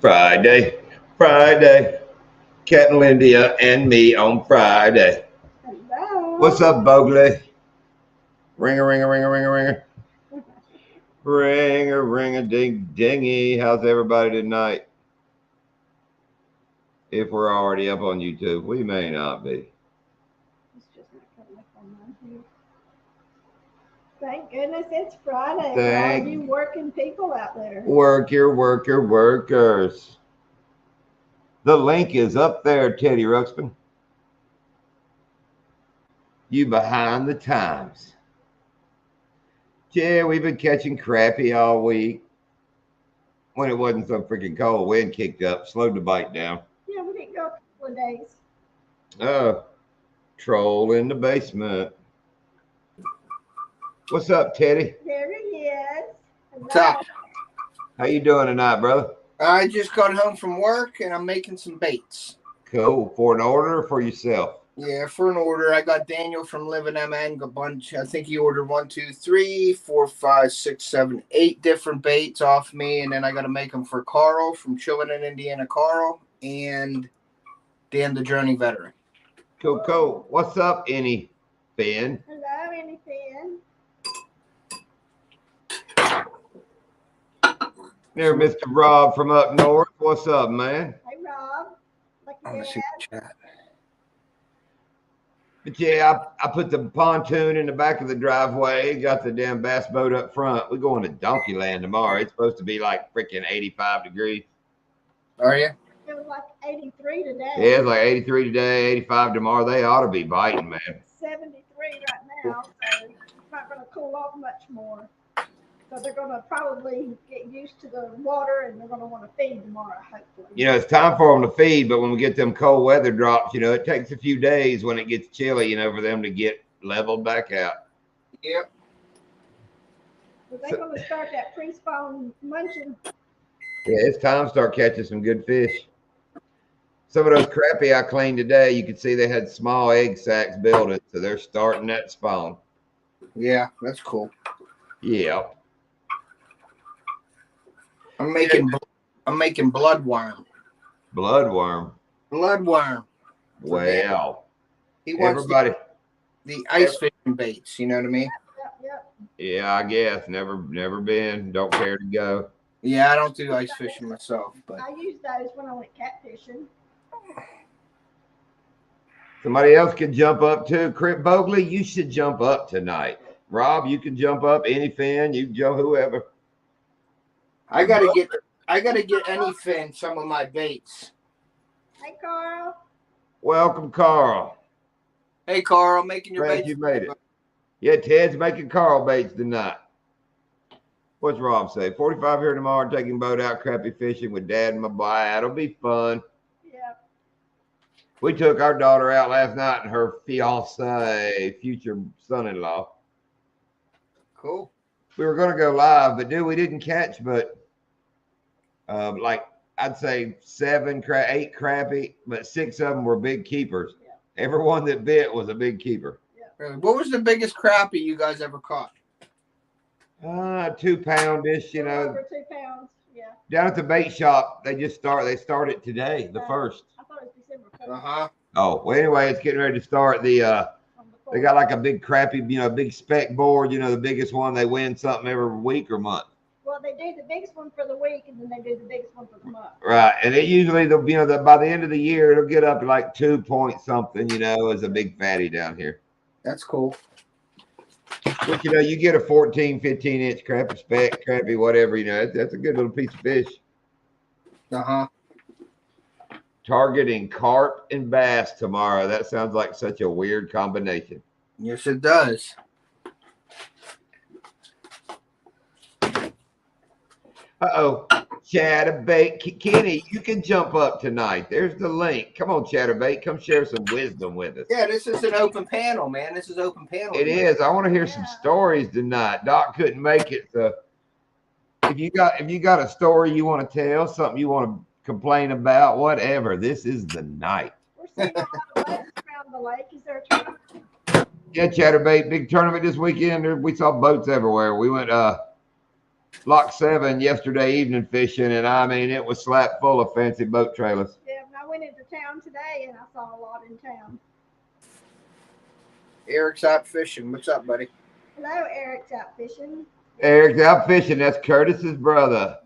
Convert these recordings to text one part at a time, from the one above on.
Friday, Friday. Cat and Lindia and me on Friday. Hello. What's up, Bogley? Ringer, ringer, ringer, ringer, ringer. Ringer, ringer, ding, dingy. How's everybody tonight? If we're already up on YouTube, we may not be. It's just not coming up on mine here. Thank goodness it's Friday for all Thank you working people out there. workers. The link is up there, Teddy Ruxpin. You behind the times. Yeah, we've been catching crappie all week. When it wasn't so freaking cold, wind kicked up, slowed the bite down. Yeah, we didn't go a couple of days. Troll in the basement. What's up, Teddy? There he is. What's up? How you doing tonight, brother? I just got home from work and I'm making some baits. Cool. For an order or for yourself? Yeah, for an order. I got Daniel from Living MN a bunch. I think he ordered 1, 2, 3, 4, 5, 6, 7, 8 different baits off me, and then I got to make them for Carl from Chilling in Indiana, Carl, and Dan the Journey Veteran. Cool. What's up, any Finn? Hello, anything? There, Mr. Rob from up north. What's up, man? Hey, Rob. Look I'm at gonna see that. the chat. But yeah, I put the pontoon in the back of the driveway, got the damn bass boat up front. We're going to Donkey Land tomorrow. It's supposed to be like freaking 85 degrees. Are you? It was like 83 today. Yeah, it's like 83 today, 85 tomorrow. They ought to be biting, man. 73 right now, so it's not going to cool off much more. So they're going to probably get used to the water, and they're going to want to feed tomorrow, hopefully. You know, it's time for them to feed, but when we get them cold weather drops, you know, it takes a few days when it gets chilly, you know, for them to get leveled back out. Yep. So they're going to start that pre-spawn munching. Yeah, it's time to start catching some good fish. Some of those crappie I cleaned today, you could see they had small egg sacs building, so they're starting that spawn. Yeah, that's cool. Yeah. I'm making bloodworm. Bloodworm. Bloodworm. Well, He wants everybody. the ice fishing baits. You know what I mean? Yep. Yeah, I guess. Never been. Don't care to go. Yeah, I don't do ice fishing myself, but I use those when I went catfishing. Somebody else can jump up too. Crip Bogley, you should jump up tonight. Rob, you can jump up. Any fan, you can jump whoever. I gotta get anything some of my baits. Hey, Carl. Welcome, Carl. Hey, Carl, making your Glad baits. you made it. Yeah, Ted's making Carl baits tonight. What's Rob say? 45 here tomorrow, taking boat out crappie fishing with Dad and my boy. That'll be fun. Yep. We took our daughter out last night and her fiance, future son-in-law. Cool. We were going to go live, but dude, we didn't catch but like I'd say 8 crappie, but 6 of them were big keepers. Yeah. Everyone that bit was a big keeper. Really? What was the biggest crappie you guys ever caught? 2 poundish, you know. Over 2 pounds. Yeah. Down at the bait shop, they started today, the first. I thought it was December 1st. Uh-huh. Oh, well, anyway, it's getting ready to start. They got like a big crappie, you know, big spec board, you know, the biggest one. They win something every week or month. Well, they do the biggest one for the week, and then they do the biggest one for the month. Right. And it usually, by the end of the year, it'll get up to like 2 point something, you know, as a big fatty down here. That's cool. But, you know, you get a 14, 15-inch crappie, spec, crappie, whatever, you know, that's a good little piece of fish. Uh-huh. Targeting carp and bass tomorrow. That sounds like such a weird combination. Yes, it does. Uh-oh. Chatterbait. Kenny, you can jump up tonight. There's the link. Come on, Chatterbait. Come share some wisdom with us. Yeah, this is an open panel, man. This is open panel. It is. I want to hear some stories tonight. Doc couldn't make it, so if you got a story you want to tell, something you want to complain about, whatever, this is the night. We're seeing a lot of lakes around the lake. Is there a tournament? Yeah, Chatterbait, big tournament this weekend. We saw boats everywhere. We went Lock 7 yesterday evening fishing, and I mean, it was slap full of fancy boat trailers. Yeah, and I went into town today and I saw a lot in town. Eric's out fishing. What's up, buddy? Hello, Eric's out fishing. Eric's out fishing. That's Curtis's brother,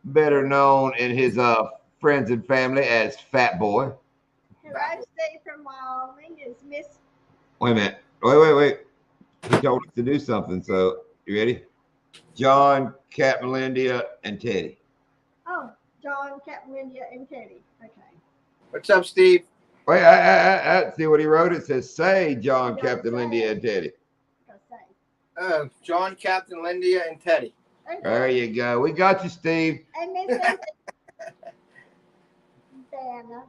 better known in his friends and family as Fat Boy. Hello, Steve from Wyoming. Is Miss Wait a minute. Wait. He told us to do something. So, you ready? John, Captain Lindia, and Teddy. John, Captain Lindia, and Teddy. Okay. What's up, Steve? Wait, I see what he wrote. It says, say John, Captain Lindia, and Teddy. Say. John, Captain Lindia, and Teddy. Okay. There you go. We got you, Steve. And Miss Dana.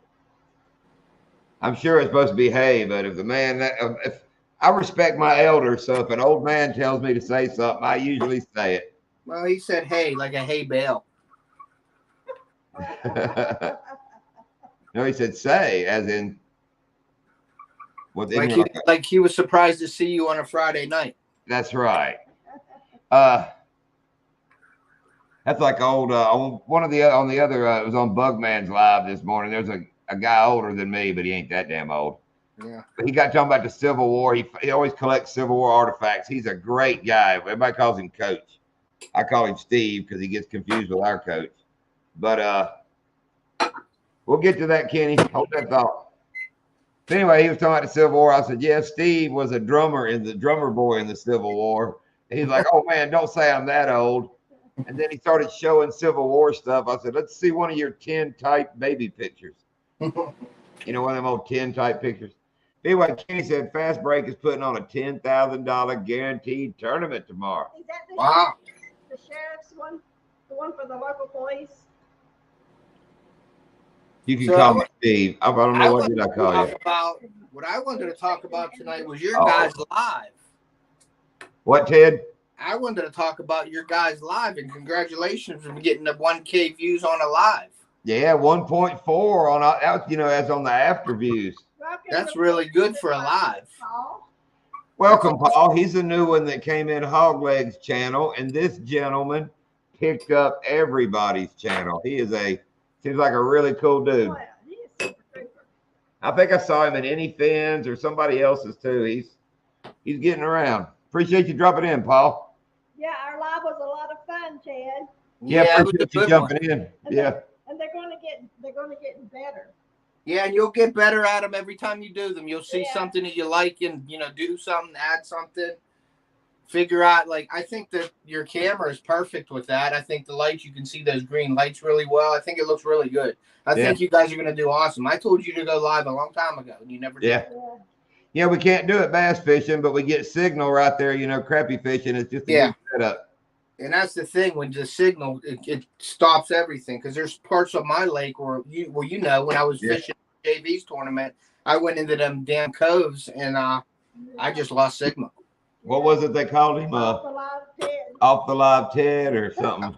I'm sure it's supposed to be hey, but if the man, if I respect my elders, so if an old man tells me to say something, I usually say it. Well, he said hey, like a hay bale. No, he said say, as in within Like he was surprised to see you on a Friday night. That's right. That's like old one of the on the other it was on Bugman's live this morning. There's a guy older than me, but he ain't that damn old. Yeah. But he got talking about the Civil War. He always collects Civil War artifacts. He's a great guy. Everybody calls him Coach. I call him Steve because he gets confused with our coach. But we'll get to that, Kenny. Hold that thought. Anyway, he was talking about the Civil War. I said, yeah, Steve was a drummer boy in the Civil War. And he's like, oh man, don't say I'm that old. And then he started showing Civil War stuff. I said, let's see one of your 10 type baby pictures. You know, one of them old 10 type pictures. Anyway, Kenny said Fast Break is putting on a $10,000 guaranteed tournament tomorrow. Is that Wow. the sheriff's one? The one for the local police? You can call me Steve. I don't know what did I call you. What I wanted to talk about tonight was your Oh. guys' live. What, Ted? I wanted to talk about your guys' live, and congratulations for getting the 1K views on a live. Yeah, 1.4 on as on the after views. Welcome That's to really good for a live. Paul. Welcome, Paul. He's a new one that came in Hogleg's channel, and this gentleman picked up everybody's channel. He is seems like a really cool dude. Well, he is super duper. I think I saw him in Any Fins or somebody else's too. He's getting around. Appreciate you dropping in, Paul. Yeah, our live was a lot of fun, Ted. Yeah, it was a appreciate you good jumping one. in. Yeah. And they're going to get better. Yeah, and you'll get better at them every time you do them. You'll see Yeah. something that you like and, do something, add something, figure out. Like, I think that your camera is perfect with that. I think the lights, you can see those green lights really well. I think it looks really good. I think you guys are going to do awesome. I told you to go live a long time ago, and you never did. Yeah. Yeah. Yeah, we can't do it bass fishing, but we get signal right there, crappie fishing. It's just a good setup. And that's the thing, when the signal, it stops everything. Because there's parts of my lake where, when I was fishing JV's tournament, I went into them damn coves, and I just lost signal. What was it they called him? Off the live Ted. Off the live Ted or something.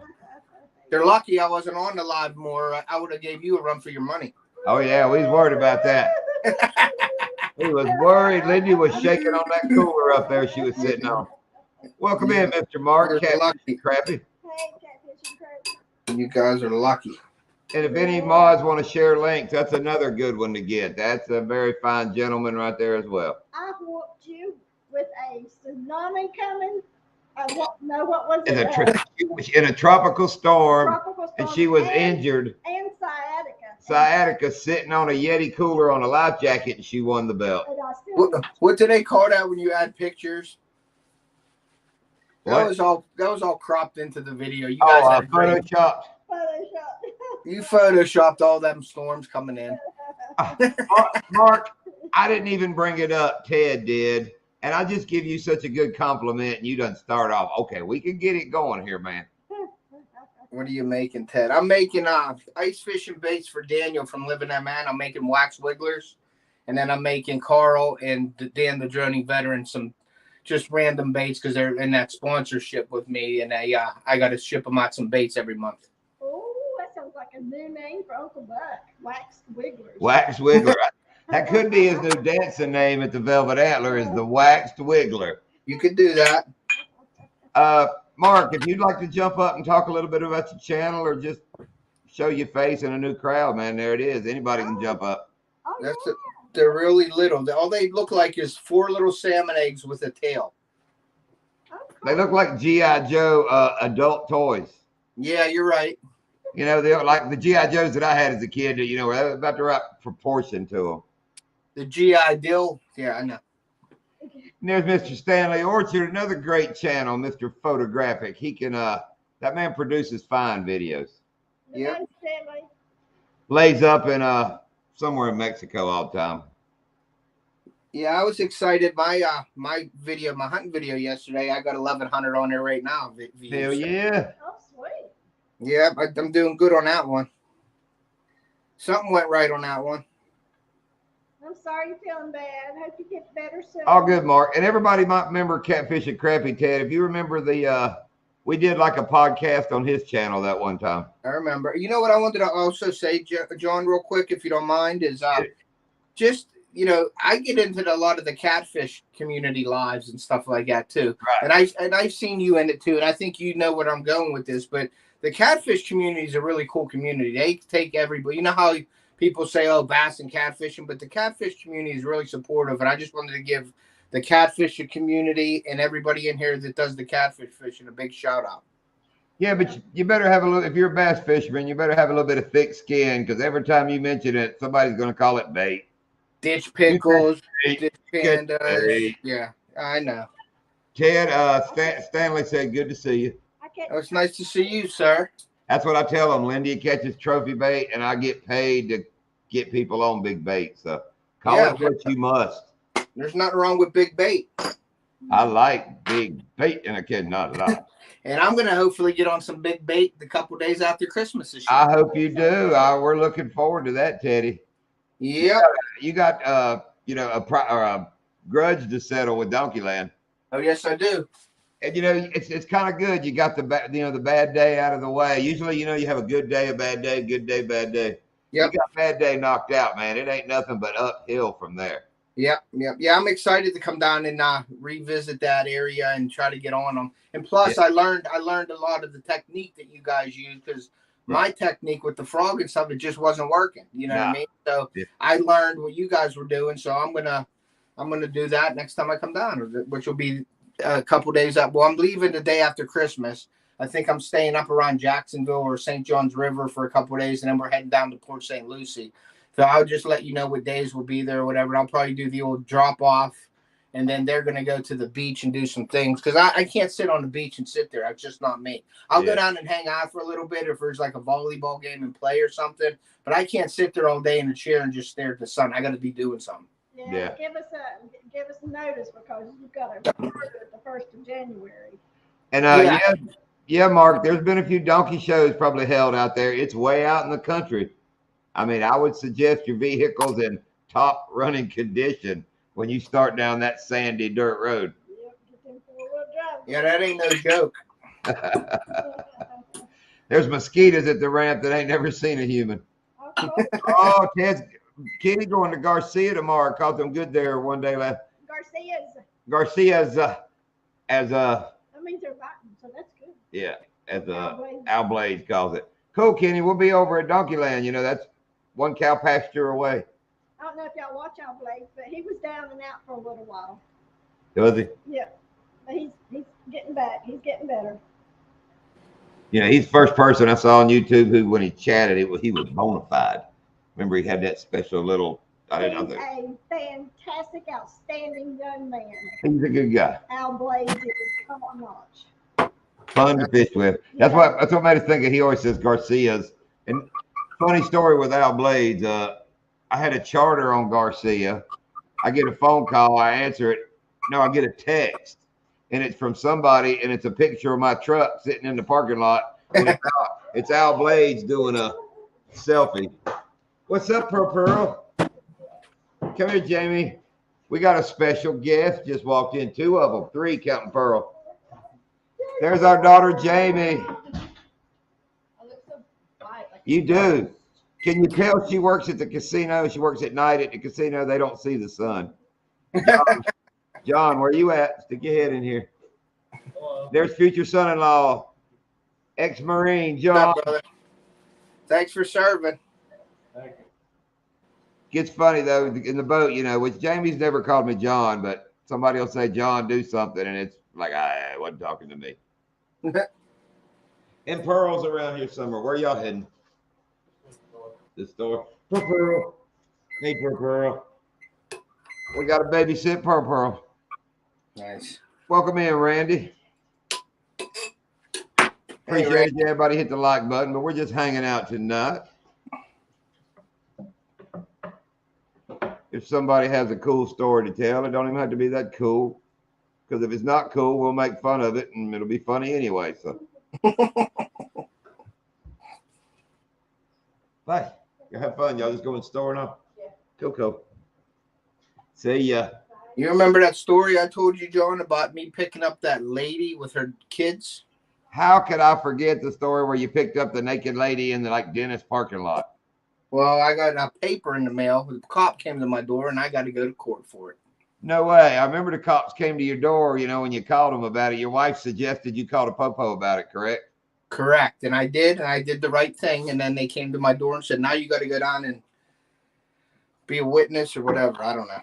They're lucky I wasn't on the live more. I would have gave you a run for your money. Oh, yeah, we was worried about that. He was worried. Lindy was shaking on that cooler up there she was sitting on. Welcome in, Mr. Mark. Lucky. Crappy. Hey, Catfish and Crazy. You guys are lucky. And if any mods want to share links, that's another good one to get. That's a very fine gentleman right there as well. I whooped you with a tsunami coming. What was it? In a tropical storm, Tropical storm and she was injured. And sciatica. Sciatica sitting on a Yeti cooler on a life jacket, and she won the belt. And I still What do they call that when you add pictures? That What? was all cropped into the video. You guys had a great, photoshopped. Photoshop. you photoshopped all them storms coming in. Mark, I didn't even bring it up. Ted did. And I just give you such a good compliment, and you done start off. Okay, we can get it going here, man. What are you making, Ted? I'm making ice fishing baits for Daniel from Living at Man. I'm making wax wigglers, and then I'm making Carl and Dan the Droning Veteran some just random baits because they're in that sponsorship with me, and I got to ship them out some baits every month. Oh, that sounds like a new name for Uncle Buck. Wax Wigglers. Wax Wiggler. That could be his new dancing name at the Velvet Antler is the Waxed Wiggler. You could do that. Mark, if you'd like to jump up and talk a little bit about your channel or just show your face in a new crowd, man, there it is. Anybody can jump up. Oh, That's yeah. they're really little. All they look like is 4 little salmon eggs with a tail. Okay. They look like G.I. Joe adult toys. Yeah, you're right. You know, they're like the G.I. Joes that I had as a kid, you know, were about the right proportion to them. The GI Dill. Yeah, I know. And there's Mr. Stanley Orchard, another great channel, Mr. Photographic. He can, that man produces fine videos. Yeah. Hello, Stanley. Lays up in somewhere in Mexico all the time. Yeah, I was excited. My video, my hunting video yesterday, I got 1,100 on there right now. Views. Hell yeah. Oh, sweet. Yeah, I'm doing good on that one. Something went right on that one. I'm sorry you're feeling bad. Hope you get better soon. All good, Mark. And everybody might remember Catfish and Crappy Ted. If you remember we did like a podcast on his channel that one time. I remember. You know what I wanted to also say, John, real quick, if you don't mind, is just, you know, I get into a lot of the catfish community lives and stuff like that too. Right. And I've seen you in it too. And I think you know where I'm going with this, but the catfish community is a really cool community. They take everybody, you know how people say, oh, bass and catfishing, but the catfish community is really supportive. And I just wanted to give the catfish community and everybody in here that does the catfish fishing a big shout out. Yeah, but you better have a little, if you're a bass fisherman, you better have a little bit of thick skin because every time you mention it, somebody's going to call it bait. Ditch pickles, ditch Good pandas. bait. Yeah, I know. Ted, Stanley said, good to see you. Oh, it's nice to see you, sir. That's what I tell them. Lindy catches trophy bait, and I get paid to get people on big bait. So call it what you must. There's nothing wrong with big bait. I like big bait, and I kid not at all. And I'm going to hopefully get on some big bait the couple days after Christmas this year. I hope you do. We're looking forward to that, Teddy. Yeah. You got you know, a grudge to settle with Donkeyland. Oh, yes, I do. And you know, it's kind of good. You got the bad day out of the way. Usually, you know, you have a good day, a bad day, good day, bad day. Yep. You got bad day knocked out, man. It ain't nothing but uphill from there. Yeah. I'm excited to come down and revisit that area and try to get on them. And plus, I learned a lot of the technique that you guys use because my technique with the frog and stuff, it just wasn't working. You know what I mean? So I learned what you guys were doing. So I'm gonna do that next time I come down, which will be a couple days up. Well, I'm leaving the day after Christmas. I think I'm staying up around Jacksonville or St. John's River for a couple of days, and then we're heading down to Port St. Lucie. So I'll just let you know what days we'll be there or whatever. I'll probably do the old drop off, and then they're going to go to the beach and do some things because I can't sit on the beach and sit there. That's just not me. I'll go down and hang out for a little bit if there's like a volleyball game and play or something, but I can't sit there all day in a chair and just stare at the sun. I got to be doing something. Yeah. Give us a notice because you've got a murder the 1st of January. And yeah, Mark, there's been a few donkey shows probably held out there. It's way out in the country. I mean, I would suggest your vehicle's in top running condition when you start down that sandy dirt road. Yep, get them 4-wheel drive. Yeah, that ain't no joke. There's mosquitoes at the ramp that ain't never seen a human. Oh, Kenny going to Garcia tomorrow. Caught them good there one day last. Garcia's as that means they're biting, so that's good. Yeah, as Al Blades calls it. Cool, Kenny. We'll be over at Donkeyland. You know, that's one cow pasture away. I don't know if y'all watch Al Blades, but he was down and out for a little while. Was he? Yeah, but he's getting back. He's getting better. You know, he's the first person I saw on YouTube who, when he chatted, he was bona fide. Remember, he had that special little. I didn't know that. A fantastic, outstanding young man. He's a good guy. Al Blades is top notch. Fun to fish with. That's what made us think of. He always says Garcia's. And funny story with Al Blades. I had a charter on Garcia. I get a phone call. I answer it. No, I get a text, and it's from somebody, and it's a picture of my truck sitting in the parking lot. And it's Al Blades doing a selfie. What's up, Pearl? Come here, Jamie. We got a special guest. Just walked in. 2 of them. 3 counting Pearl. There's our daughter, Jamie. You do. Can you tell she works at the casino? She works at night at the casino. They don't see the sun. John, where you at? Stick your head in here. Hello. There's future son-in-law, ex-Marine What's John. up, brother? Thanks for serving. Thank you. Gets funny though in the boat, which Jamie's never called me John, but somebody will say, John, do something, and it's like, I wasn't talking to me. And Pearl's around here somewhere. Where y'all heading? The store. Pearl. Hey, Pearl. We got to babysit Pearl. Nice. Welcome in, Randy. Appreciate it. Everybody hit the like button, but we're just hanging out tonight. If somebody has a cool story to tell, it don't even have to be that cool. Because if it's not cool, we'll make fun of it, and it'll be funny anyway. So, bye. You have fun. Y'all just go in the store now. Yeah. Cool. See ya. You remember that story I told you, John, about me picking up that lady with her kids? How could I forget the story where you picked up the naked lady in the dentist parking lot? Well, I got a paper in the mail. The cop came to my door, and I got to go to court for it. No way. I remember the cops came to your door, when you called them about it. Your wife suggested you call the popo about it, correct? Correct. And I did the right thing. And then they came to my door and said, now you got to go down and be a witness or whatever. I don't know.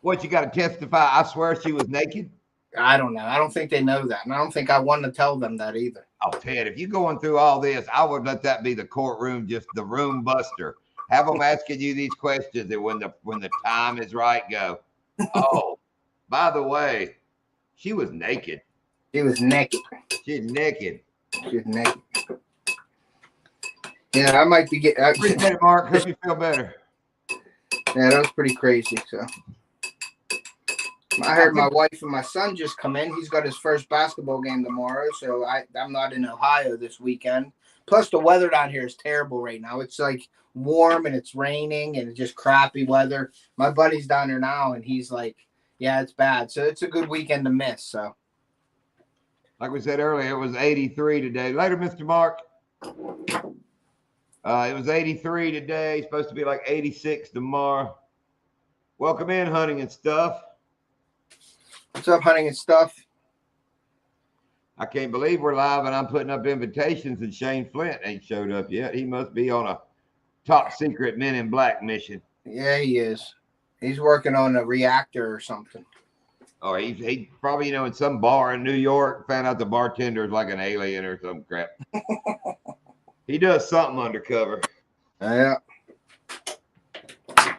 What, you got to testify? I swear she was naked? I don't know. I don't think they know that. And I don't think I want to tell them that either. Oh, Ted, if you're going through all this, I would let that be the courtroom, just the room buster. Have them asking you these questions, and when the time is right, go, oh, by the way, she was naked. She was naked. She's naked. She was naked. Yeah, I might be getting. Appreciate it, Mark. Hope you feel better. Yeah, that was pretty crazy. So I heard my wife and my son just come in. He's got his first basketball game tomorrow, so I'm not in Ohio this weekend. Plus, the weather down here is terrible right now. It's like warm and it's raining and it's just crappy weather. My buddy's down there now, and he's like, yeah, it's bad. So it's a good weekend to miss. So, like we said earlier, it was 83 today. Later, Mr. Mark. It was 83 today. It's supposed to be like 86 tomorrow. Welcome in, Hunting and Stuff. What's up, Hunting and Stuff? I can't believe we're live and I'm putting up invitations and Shane Flint ain't showed up yet. He must be on a top secret Men in Black mission. Yeah, he is. He's working on a reactor or something. Oh, he probably, in some bar in New York, found out the bartender is like an alien or some crap. He does something undercover. Yeah. I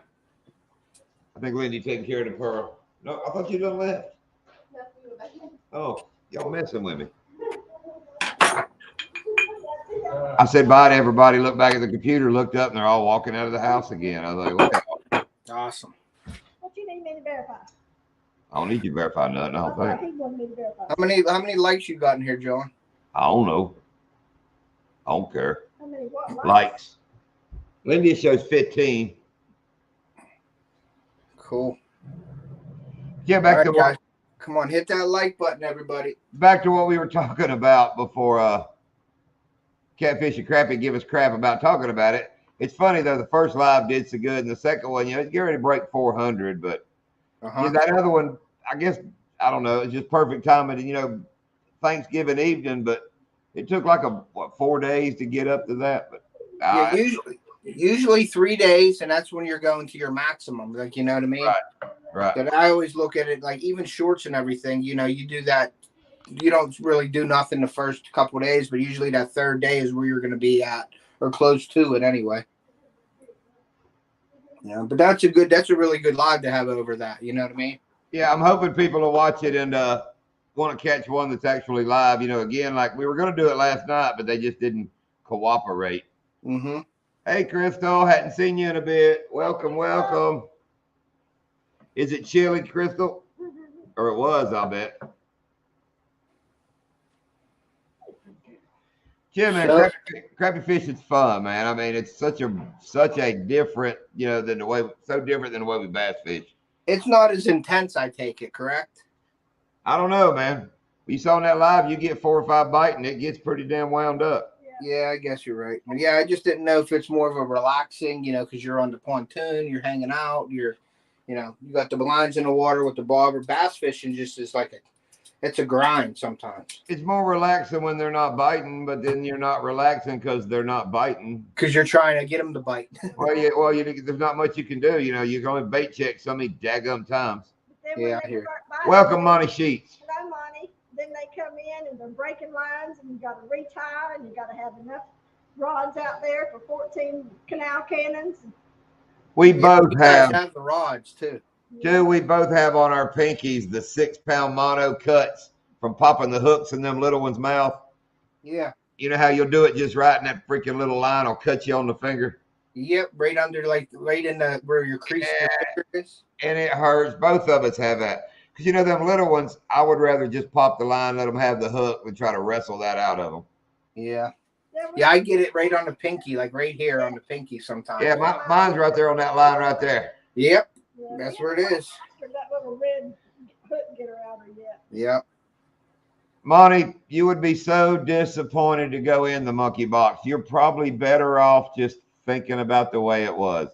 think Lindy taking care of the Pearl. No, I thought you done left. Oh, y'all messing with me. I said bye to everybody, looked back at the computer, looked up, and they're all walking out of the house again. I was like, okay. Awesome. What you need me to verify? I don't need you to verify nothing, I don't think. He wanted me to verify. How many likes you got in here, John? I don't know. I don't care. How many what? Likes. Lindy shows 15. Cool. Yeah, back All to right, guys. Come on, hit that like button, everybody. Back to what we were talking about before Catfish and Crappy give us crap about talking about it. It's funny though, the first live did so good, and the second one, it's getting ready to break 400, but that other one, I guess, I don't know, it's just perfect timing, Thanksgiving evening, but it took like 4 days to get up to that. But yeah, usually 3 days, and that's when you're going to your maximum. Like, you know what I mean? Right. But I always look at it like even shorts and everything, you do that. You don't really do nothing the first couple of days, but usually that third day is where you're going to be at or close to it anyway. Yeah, but that's a really good live to have over that. You know what I mean? Yeah, I'm hoping people will watch it and want to catch one that's actually live. Again, like we were going to do it last night, but they just didn't cooperate. Mm-hmm. Hey, Crystal, hadn't seen you in a bit. Welcome. Is it chilly, Crystal? Or it was, I'll bet. Yeah, man, crappie fishing's fun, man. I mean, it's such a different, than the way we bass fish. It's not as intense, I take it, correct? I don't know, man. You saw in that live, you get 4 or 5 bites, and it gets pretty damn wound up. Yeah, I guess you're right. Yeah, I just didn't know if it's more of a relaxing, because you're on the pontoon, you're hanging out, you got the lines in the water with the bobber. Bass fishing just is like It's a grind sometimes. It's more relaxing when they're not biting, but then you're not relaxing because they're not biting. Because you're trying to get them to bite. There's not much you can do. You know, you can only bait check so many daggum times. But then when Yeah, they here. start biting, Welcome, Monty Sheets. hello, Monty. Then they come in and they're breaking lines, and you got to retie, and you got to have enough rods out there for 14 canal cannons. We Yeah, both you guys have the rods too. we both have on our pinkies the 6-pound mono cuts from popping the hooks in them little ones' mouth. Yeah. You know how you'll do it just right, and that freaking little line will cut you on the finger. Yep, right under, like right in the where your crease is. And it hurts. Both of us have that. Because, you know, them little ones, I would rather just pop the line, let them have the hook, than try to wrestle that out of them. Yeah. Yeah, I get it right on the pinky, like right here on the pinky sometimes. Yeah, mine's right there on that line right there. Yep. Yeah, That's where it is. That little red hook getter out of yet. Yep. Monty, you would be so disappointed to go in the monkey box. You're probably better off just thinking about the way it was.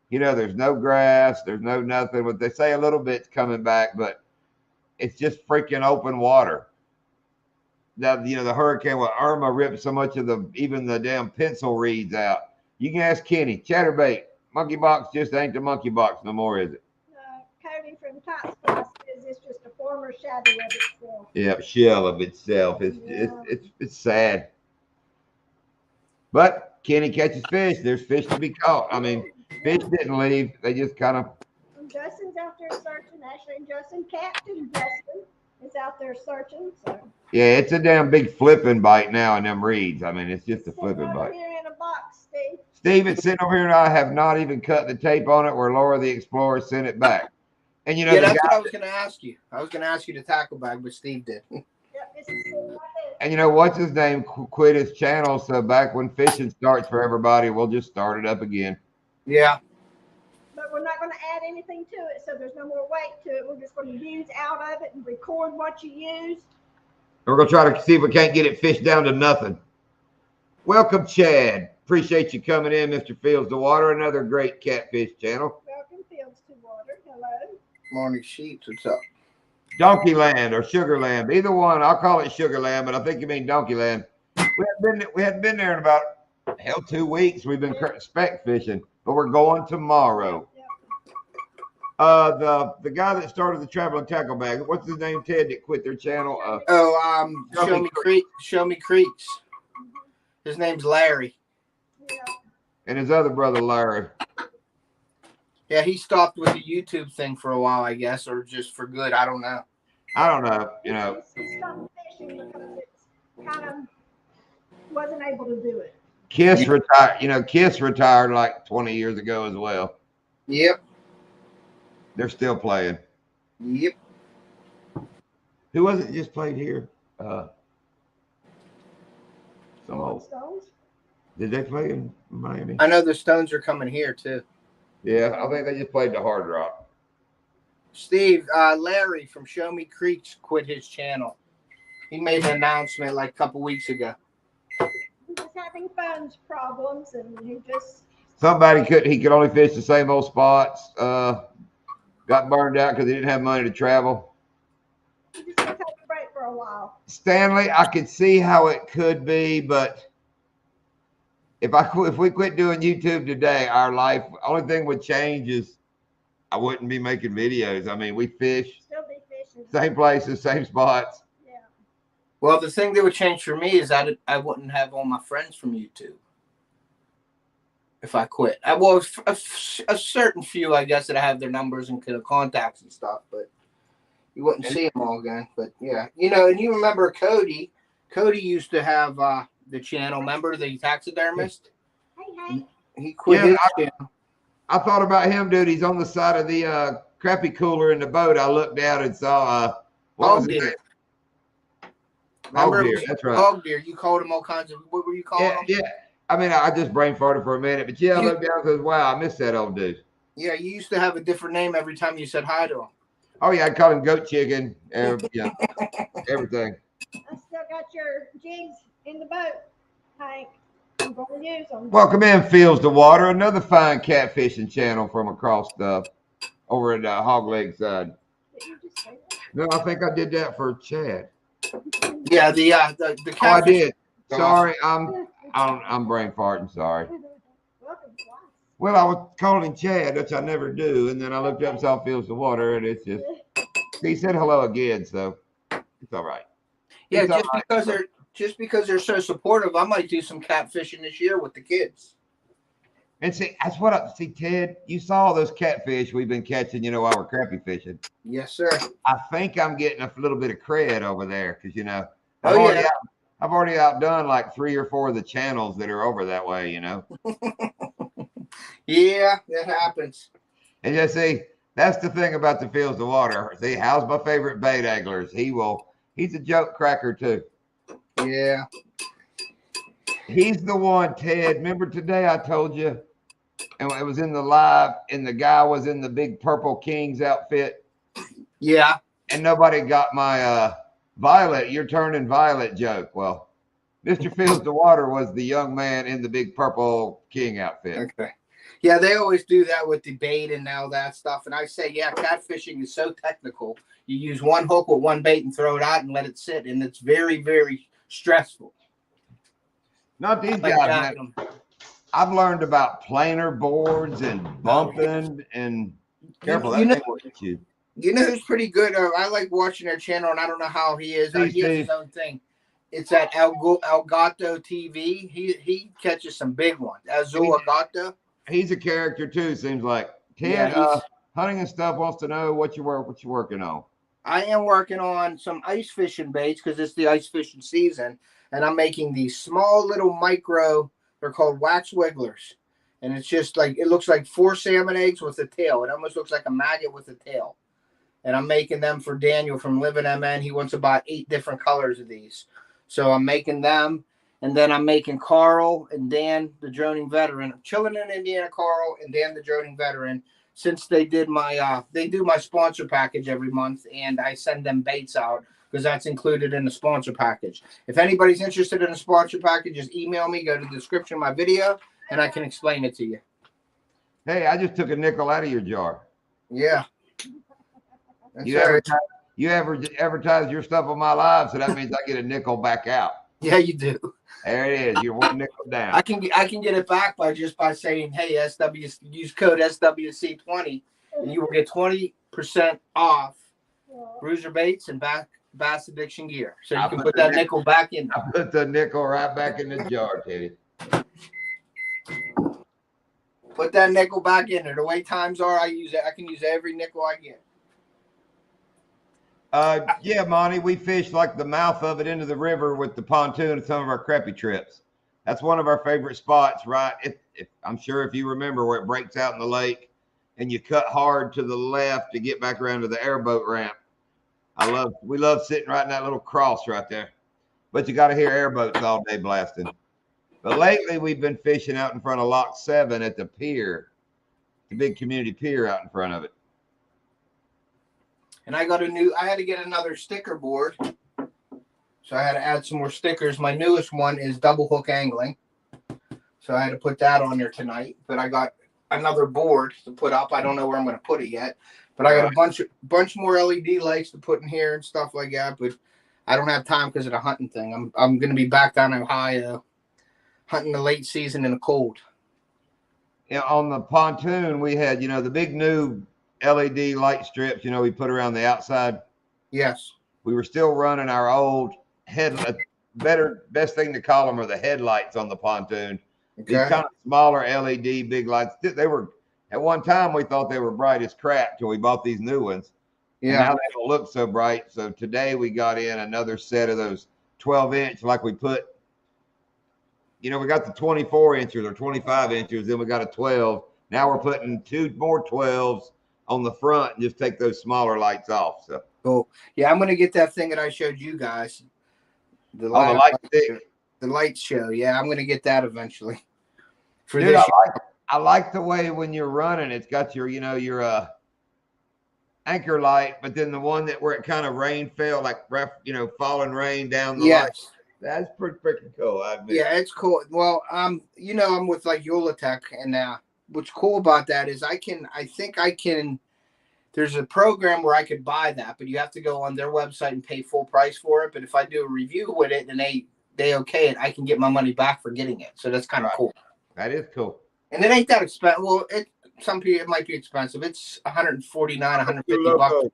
You know, there's no grass, there's no nothing. But they say a little bit's coming back, but it's just freaking open water. Now, you know, the hurricane with Irma ripped so much of even the damn pencil reeds out. You can ask Kenny, Chatterbait, monkey box just ain't the monkey box no more, is it? Cody from Top Spice says it's just a former shadow of itself. Yeah, shell of itself. It's sad. But Kenny catches fish. There's fish to be caught. I mean, fish didn't leave. They just kind of. Justin's out there searching. Ashley and Justin, Captain Justin is out there searching. So. Yeah, it's a damn big flipping bite now in them reeds. I mean, it's just a flipping bite. Here in a box, Steve. Steve, it's sitting over here, and I have not even cut the tape on it where Laura the Explorer sent it back. And you know, yeah, that's what I was going to ask you. I was going to ask you to tackle bag, but Steve did. Yep, this is right there. And you know, what's his name quit his channel, so back when fishing starts for everybody, we'll just start it up again. Yeah. But we're not going to add anything to it, so there's no more weight to it. We're just going to use out of it and record what you use. We're going to try to see if we can't get it fished down to nothing. Welcome, Chad. Appreciate you coming in, Mr. Fields to Water, another great catfish channel. Welcome, Fields to Water. Hello. Morning Sheets, what's up? Donkeyland or Sugarland, either one. I'll call it Sugarland, but I think you mean Donkeyland. We hadn't been there in about 2 weeks. We've been speck fishing, but we're going tomorrow. Yep. The guy that started the Traveling Tackle Bag, what's his name? Ted, that quit their channel. Show Me Creeks. His name's Larry. Yeah. And his other brother Larry. Yeah, he stopped with the YouTube thing for a while, I guess, or just for good. I don't know. I don't know. You know, He stopped fishing because it's kind of wasn't able to do it. Kiss retired. You know, Kiss retired like 20 years ago as well. Yep. They're still playing. Yep. Who was it just played here? Some old. Stones. Did they play in Miami? I know the Stones are coming here too. Yeah, I think they just played the Hard Rock. Steve, Larry from Show Me Creeks quit his channel. He made an announcement like a couple weeks ago. He was having phone problems, and he just. He could only fish the same old spots. Got burned out because he didn't have money to travel. He just took a break for a while. Stanley, I could see how it could be, but if we quit doing YouTube today, our life, only thing would change is I wouldn't be making videos. I mean, we fish, Still be fishing. same places, same spots. Yeah. Well, the thing that would change for me is I wouldn't have all my friends from YouTube if I quit. Well, a certain few, I guess, that I have their numbers and contacts and stuff, but you wouldn't see them all again. But yeah, you know, and you remember Cody. Cody used to have the channel. Remember the taxidermist? Hey. He quit his channel. I thought about him, dude. He's on the side of the crappie cooler in the boat. I looked down and saw Hog deer. Hog deer. That's right. Hog deer. You called him all kinds of. What were you calling him? Yeah. I mean, I just brain farted for a minute, but yeah, I looked down and said, "Wow, I miss that old dude." Yeah, you used to have a different name every time you said hi to him. Oh yeah, I called him Goat Chicken. Yeah, everything. I still got your jigs in the boat, Hank. I'm going to use them. Welcome in, Fields to Water, another fine catfishing channel from across over at Hog Leg side. Did you just say that? No, I think I did that for Chad. Yeah, the Oh, I catfish. did. Sorry, I'm brain farting. Sorry. Welcome twice. Well, I was calling Chad, which I never do, and then I looked up South Fields of Water, and it's just he said hello again, so it's all right. Yeah, It's all just because they're so supportive, I might do some catfishing this year with the kids. And see, that's what I see, Ted. You saw those catfish we've been catching, while we're crappie fishing. Yes, sir. I think I'm getting a little bit of cred over there because Oh, I've already outdone like 3 or 4 of the channels that are over that way. Yeah, that happens. And just see, that's the thing about the Fields of Water. See, how's my favorite bait anglers? He's a joke cracker too. Yeah. He's the one, Ted. Remember today I told you, and it was in the live, and the guy was in the big Purple Kings outfit. Yeah. And nobody got my Violet, you're turning Violet joke. Well, Mr. Fields of Water was the young man in the big Purple King outfit. Okay. Yeah, they always do that with the bait and all that stuff. And I say, yeah, catfishing is so technical. You use one hook with one bait and throw it out and let it sit. And it's very, very stressful. Not these Like guys, man. I've learned about planer boards and bumping and careful. That thing will hit you. You know who's pretty good? I like watching their channel, and I don't know how he is. He has his own thing. It's at Elgato TV. He catches some big ones. Azul Elgato. He's a character too. Seems like Ted. Hunting and stuff wants to know what you're working on. I am working on some ice fishing baits because it's the ice fishing season, and I'm making these small little micro. They're called wax wigglers, and it's just like it looks like 4 salmon eggs with a tail. It almost looks like a maggot with a tail. And I'm making them for Daniel from Living MN. He wants about 8 different colors of these. So I'm making them. And then I'm making Carl and Dan, the droning veteran. I'm chilling in Indiana, Carl and Dan, the droning veteran. Since they did they do my sponsor package every month. And I send them baits out because that's included in the sponsor package. If anybody's interested in a sponsor package, just email me, go to the description of my video, and I can explain it to you. Hey, I just took a nickel out of your jar. Yeah. You advertise your stuff on my live, so that means I get a nickel back out. Yeah, you do. There it is. You're 1 nickel down. I can get it back by saying, hey, use code SWC20, and you will get 20% off Bruiser Baits and Bass Addiction gear. So you can put that nickel back in. I put the nickel right back in the jar, Teddy. Put that nickel back in there. The way times are, I can use every nickel I get. Yeah, Monty, we fish like the mouth of it into the river with the pontoon and some of our crappie trips. That's one of our favorite spots, right? I'm sure if you remember where it breaks out in the lake and you cut hard to the left to get back around to the airboat ramp. We love sitting right in that little cross right there. But you got to hear airboats all day blasting. But lately we've been fishing out in front of Lock 7 at the pier, the big community pier out in front of it. And I had to get another sticker board. So I had to add some more stickers. My newest one is double hook angling. So I had to put that on there tonight. But I got another board to put up. I don't know where I'm going to put it yet. But I got a bunch more LED lights to put in here and stuff like that. But I don't have time because of the hunting thing. I'm going to be back down in Ohio hunting the late season in the cold. Yeah, on the pontoon, we had, the big new LED light strips, we put around the outside. Yes. We were still running our old best thing to call them are the headlights on the pontoon. Okay. These kind of smaller LED big lights. They were, at one time, we thought they were bright as crap till we bought these new ones. Yeah. And now they don't look so bright. So today we got in another set of those 12-inch, like we put, we got the 24 inches or 25 inches, then we got a 12. Now we're putting 2 more 12s on the front and just take those smaller lights off. So cool. Yeah, I'm gonna get that thing that I showed you guys. The light stick. The light show. Yeah, I'm gonna get that eventually. Dude, I like the way when you're running, it's got your anchor light, but then the one where it kind of rain fell, like falling rain down the light. That's pretty freaking cool, I admit. Yeah, it's cool. Well, I'm with like Yolatech, and what's cool about that is the there's a program where I could buy that, but you have to go on their website and pay full price for it. But if I do a review with it and they okay it, I can get my money back for getting it. So that's kind of cool. That is cool. And it ain't that expensive. Well, some people it might be expensive. It's $149, $150.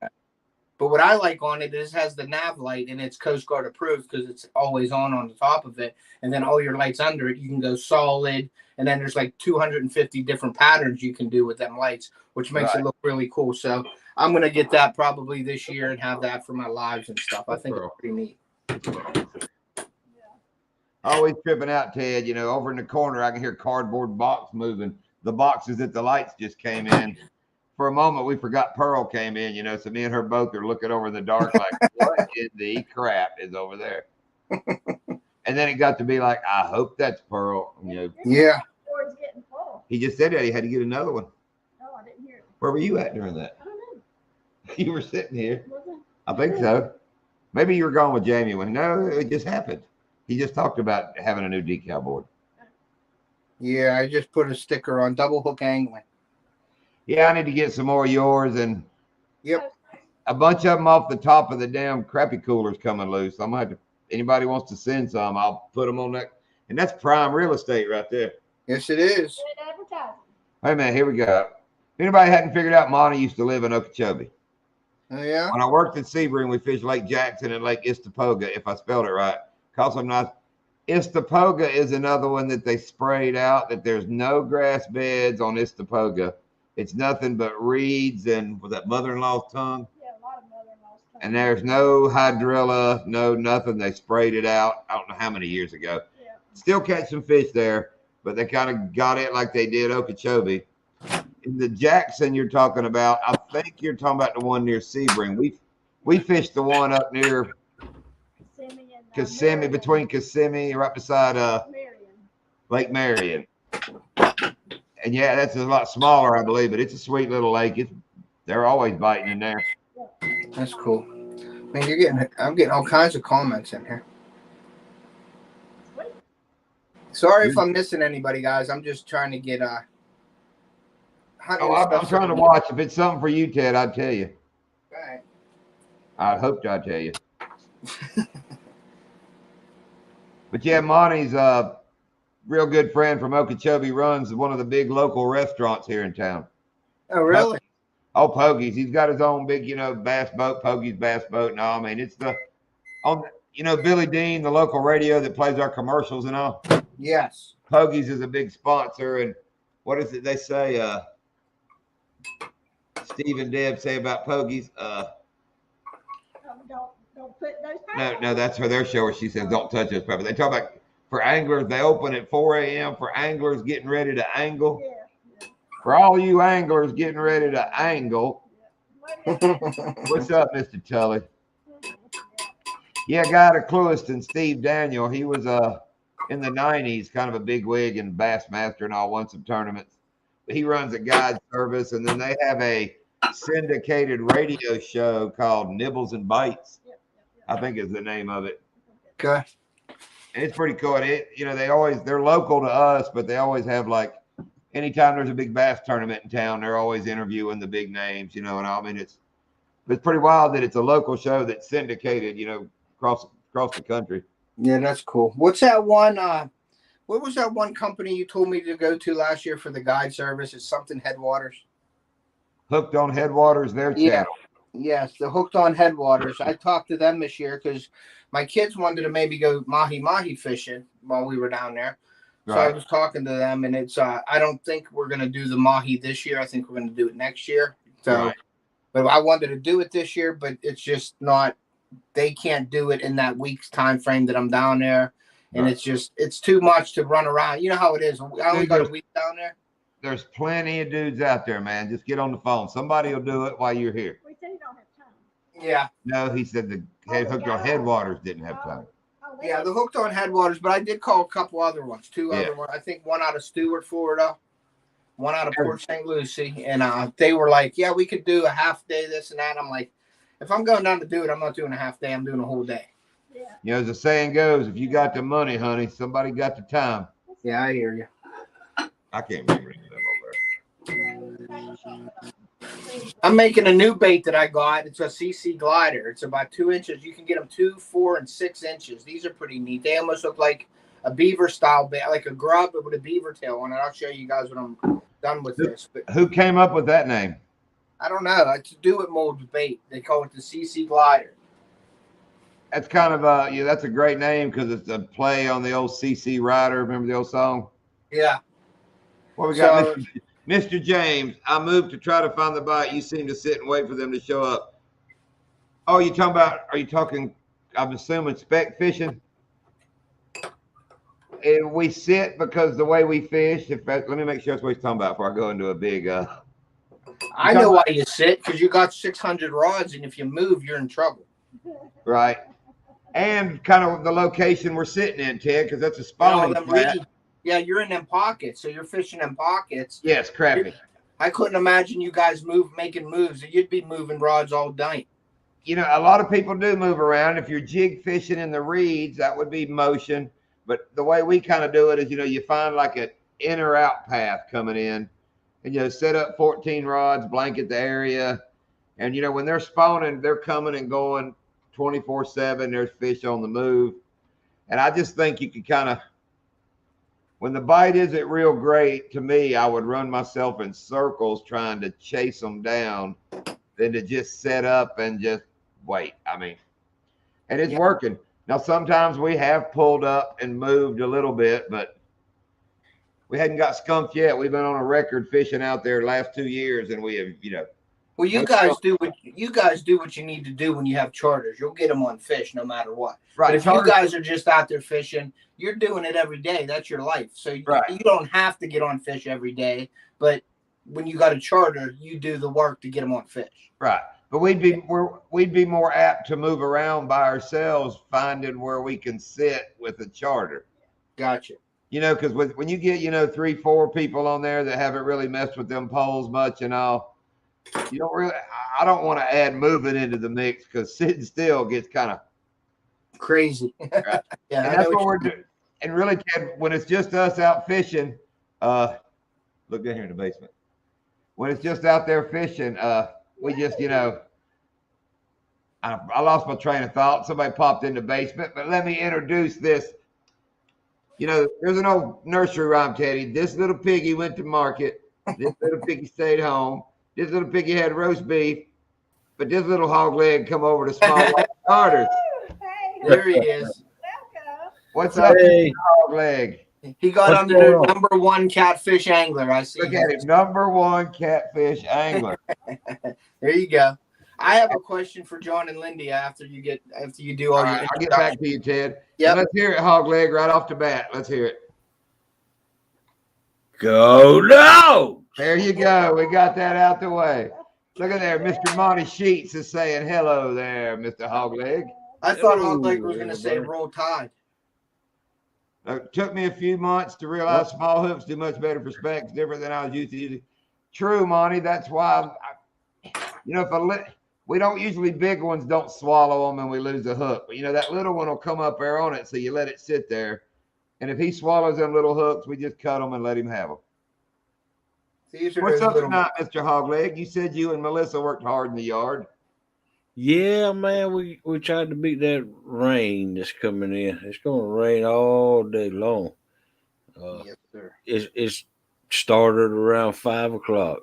But what I like on it is it has the nav light and it's Coast Guard approved because it's always on the top of it. And then all your lights under it, you can go solid. And then there's like 250 different patterns you can do with them lights, which makes it look really cool. So I'm going to get that probably this year and have that for my lives and stuff. I think it's pretty neat. Always tripping out, Ted. You know, over in the corner, I can hear cardboard box moving. The boxes that the lights just came in. For a moment, we forgot Pearl came in, you know, so me and her both are looking over in the dark like, what in the crap is over there? And then it got to be like, I hope that's Pearl. You know, yeah. It's getting full. He just said that he had to get another one. No, I didn't hear it. Where were you at during that? I don't know. You were sitting here. Was it? I think so. Maybe you were gone with Jamie when no, it just happened. He just talked about having a new decal board. Yeah, I just put a sticker on double hook angling. Yeah, I need to get some more of yours and Yep. a bunch of them off the top of the damn crappie coolers coming loose. I'm gonna have to, anybody wants to send some, I'll put them on that. And that's prime real estate right there. Yes, it is. Good advertising. Wait a minute, here we go. If anybody hadn't figured out, Monty used to live in Okeechobee. Oh, yeah. When I worked at Sebring, we fished Lake Jackson and Lake Istapoga, if I spelled it right. Cause I'm not. Istapoga is another one that they sprayed out, that there's no grass beds on Istapoga. It's nothing but reeds and was that mother-in-law's tongue? Yeah, a lot of mother-in-law's tongue. And there's no hydrilla, no nothing. They sprayed it out. I don't know how many years ago. Yeah. Still catch some fish there, but they kind of got it like they did Okeechobee. In the Jackson you're talking about, I think you're talking about the one near Sebring. We fished the one up near Kissimmee, between Kissimmee, right beside Lake Marion. And yeah, that's a lot smaller, I believe, but it's a sweet little lake. They're always biting in there. That's cool. Man, I'm getting all kinds of comments in here. Sorry if I'm missing anybody, guys. I'm just trying to get I'm trying to watch. If it's something for you, Ted, I'd tell you. Okay. I hope I'd tell you. But yeah, Monty's a real good friend from Okeechobee, runs one of the big local restaurants here in town. Oh, really? Oh, Pogie's. He's got his own big, bass boat, Pogie's Bass Boat. No, I mean, it's Billy Dean, the local radio that plays our commercials and all. Yes. Pogie's is a big sponsor. And what is it they say? Steve and Deb say about Pogie's. Don't put those No, that's for their show where she says, don't touch those peppers. They talk about for anglers, they open at 4 a.m. for anglers getting ready to angle. Yeah. For all you anglers getting ready to angle. Yeah. What's up, Mr. Tully? Yeah, guy to Clewiston, Steve Daniel. He was in the 90s, kind of a big wig and Bassmaster and all, won some tournaments. He runs a guide service, and then they have a syndicated radio show called Nibbles and Bites. I think is the name of it. Okay. And it's pretty cool. And they're local to us, but they always have like anytime there's a big bass tournament in town, they're always interviewing the big names, and I mean it's pretty wild that it's a local show that's syndicated, across the country. Yeah, that's cool. What's that one? What was that one company you told me to go to last year for the guide service? It's something Headwaters. Hooked on Headwaters, their channel. Yes, the Hooked on Headwaters. I talked to them this year because my kids wanted to maybe go mahi fishing while we were down there. So I was talking to them, and it's I don't think we're going to do the mahi this year. I think we're going to do it next year. So, but I wanted to do it this year, but it's just not. They can't do it in that week's time frame that I'm down there, and it's too much to run around. You know how it is. I only got a week down there. There's plenty of dudes out there, man. Just get on the phone. Somebody will do it while you're here. We said you don't have time. Yeah. No, he said the Hooked on Headwaters didn't have time. Yeah, the Hooked on Headwaters, but I did call a couple other ones, two other ones. I think one out of Stewart, Florida, one out of Port St. Lucie, and they were like, "Yeah, we could do a half day, this and that." I'm like, if I'm going down to do it, I'm not doing a half day. I'm doing a whole day. Yeah. As the saying goes, if you got the money, honey, somebody got the time. Yeah, I hear you. I can't remember any of them over there. I'm making a new bait that I got. It's a CC glider. It's about 2 inches. You can get them 2, 4, and 6 inches. These are pretty neat. They almost look like a beaver style bait, like a grub but with a beaver tail on it. I'll show you guys when I'm done with this. But Who came up with that name? I don't know. It's a do it mold bait. They call it the CC glider. That's kind of that's a great name because it's a play on the old CC Rider. Remember the old song? Yeah. What we got, Mr. James? I moved to try to find the bite. You seem to sit and wait for them to show up. Oh, you talking about? Are you talking? I'm assuming speck fishing. And we sit because the way we fish. Let me make sure that's what he's talking about before I go into a big. I know why you sit, because you got 600 rods, and if you move, you're in trouble. Right. And kind of the location we're sitting in, Ted, because that's a spawning. Yeah, you're in them pockets, so you're fishing in pockets. Yes, crappie. I couldn't imagine you guys making moves. You'd be moving rods all night. You know, a lot of people do move around. If you're jig fishing in the reeds, that would be motion. But the way we kind of do it is, you find like an in or out path coming in, and set up 14 rods, blanket the area, and when they're spawning, they're coming and going 24/7. There's fish on the move, and I just think you can kind of, when the bite isn't real great, to me, I would run myself in circles trying to chase them down than to just set up and just wait. And it's working. Now, sometimes we have pulled up and moved a little bit, but we hadn't got skunked yet. We've been on a record fishing out there the last 2 years, and we have, Well, you guys do what you need to do when you have charters. You'll get them on fish no matter what. Right. But if you guys are just out there fishing, you're doing it every day. That's your life. So you don't have to get on fish every day. But when you got a charter, you do the work to get them on fish. Right. But we'd be more apt to move around by ourselves, finding where we can sit with a charter. Gotcha. Because when you get 3, 4 people on there that haven't really messed with them poles much and all, you don't really. I don't want to add moving into the mix because sitting still gets kind of crazy. Right? Yeah, and that's what we're doing. And really, Ted, when it's just us out fishing, look down here in the basement. When it's just out there fishing, we just, I lost my train of thought. Somebody popped in the basement, but let me introduce this. There's an old nursery rhyme, Teddy. This little piggy went to market. This little piggy stayed home. This little piggy had roast beef, but this little hog leg come over to small starters. Hey, There he is. welcome. What's up, hog leg? He got on the number 1 catfish angler. I see. Look at him, number 1 catfish angler. There you go. I have a question for John and Lindy after you do all your. I'll get back to you, Ted. Yeah. Let's hear it, hog leg, right off the bat. Let's hear it. Go no! There you go. We got that out the way. Look at there. Mr. Monty Sheets is saying hello there, Mr. Hogleg. I thought Hogleg was going to say roll tide. It took me a few months to realize small hooks do much better for specks, different than I was used to using. True, Monty. That's why, we don't usually, big ones don't swallow them and we lose a hook. But, that little one will come up there on it, so you let it sit there. And if he swallows them little hooks, we just cut them and let him have them. What's up tonight, Mr. Hogleg? You said you and Melissa worked hard in the yard. Yeah, man, we tried to beat that rain that's coming in. It's going to rain all day long. Yes, sir. It's started around 5 o'clock.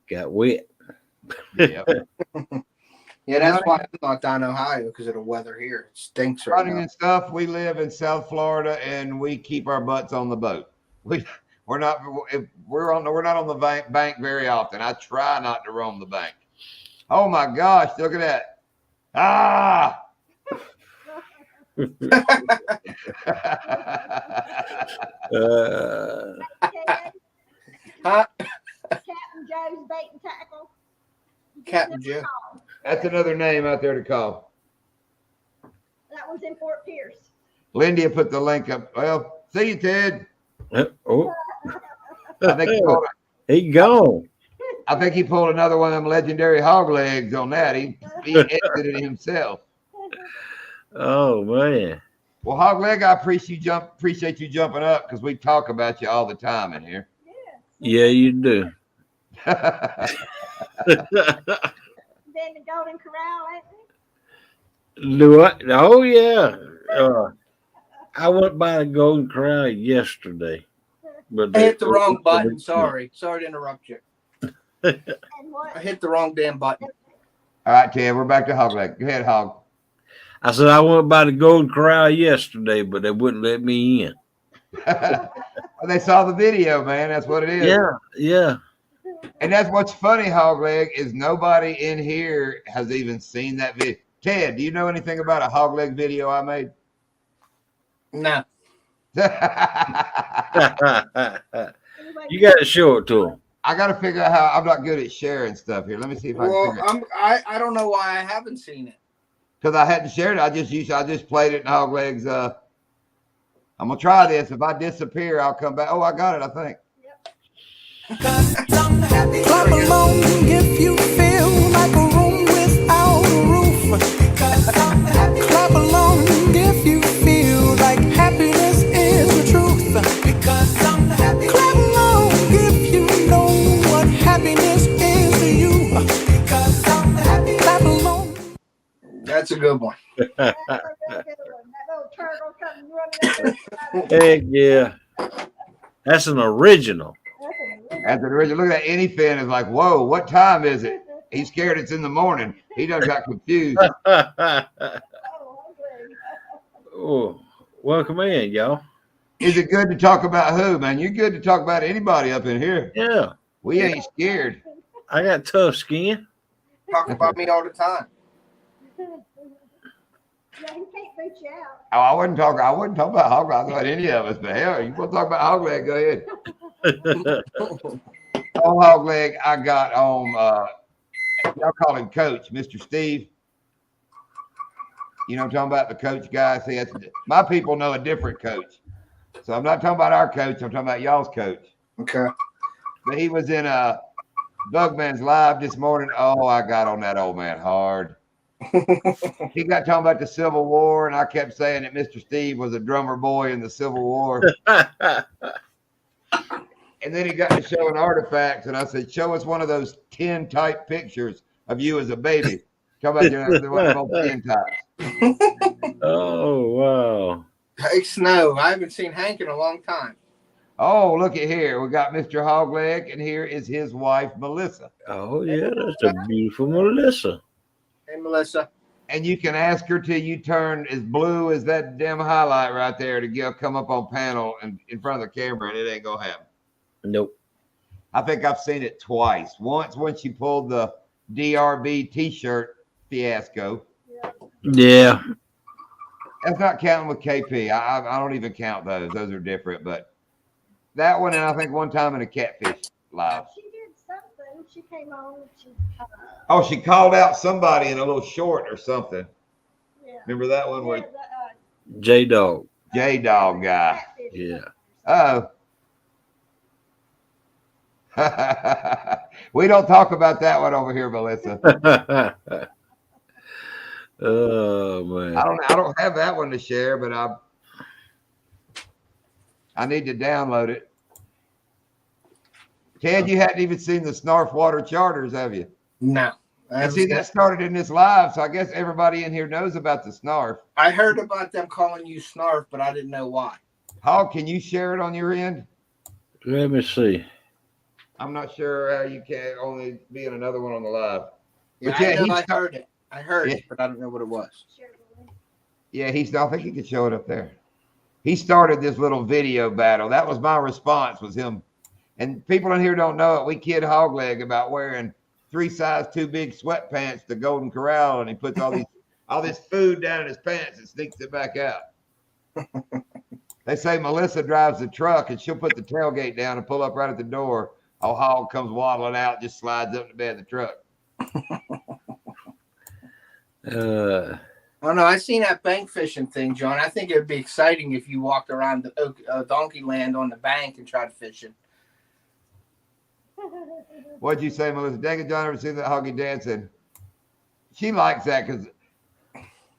Got wet. Yeah. Yeah, that's why I'm not down in Ohio, because of the weather here. It stinks right Running now. and stuff. We live in South Florida, and we keep our butts on the boat. We're not on the bank very often. I try not to roam the bank. Oh my gosh! Look at that. Ah. Captain Joe's bait and tackle. Captain Joe. That's another name out there to call. That was in Fort Pierce. Lindy put the link up. Well, see you, Ted. Oh, I think he gone. I think he pulled another one of them legendary hog legs on that. He exited himself. Oh man. Well, hog leg, I appreciate you jumping up because we talk about you all the time in here. Yeah, you do. Then the Golden Corral, ain't they? Do I? Oh yeah. I went by the Golden Corral yesterday, but I hit the wrong button. Sorry to interrupt you. And what? I hit the wrong damn button. All right, Ted, we're back to Hog Leg. Go ahead, Hog. I said I went by the Golden Corral yesterday, but they wouldn't let me in. They saw the video, man. That's what it is. Yeah. And that's what's funny, Hog Leg, is nobody in here has even seen that video. Ted, do you know anything about a Hog Leg video I made? No. Anyway, You got to show it to them. I got to figure out how. I'm not good at sharing stuff here. Let me see if I can Well, figure it. I don't know why I haven't seen it. Because I hadn't shared it. I just played it in Hog Leg's. I'm gonna try this. If I disappear, I'll come back. Oh, I got it. I think. Clap along if you feel like a room without a roof. Clap along if you feel like happiness is the truth. Clap along if you know what happiness is to you. Clap along. That's a good one. that's a real good one. That little turtle comes running up there. Heck yeah. That's an original. As an original, look at that. Any fan is like, "Whoa, what time is it?" He's scared it's in the morning. He done got confused. Oh, welcome in, y'all. Is it good to talk about who, man? You're good to talk about anybody up in here. Yeah, We ain't scared. I got tough skin. Talk about me all the time. Yeah, he can't boot you out. Oh, I wouldn't talk about Hog Leg about any of us, but hell, you want to talk about Hog Leg? Go ahead. On Hog Leg, I got on. Y'all call him Coach, Mr. Steve. You know, what I'm talking about the coach guy. See, my people know a different coach, so I'm not talking about our coach. I'm talking about y'all's coach. Okay. But he was in Bugman's live this morning. Oh, I got on that old man hard. He got talking about the Civil War, and I kept saying that Mr. Steve was a drummer boy in the Civil War. And then he got to showing artifacts, and I said, "Show us one of those 10 type pictures of you as a baby." Talk about one of those 10 types. Oh, wow. Hey, Snow. I haven't seen Hank in a long time. Oh, look at here. We got Mr. Hogleg, and here is his wife, Melissa. Oh, yeah, that's a beautiful Melissa. Hey, Melissa. And you can ask her till you turn as blue as that damn highlight right there to come up on panel and in front of the camera, and it ain't going to happen. Nope. I think I've seen it twice. Once when she pulled the DRB T-shirt fiasco. Yeah. That's not counting with KP. I don't even count those. Those are different. But that one, and I think one time in a catfish live. She did something. She came on. Oh, she called out somebody in a little short or something. Yeah. Remember that one Yeah, where J-Dog. J-Dog guy. Yeah. Oh. We don't talk about that one over here, Melissa. Oh man. I don't have that one to share, but I need to download it. Ted, you hadn't even seen the Snarf Water Charters, have you? No. And see, that started in this live, so I guess everybody in here knows about the Snarf. I heard about them calling you Snarf, but I didn't know why. Hog, can you share it on your end? Let me see. I'm not sure how you can only be in another one on the live. Yeah, But yeah, I know he's- I heard it. I heard Yeah. it, but I don't know what it was. Yeah, I think he could show it up there. He started this little video battle. That was my response, was him. And people in here don't know it. We kid Hogleg about wearing 3 size too big sweatpants to Golden Corral, and he puts all this food down in his pants and sneaks it back out. They say Melissa drives the truck, and she'll put the tailgate down and pull up right at the door. Oh, Hog comes waddling out, just slides up to bed of the truck. Oh no, I seen that bank fishing thing, John. I think it would be exciting if you walked around the Donkey Land on the bank and tried fishing. What'd you say, Melissa? Dang it, John, ever seen that Hoggy dancing? She likes that because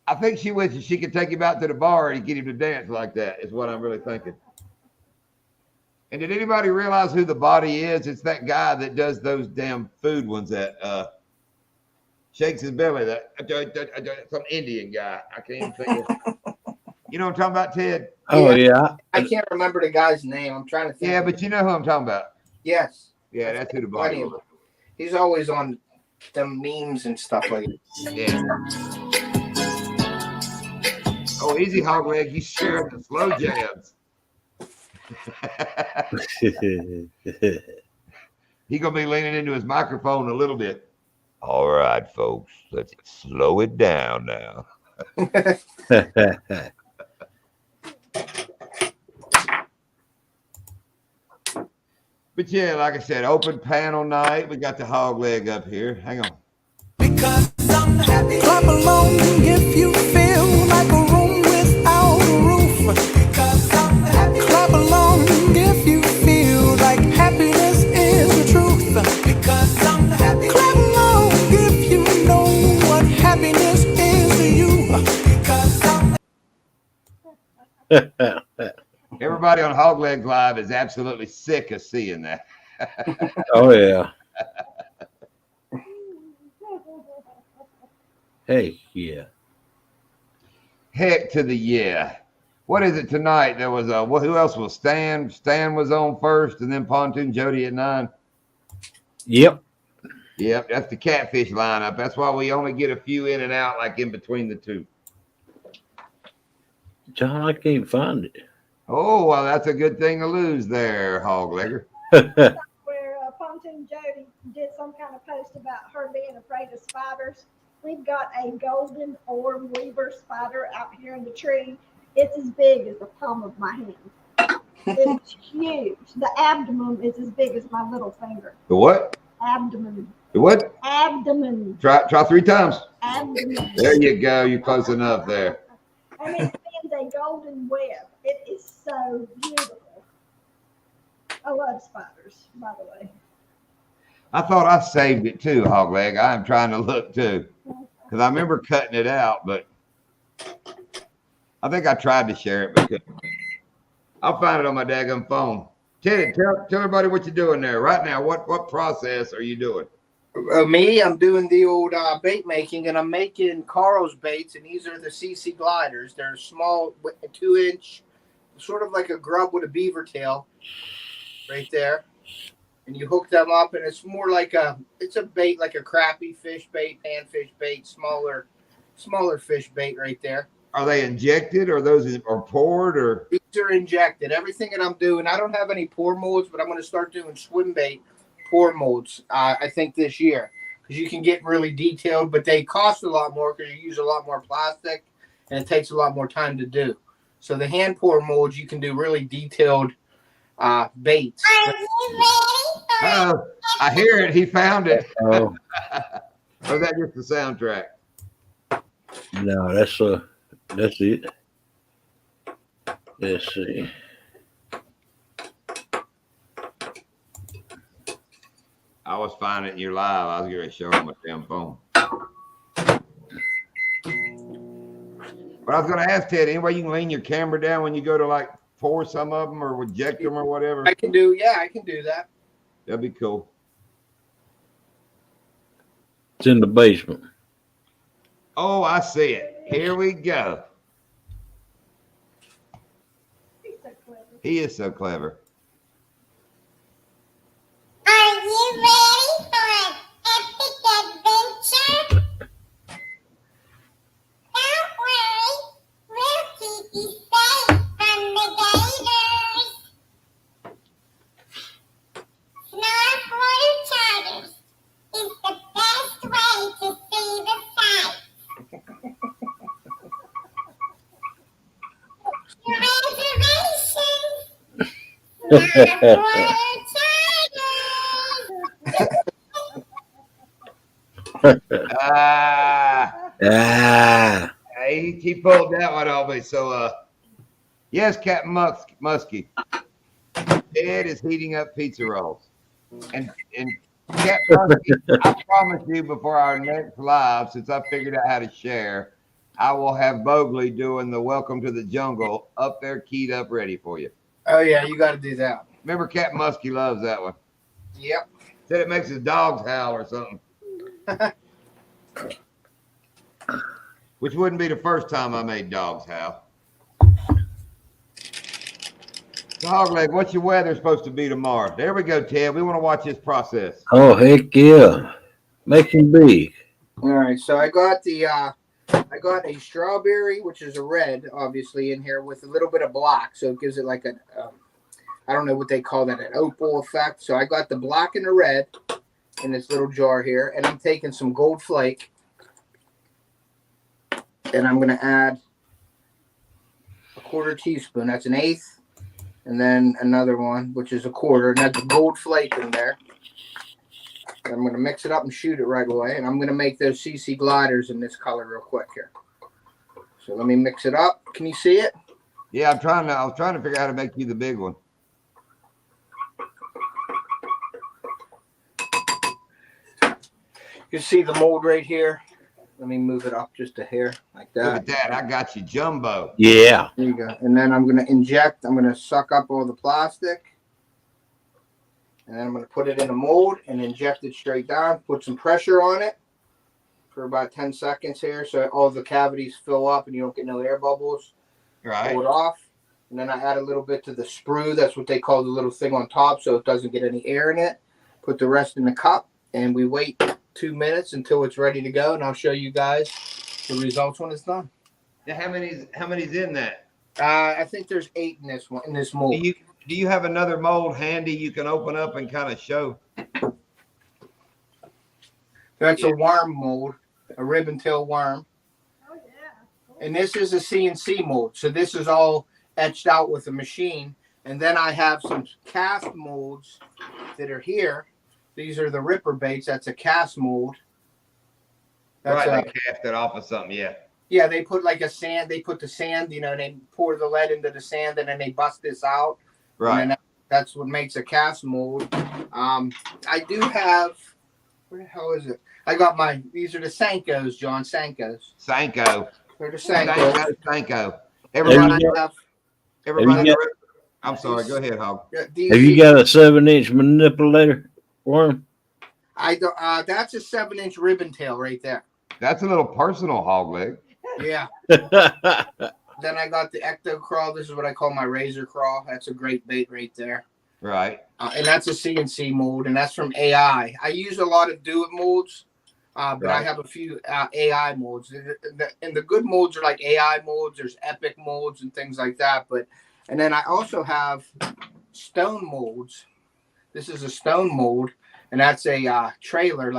I think she wishes she could take him out to the bar and get him to dance like that, is what I'm really thinking. And did anybody realize who the body is? It's that guy that does those damn food ones that shakes his belly. That some Indian guy. I can't even think of. You know what I'm talking about, Ted? Oh yeah. I can't remember the guy's name. I'm trying to think. Yeah, but you know who I'm talking about. Yes. Yeah, that's who the body is. He's always on them memes and stuff like that. Yeah. Oh, easy, hog leg. You sharing the slow jabs. He gonna be leaning into his microphone a little bit. All right, folks, let's slow it down now. But yeah, like I said, open panel night. We got the hog leg up here. Hang on. Because I'm happy. Clap along if you feel like a room without a roof. Because I'm happy. Clap along if you feel like happiness is the truth. Because I'm happy. Clap along if you know what happiness is to you. Because I'm Everybody on Hog Legs Live is absolutely sick of seeing that. Oh yeah. Hey, yeah. Heck to the yeah. What is it tonight? There was who else was Stan? Stan was on first, and then Pontoon Jody at 9. Yep. Yep, that's the catfish lineup. That's why we only get a few in and out, like in between the two. John, I can't find it. Oh, well, that's a good thing to lose there, Hog Legger. Where Pontoon Jody did some kind of post about her being afraid of spiders. We've got a golden orb weaver spider out here in the tree. It's as big as the palm of my hand. It's huge. The abdomen is as big as my little finger. The what? Abdomen. The what? Abdomen. Try 3 times. Abdomen. There you go. You're close enough there. And it spins a golden web. It is so beautiful. I love spiders, by the way. I thought I saved it too, Hog Leg. I'm trying to look too. Because I remember cutting it out, but I think I tried to share it, but couldn't. I'll find it on my daggum phone. Ted, tell everybody what you're doing there right now. What process are you doing? Me, I'm doing the old bait making, and I'm making Carl's baits, and these are the CC gliders. They're small, 2-inch, sort of like a grub with a beaver tail, right there. And you hook them up, and it's more like it's a bait like a crappie fish bait, panfish bait, smaller fish bait right there. Are they injected, or those are poured, or? These are injected. Everything that I'm doing, I don't have any pour molds, but I'm going to start doing swim bait pour molds, I think this year, because you can get really detailed, but they cost a lot more because you use a lot more plastic and it takes a lot more time to do. So the hand pour molds, you can do really detailed baits. Oh, I hear it. He found it. Oh Or is that just the soundtrack? no, that's it. Let's see. I was finding it in your live. I was going to show him my damn phone. But I was going to ask Ted, any way you can lean your camera down when you go to like pour some of them or reject them or whatever? I can do that. That'd be cool. It's in the basement. Oh, I see it. Here we go. He's so clever. He is so clever. Are you ready for an epic adventure? Don't worry, we'll keep you safe from the gators. Snorkeling charters is the best way to see the sights. Reservations. Snorkeling He pulled that one off me. So, yes, Captain Muskie. Ed is heating up pizza rolls. And Captain Muskie, I promise you before our next live, since I figured out how to share, I will have Bogley doing the Welcome to the Jungle up there, keyed up, ready for you. Oh yeah, you got to do that. Remember, Captain Muskie loves that one. Yep. Said it makes his dogs howl or something. Which wouldn't be the first time I made dogs howl. So, Hogleg, what's your weather supposed to be tomorrow? There we go, Ted. We want to watch this process. Oh, heck yeah. Make him big. All right, so I got a strawberry, which is a red, obviously, in here with a little bit of black, so it gives it like a I don't know what they call that, an opal effect. So I got the black and the red in this little jar here, and I'm taking some gold flake, and I'm going to add a 1/4 teaspoon. That's an 1/8, and then another one, which is a 1/4, and that's gold flake in there. And I'm going to mix it up and shoot it right away, and I'm going to make those CC gliders in this color real quick here. So let me mix it up. Can you see it? Yeah, I was trying to figure out how to make you the big one. You see the mold right here. Let me move it up just a hair like that. Look at that. I got you jumbo. Yeah. There you go. And then I'm going to inject. I'm going to suck up all the plastic. And then I'm going to put it in a mold and inject it straight down. Put some pressure on it for about 10 seconds here so all the cavities fill up and you don't get no air bubbles. Right. Pull it off. And then I add a little bit to the sprue. That's what they call the little thing on top so it doesn't get any air in it. Put the rest in the cup. And we wait 2 minutes until it's ready to go. And I'll show you guys the results when it's done. Now, how many's in that? I think there's 8 in this one, in this mold. Do you have another mold handy you can open up and kind of show? That's a worm mold, a ribbon tail worm. Oh, yeah. And this is a CNC mold. So this is all etched out with a machine. And then I have some cast molds that are here. These are the ripper baits. That's a cast mold. That's Right, they cast it off of something, yeah. Yeah, they put like a sand. They put the sand, you know, and they pour the lead into the sand and then they bust this out. Right. And that's what makes a cast mold. I do have, where the hell is it? I got these are the Senkos, John, Senkos. Senko. They're the Senkos. Senko. I'm sorry, go ahead, Hog. Have you got a 7-inch manipulator worm? I don't. That's a 7-inch ribbon tail right there. That's a little personal, Hogleg. Yeah. Then I got the Ecto Crawl. This is what I call my razor crawl. That's a great bait right there. Right. And that's a CNC mold, and that's from AI. I use a lot of do-it molds, but I have a few AI molds. And the good molds are like AI molds. There's Epic molds and things like that. And then I also have stone molds. This is a stone mold, and that's a trailer,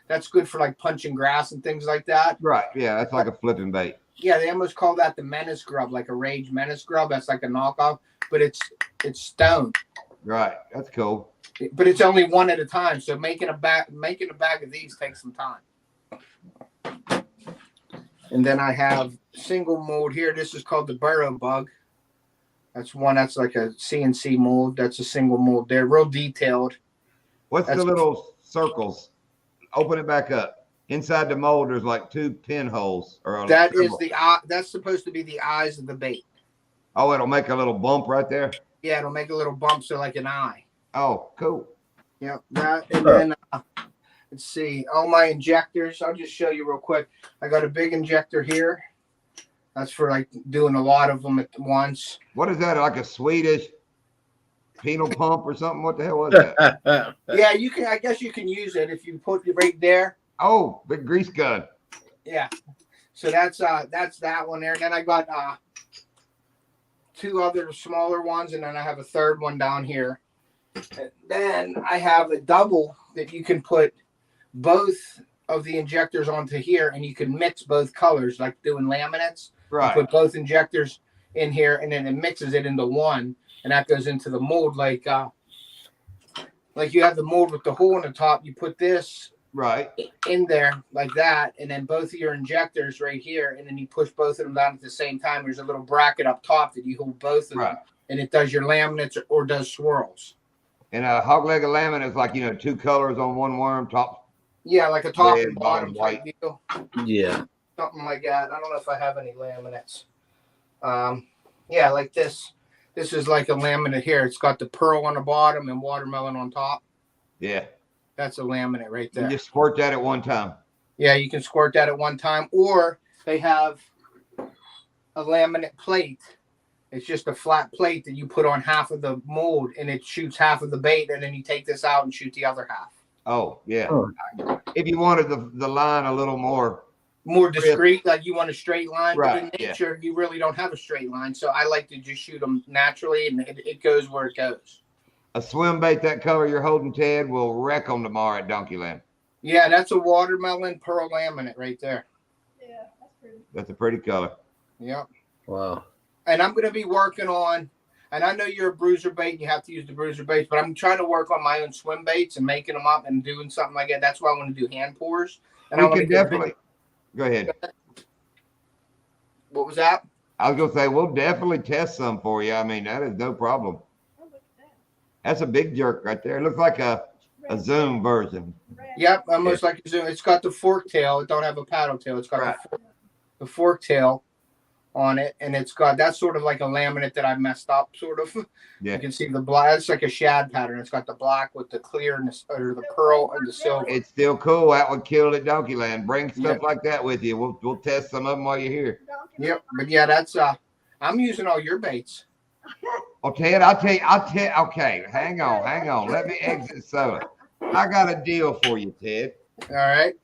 that's good for like punching grass and things like that. Right. Yeah, that's like a flipping bait. Yeah, they almost call that the menace grub, like a rage menace grub. That's like a knockoff, but it's stone. Right. That's cool. But it's only one at a time. So making a bag of these takes some time. And then I have single mold here. This is called the burrow bug. That's one that's like a CNC mold. That's a single mold. They're real detailed. What's the little circles? Open it back up. Inside the mold, there's like 2 pinholes. That is the eye. That's supposed to be the eyes of the bait. Oh, it'll make a little bump right there. Yeah, it'll make a little bump, so like an eye. Oh, cool. Yeah, that. And then let's see, all my injectors. I'll just show you real quick. I got a big injector here. That's for like doing a lot of them at once. What is that? Like a Swedish penal pump or something? What the hell was that? Yeah, you can. I guess you can use it if you put it right there. Oh, big grease gun. Yeah. So that's that one there. And then I got 2 other smaller ones, and then I have a third one down here. And then I have a double that you can put both of the injectors onto here, and you can mix both colors, like doing laminates. Right. You put both injectors in here, and then it mixes it into one, and that goes into the mold. Like you have the mold with the hole in the top. You put this right in there like that, and then both of your injectors right here, and then you push both of them down at the same time. There's a little bracket up top that you hold both of them, and it does your laminates or does swirls. And a hog-legged laminate is like, 2 colors on one worm, top. Yeah, like a top red, and bottom white. type deal. Yeah. Something like that. I don't know if I have any laminates. Yeah, like this. This is like a laminate here. It's got the pearl on the bottom and watermelon on top. Yeah. That's a laminate right You there. just squirt that at one time. Yeah, you can squirt that at one time, or they have a laminate plate. It's just a flat plate that you put on half of the mold, and it shoots half of the bait, and then you take this out and shoot the other half. Oh, yeah. Oh. If you wanted the line a little more. More discreet, like you want a straight line, but Right, in yeah. nature, you really don't have a straight line. So I like to just shoot them naturally, and it goes where it goes. A swim bait that color you're holding, Ted, will wreck them tomorrow at Donkeyland. Yeah, that's a watermelon pearl laminate right there. Yeah, that's pretty. That's a pretty color. Yep. Wow. And I'm going to be working on, and I know you're a bruiser bait and you have to use the bruiser baits, but I'm trying to work on my own swim baits and making them up and doing something like that. That's why I want to do hand pours. And I We want can to definitely. Go ahead. What was that? I was gonna say we'll definitely test some for you. I mean, that is no problem. Oh, look at that. That's a big jerk right there. It looks like a Red Zoom version. red. Yep, almost like a zoom. It's got the fork tail. It don't have a paddle tail. It's got Right. the fork tail on it, and it's got that's sort of like a laminate that I messed up, sort of. Yeah. You can see the black. It's like a shad pattern. It's got the black with the clear and or the pearl and the silver. It's still cool. That would kill at Donkeyland. Bring stuff Yeah. like that with you. We'll test some of them while you're here. Donkey Yep, but yeah, that's I'm using all your baits. Oh, Ted, I'll tell. Okay, hang on. Let me exit soda. I got a deal for you, Ted. All right.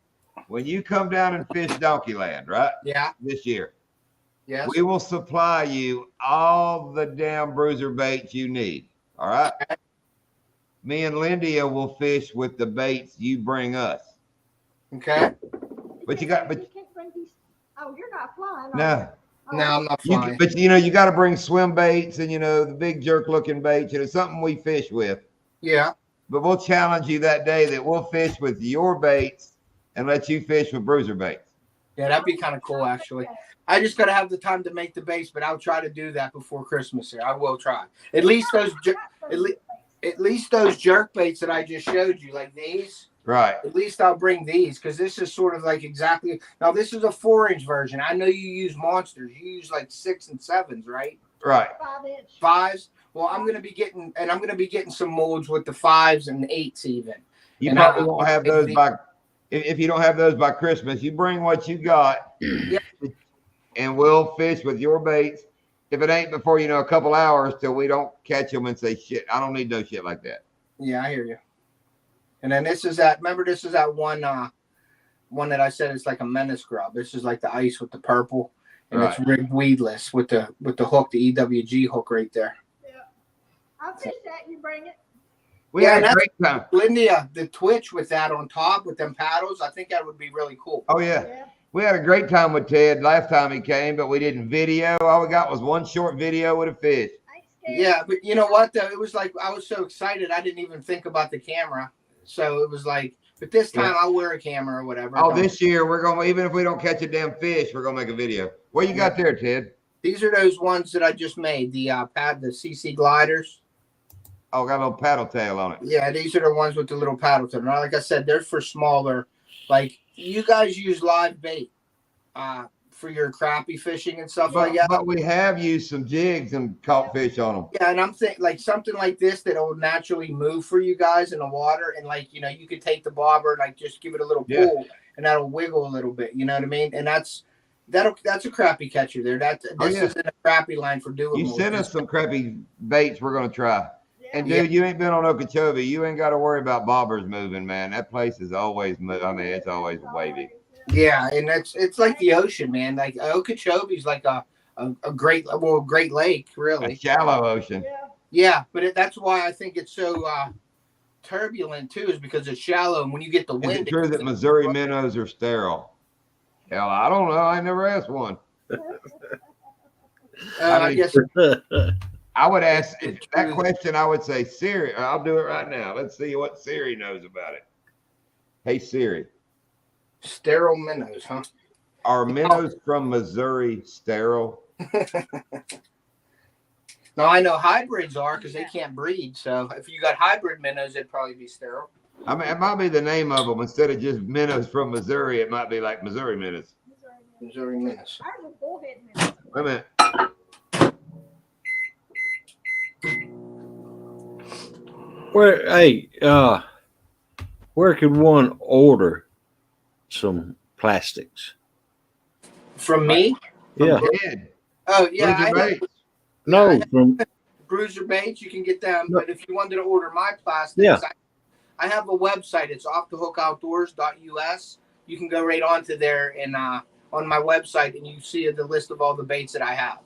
When you come down and fish Donkeyland, right, Yeah. this year, Yes. we will supply you all the damn bruiser baits you need. All right. Me and Lindia will fish with the baits you bring us. Okay. But you got, but You can't bring these. Oh, you're not flying. are no, you? Oh, No, I'm not you, flying. but you got to bring swim baits and the big jerk looking baits. It's something we fish with. Yeah. But we'll challenge you that day that we'll fish with your baits and let you fish with bruiser baits. Yeah, that'd be kind of cool, actually. I just got to have the time to make the baits, but I'll try to do that before Christmas here. I will try. At least those at least those jerk baits that I just showed you, like these, Right. at least I'll bring these because this is sort of like exactly. Now, this is a 4-inch version. I know you use monsters. You use like 6 and 7s, right? Right. 5-inch. 5s. Well, I'm going to be getting some molds with the 5s and 8s even. You And probably I- won't have those if you don't have those by Christmas, you bring what you got and we'll fish with your baits. If it ain't before, a couple hours till we don't catch them and say, shit, I don't need no shit like that. Yeah, I hear you. And then this is that one that I said is like a menace grub. This is like the ice with the purple, and it's rigged weedless with the hook, the EWG hook right there. Yeah. I'll fish that. You bring it. We Yeah, had a that's- great time. Lindia, the twitch with that on top with them paddles, I think that would be really cool. Oh, yeah. Yeah. We had a great time with Ted last time he came, but we didn't video. All we got was one short video with a fish. I ain't scared. Yeah, but you know what though? It was like I was so excited I didn't even think about the camera. So it was like, but this time I'll wear a camera or whatever. Oh, this year we're gonna, even if we don't catch a damn fish, we're gonna make a video. What you got there, Ted? These are those ones that I just made. The the CC gliders. Oh, got a little paddle tail on it. Yeah, these are the ones with the little paddle tail. Now, like I said, they're for smaller. Like you guys use live bait for your crappie fishing and stuff like that. But we have used some jigs and caught fish on them. Yeah, and I'm thinking like something like this that'll naturally move for you guys in the water, and like you could take the bobber and like just give it a little Yeah. pull, and that'll wiggle a little bit. You know what I mean? And that's a crappie catcher there. This isn't a crappie line for doing. You sent us some crappy baits we're gonna try. Yeah. And dude, you ain't been on Okeechobee. You ain't got to worry about bobbers moving, man. That place is always it's always wavy. Yeah, and it's like the ocean, man. Like Okeechobee's like a great lake, A really. shallow ocean. Yeah. Yeah, but that's why I think it's so turbulent too, is because it's shallow, and when you get the Is wind. it true that Missouri minnows are sterile? Hell, I don't know. I never asked one. I guess I would ask that question. I would say Siri. I'll do it right now. Let's see what Siri knows about it. Hey Siri, sterile minnows, huh? are minnows from Missouri sterile? No, I know hybrids are because they can't breed. So if you got hybrid minnows, it'd probably be sterile. I mean, it might be the name of them instead of just minnows from Missouri. It might be like Missouri minnows. Missouri minnows. Ours are bullhead minnows. Wait a minute. Where could one order some plastics? From me? Yeah. Ted, Oh yeah, Bruiser I have, Bates. No, from Bruiser Baits. You can get them, No. but if you wanted to order my plastics, Yeah. I have a website. It's offthehookoutdoors.us. You can go right onto there and on my website, and you see the list of all the baits that I have.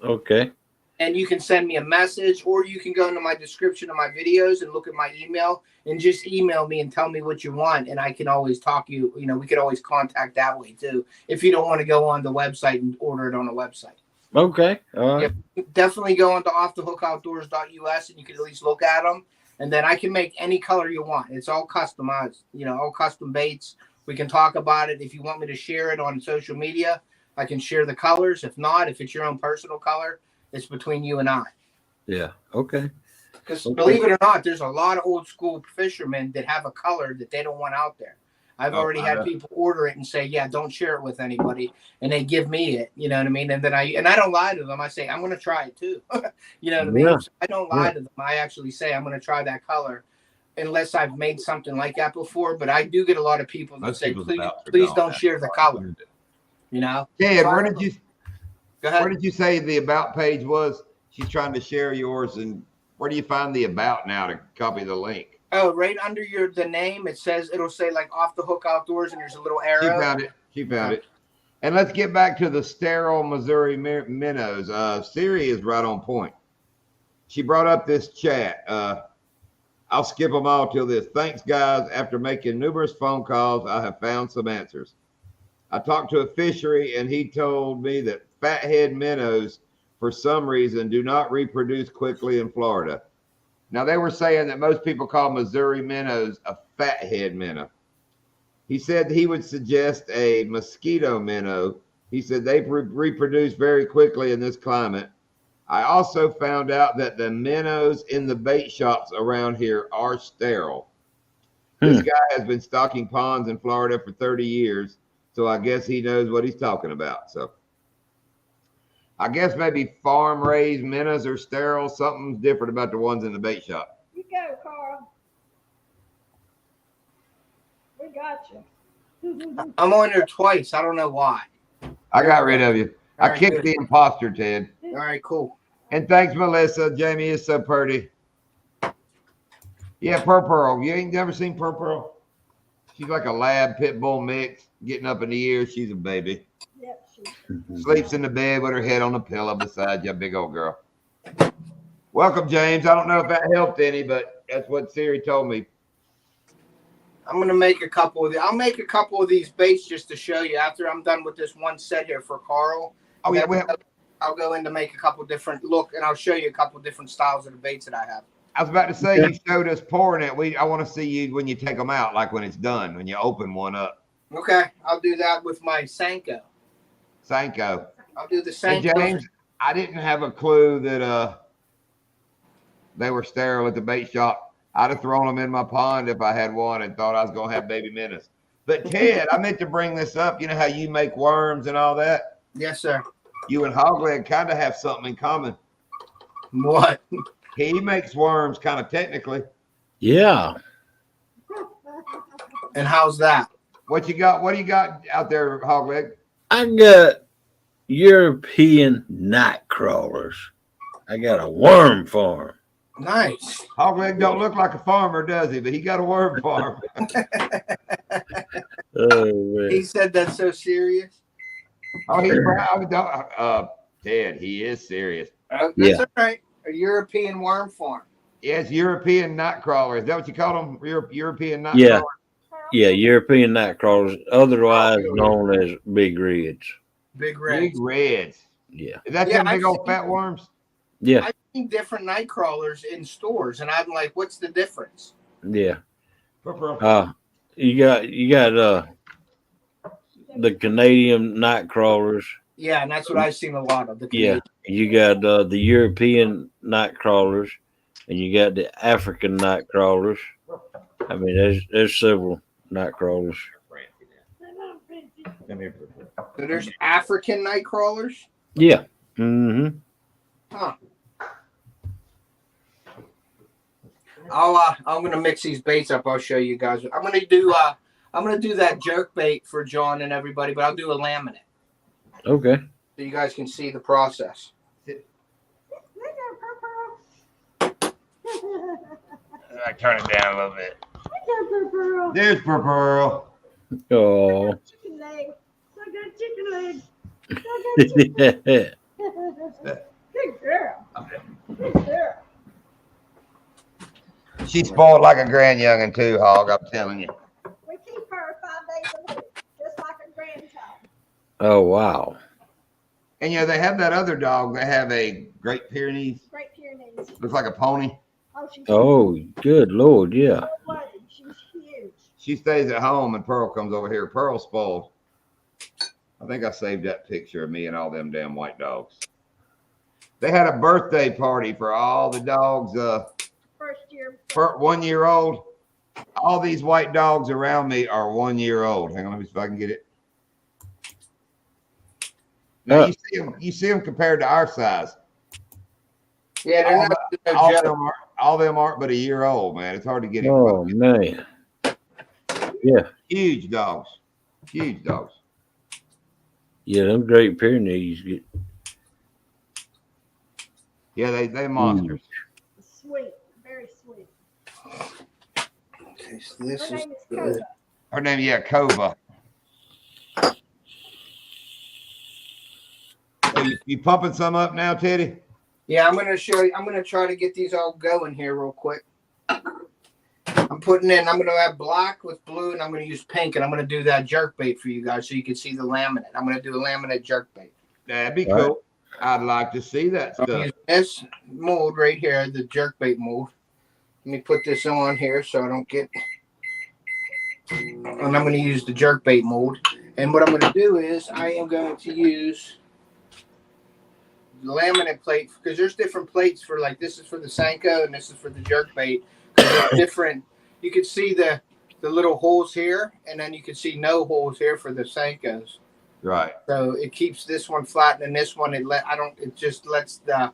okay. And you can send me a message, or you can go into my description of my videos and look at my email and just email me and tell me what you want, and I can always talk you. You know, we could always contact that way too if you don't want to go on the website and order it on the website. Okay. All right. Definitely go into offthehookoutdoors.us and you can at least look at them. And then I can make any color you want. It's all customized, you know, all custom baits. We can talk about it. If you want me to share it on social media, I can share the colors. If not, if it's your own personal color, it's between you and I. Yeah. Okay. Because Okay. believe it or not, there's a lot of old school fishermen that have a color that they don't want out there. I've Oh, already I had know. people order it and say, "Yeah, don't share it with anybody," and they give me it. You know what I mean? And then I don't lie to them. I say, "I'm going to try it too." You know what I mean? Yeah. So I don't lie to them. I actually say, "I'm going to try that color," unless I've made something like that before. But I do get a lot of people that Most say, people's "Please, abouts are please gone don't now. share the color." You know? Ted, where did you Go ahead. where did you say the about page was? She's trying to share yours, and where do you find the about now to copy the link? Oh, right under the name, it'll say like Off the Hook Outdoors, and there's a little She arrow. found it. She found it. And let's get back to the sterile Missouri minnows. Siri is right on point. She brought up this chat. I'll skip them all till this. Thanks, guys. After making numerous phone calls, I have found some answers. I talked to a fishery, and he told me that fathead minnows, for some reason, do not reproduce quickly in Florida. Now, they were saying that most people call Missouri minnows a fathead minnow. He said he would suggest a mosquito minnow. He said they reproduce very quickly in this climate. I also found out that the minnows in the bait shops around here are sterile. This guy has been stocking ponds in Florida for 30 years, so I guess he knows what he's talking about. So I guess maybe farm raised minnows are sterile. Something's different about the ones in the bait shop. You go, Carl. We got you. I'm on there twice. I don't know why. I got rid of you. All I right, kicked good. the imposter, Ted. All right, cool. And thanks, Melissa. Jamie is so pretty. Yeah, Pearl. You ain't never seen Pearl? She's like a lab pit bull mix, getting up in the years. She's a baby. Yep, she. Sleeps in the bed with her head on the pillow beside you, big old girl. Welcome, James. I don't know if that helped any, but that's what Siri told me. I'm gonna make a couple of I'll make a couple of these baits just to show you after I'm done with this one set here for Carl. Oh, yeah. I'll go in to make a couple different and I'll show you a couple different styles of the baits that I have. I was about to say, you showed us pouring it. I want to see you when you take them out, like when it's done, when you open one up. Okay, I'll do that with my Senko. Senko. I'll do the Hey, Senko. James, I didn't have a clue that they were sterile at the bait shop. I'd have thrown them in my pond if I had one and thought I was going to have baby minnows. But Ted, I meant to bring this up. You know how you make worms and all that? Yes, sir. You and Hogleg kind of have something in common. What? He makes worms kind of technically. Yeah. And how's that? What you got? What do you got out there, Hogleg? I got European night crawlers. I got a worm farm. Nice. Hogleg don't look like a farmer, does he? But he got a worm farm. Oh, man. He said that so serious. Oh, he's proud. Ted, he is serious. That's Yeah. all right. A European worm farm. Yes, European night crawler. Is that what you call them? European night Yeah. crawler? Yeah, European night crawlers, otherwise known as big reds. Big red. Big reds. Yeah. Is that Yeah, them big I've old seen- fat worms? Yeah. I've seen different night crawlers in stores, and I'm like, what's the difference? Yeah. Purple. You got the Canadian night crawlers. Yeah, and that's what I've seen a lot of. The Yeah. You got the European night crawlers, and you got the African night crawlers. I mean, there's several night crawlers. Come here. So there's African night crawlers. Yeah. Mm-hmm. Huh. I'm gonna mix these baits up. I'll show you guys. I'm gonna do that jerk bait for John and everybody, but I'll do a laminate Okay. so you guys can see the process. I turn it down a little bit. Girl. There's Pearl. Oh. Chicken leg. So good chicken leg. So good chicken. Good girl. Good girl. She's spoiled like a grand youngin' too, Hog. I'm telling you. We keep her 5 days a week, just like a grandchild. Oh wow. And you know they have that other dog. They have a Great Pyrenees. Great Pyrenees. Looks like a pony. Oh, she's Oh, good Lord, yeah. blooded. She's huge. She stays at home, and Pearl comes over here. Pearl's spoiled. I think I saved that picture of me and all them damn white dogs. They had a birthday party for all the dogs. First year. 1 year old. All these white dogs around me are 1 year old. Hang on, let me see if I can get it. Now you see them compared to our size. Yeah, they're not no All joke. of them aren't but a year old, man. It's hard to get it. Oh man. Yeah. Huge dogs. Huge dogs. Yeah, them Great Pyrenees get Yeah, they monsters. Sweet. Very sweet. Okay, so this Her is name is good. Coda. Her name, yeah, Kova. So you pumping some up now, Teddy? Yeah, I'm gonna show you. I'm gonna try to get these all going here real quick. I'm gonna add black with blue, and I'm gonna use pink, and I'm gonna do that jerk bait for you guys so you can see the laminate. I'm gonna do a laminate jerk bait. That'd be All right. cool. I'd like to see that I'm stuff. using this mold right here, the jerk bait mold. Let me put this on here so I don't get. And I'm going to use the jerk bait mold. And what I'm going to do is I am going to use the laminate plate because there's different plates for like this is for the Senko and this is for the jerk bait. There's different. You can see the little holes here, and then you can see no holes here for the Senkos. Right. So it keeps this one flat, and this one it just lets the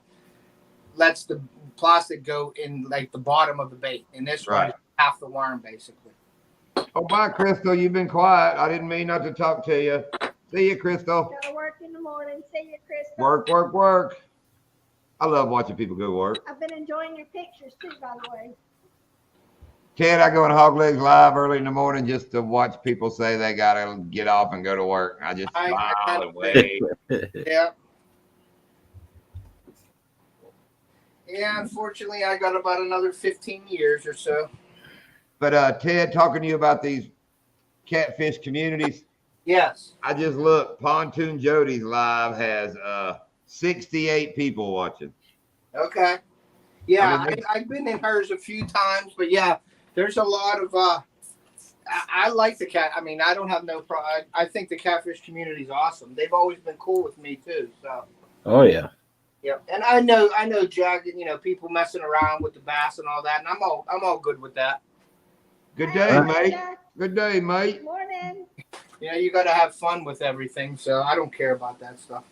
plastic go in like the bottom of the bait, and this one Right. is half the worm basically. Oh, bye, Crystal. You've been quiet. I didn't mean not to talk to you. See you, Crystal. Gotta work in the morning. See you, Crystal. Work, work, work. I love watching people go to work. I've been enjoying your pictures too, by the way. Ted, I go on Hog Legs Live early in the morning just to watch people say they gotta get off and go to work. I just I smile and wave. Yeah. Yeah, unfortunately, I got about another 15 years or so. But Ted, talking to you about these catfish communities, Yes. I just looked. Pontoon Jody's live has 68 people watching. Okay. Yeah, I mean, I've been in hers a few times, but yeah, there's a lot of. I like the cat. I mean, I don't have no problem. I think the catfish community is awesome. They've always been cool with me too. So. Oh yeah. Yeah, and I know, Jack. You know, people messing around with the bass and all that, and I'm all good with that. Good Hey, day, mate. Jack. Good day, mate. Morning. You know, you got to have fun with everything. So I don't care about that stuff.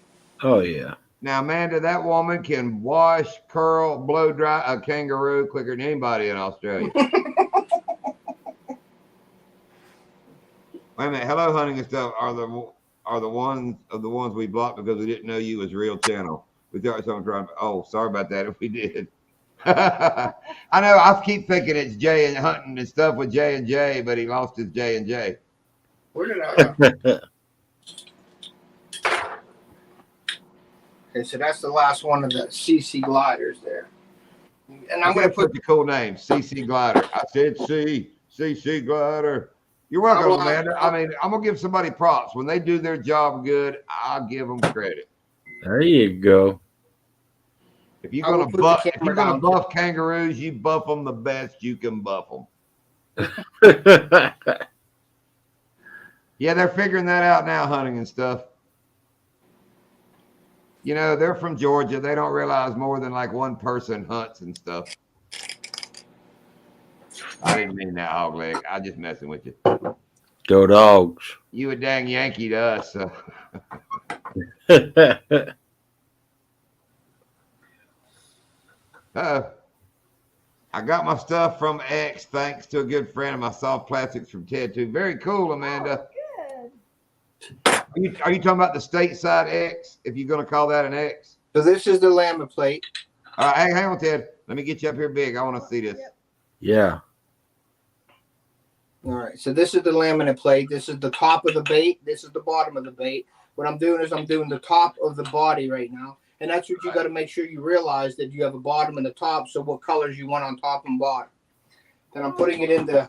Oh yeah. Now, Amanda, that woman can wash, curl, blow dry a kangaroo quicker than anybody in Australia. Wait a minute. Hello, Hunting and Stuff are the ones we blocked because we didn't know you was real channel. We thought someone trying. Oh, sorry about that if we did. I know. I keep thinking it's Jay and Hunting and Stuff with J and J, but he lost his J and J. Where did I go? Okay, so that's the last one of the CC gliders there. And I'm going to put. such a cool name, CC Glider. I said CC Glider. You're welcome, Amanda. I mean, I'm gonna give somebody props when they do their job good. I'll give them credit. There you go. If you're I will gonna put the buff, if camera you're gonna down. buff kangaroos, you buff them the best you can buff them. Yeah, they're figuring that out now, Hunting and Stuff. You know, they're from Georgia. They don't realize more than like one person hunts and stuff. I didn't mean that, Hog Leg. I just messing with you. Go Dogs. You a dang Yankee to us. So. I got my stuff from X thanks to a good friend of my, Soft Plastics from Ted too. Very cool, Amanda. Oh, good. Are you talking about the stateside X? If you're going to call that an X? So this is the laminate plate. All right, hang on, Ted. Let me get you up here big. I want to see this. Yeah. All right, so this is the laminate plate. This is the top of the bait. This is the bottom of the bait. What I'm doing is I'm doing the top of the body right now. And that's what you got to make sure you realize, that you have a bottom and a top. So what colors you want on top and bottom. Then I'm putting it in the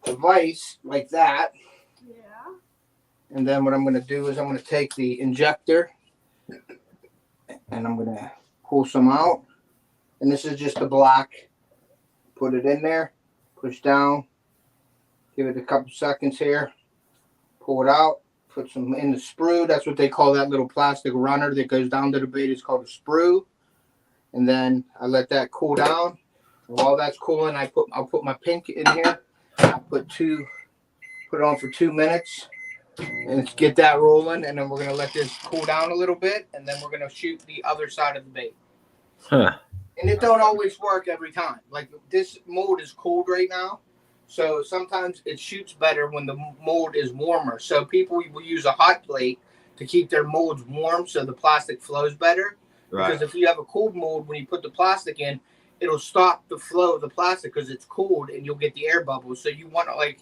vise like that. Yeah. And then what I'm going to do is I'm going to take the injector and I'm going to pull some out. And this is just the black. Put it in there, push down, give it a couple seconds here, pull it out, put some in the sprue. That's what they call that little plastic runner that goes down to the bait. It's called a sprue. And then I let that cool down. And while that's cooling, I'll put my pink in here. I put it on for 2 minutes and get that rolling. And then we're gonna let this cool down a little bit, and then we're gonna shoot the other side of the bait. Huh. And it don't always work every time. Like this mold is cold right now. So sometimes it shoots better when the mold is warmer. So people will use a hot plate to keep their molds warm so the plastic flows better. Right. Because if you have a cold mold, when you put the plastic in, it'll stop the flow of the plastic because it's cold and you'll get the air bubbles. So you want to, like,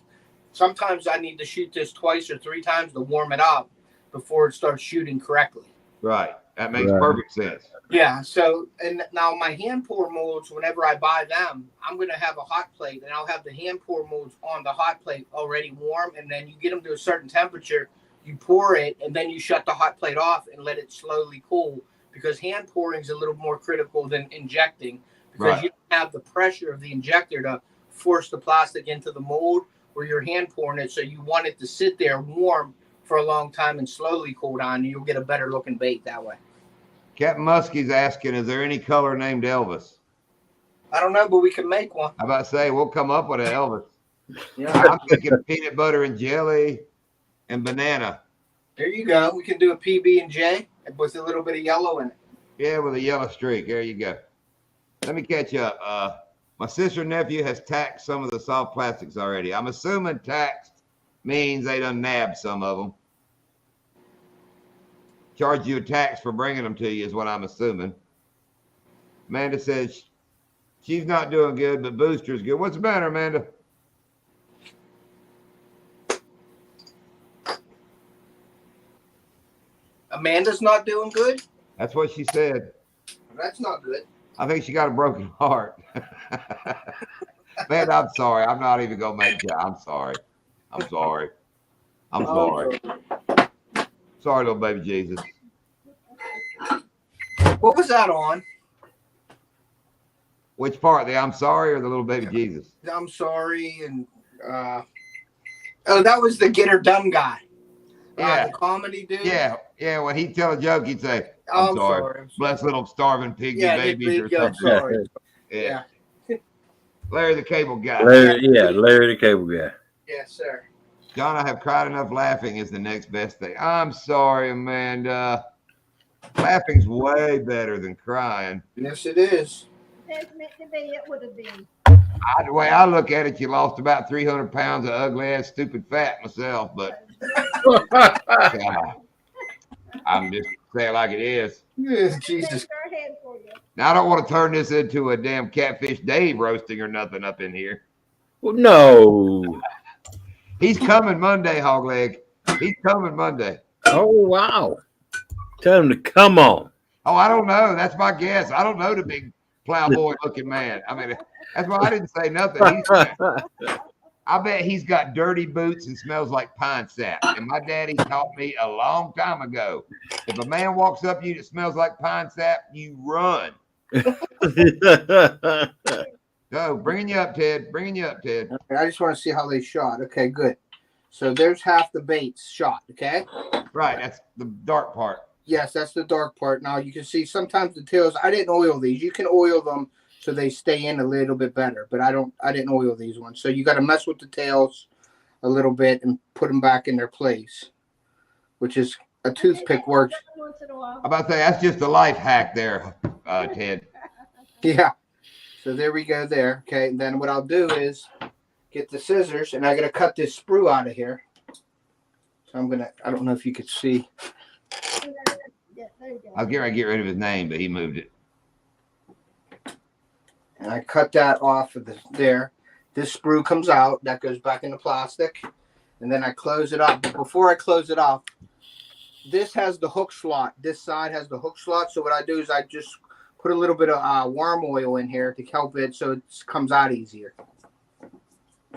sometimes I need to shoot this 2 or 3 times to warm it up before it starts shooting correctly. Right. That makes Right. perfect sense. Yeah, so, and now my hand pour molds, whenever I buy them, I'm going to have a hot plate, and I'll have the hand pour molds on the hot plate already warm, and then you get them to a certain temperature, you pour it, and then you shut the hot plate off and let it slowly cool, because hand pouring is a little more critical than injecting, because Right. you don't have the pressure of the injector to force the plastic into the mold where you're hand pouring it, so you want it to sit there warm for a long time and slowly cool down, and you'll get a better looking bait that way. Captain Muskie's asking, is there any color named Elvis? I don't know, but we can make one. How about say we'll come up with an Elvis? Yeah. I'm thinking peanut butter and jelly and banana. There you go. We can do a PB&J with a little bit of yellow in it. Yeah, with a yellow streak. There you go. Let me catch up. My sister and nephew has taxed some of the soft plastics already. I'm assuming taxed means they done nabbed some of them. Charge you a tax for bringing them to you is what I'm assuming. Amanda says she's not doing good, but Booster's good. What's the matter, Amanda? Amanda's not doing good? That's what she said. That's not good. I think she got a broken heart. Man, I'm sorry. I'm not even going to make you. I'm sorry. I'm sorry. I'm sorry. Sorry, little baby Jesus. What was that on? Which part? The I'm sorry or the little baby Jesus? I'm sorry. And oh, that was the Get Her Done guy. Yeah. The comedy dude. Yeah. Yeah. When he'd tell a joke, he'd say, Oh, I'm sorry. Bless little starving piggy babies or something. Sorry. Yeah. Larry the Cable Guy. Larry the Cable Guy. Yes, sir. John, I have cried enough laughing is the next best thing. I'm sorry, Amanda. Laughing's way better than crying. Yes, it is. If it's meant to be, it would have been. The way I look at it, you lost about 300 pounds of ugly ass, stupid fat myself, but I'm just saying like it is. Jesus. Shake our head for you. Now, I don't want to turn this into a damn Catfish Dave roasting or nothing up in here. Well, no. He's coming Monday, Hogleg. He's coming Monday. Oh, wow. Tell him to come on. Oh, I don't know. That's my guess. I don't know the big plowboy looking man. I mean, that's why I didn't say nothing. I bet he's got dirty boots and smells like pine sap. And my daddy taught me a long time ago, if a man walks up to you that smells like pine sap, you run. Go, bringing you up, Ted. Bringing you up, Ted. Okay, I just want to see how they shot. Okay, good. So there's half the baits shot. Okay. Right, that's the dark part. Yes, that's the dark part. Now you can see sometimes the tails. I didn't oil these. You can oil them so they stay in a little bit better, but I didn't oil these ones. So you got to mess with the tails a little bit and put them back in their place, which is a toothpick works. Once in a while. I'm about to say that's just a life hack there, Ted. Yeah. So there we go there. Okay, and then what I'll do is get the scissors, and I'm going to cut this sprue out of here. So I'm going to, I don't know if you could see. Yeah, there you go. I was getting ready to get rid of his name, but he moved it. And I cut that off of there. This sprue comes out. That goes back in the plastic. And then I close it up. But before I close it off, this has the hook slot. This side has the hook slot. So what I do is I just put a little bit of worm oil in here to help it so it comes out easier.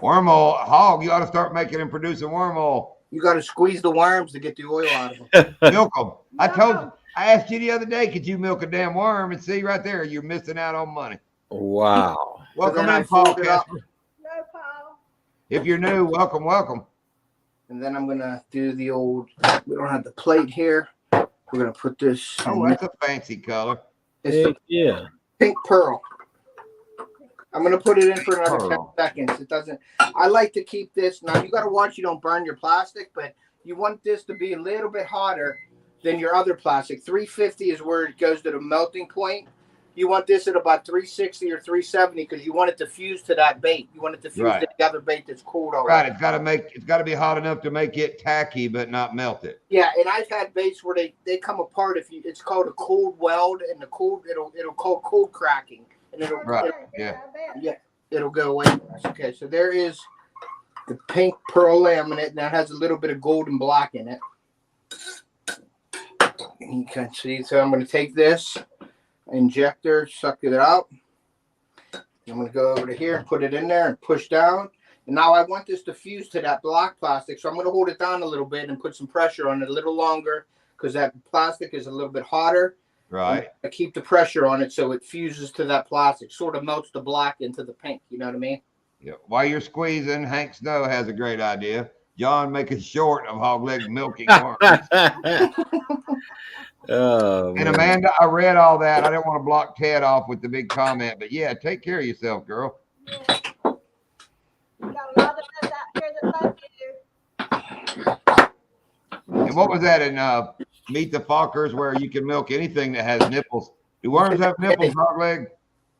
Worm oil, Hog, you ought to start making and producing worm oil. You got to squeeze the worms to get the oil out of them. Milk them. I asked you the other day, could you milk a damn worm? And see right there, you're missing out on money. Wow. Welcome then in, I Paul fold it up. Casper. No, Paul. If you're new, welcome, welcome. And then I'm going to do the old, we don't have the plate here. We're going to put this. Oh, that's a fancy color. It's Heck yeah. pink pearl. I'm going to put it in for another 10 Pearl. seconds. It doesn't, I like to keep this. Now, you got to watch you don't burn your plastic, but you want this to be a little bit hotter than your other plastic. 350 is where it goes to the melting point. You want this at about 360 or 370 because you want it to fuse to that bait. You want it to fuse Right. to the other bait that's cooled already. Right, it's got to be hot enough to make it tacky, but not melt it. Yeah, and I've had baits where they come apart if you. It's called a cold weld, and the cold it'll call cold cracking, and it'll Right. Okay, yeah. I bet. yeah, it'll go away. Okay, so there is the pink pearl laminate, and that has a little bit of gold and black in it. And you can see. So I'm going to take this injector, suck it out. I'm going to go over to here and put it in there and push down. And now I want this to fuse to that black plastic, so I'm going to hold it down a little bit and put some pressure on it a little longer because that plastic is a little bit hotter. Right. I keep the pressure on it so it fuses to that plastic, sort of melts the black into the pink. You know what I mean? Yeah. While you're squeezing, Hank Snow has a great idea. John making short of hog leg milking worms. Oh, And man. Amanda, I read all that. I didn't want to block Ted off with the big comment, but yeah, take care of yourself, girl. Yeah. You got a lot of us out here that love you. And what was that in Meet the Fockers where you can milk anything that has nipples? Do worms have nipples, hog leg?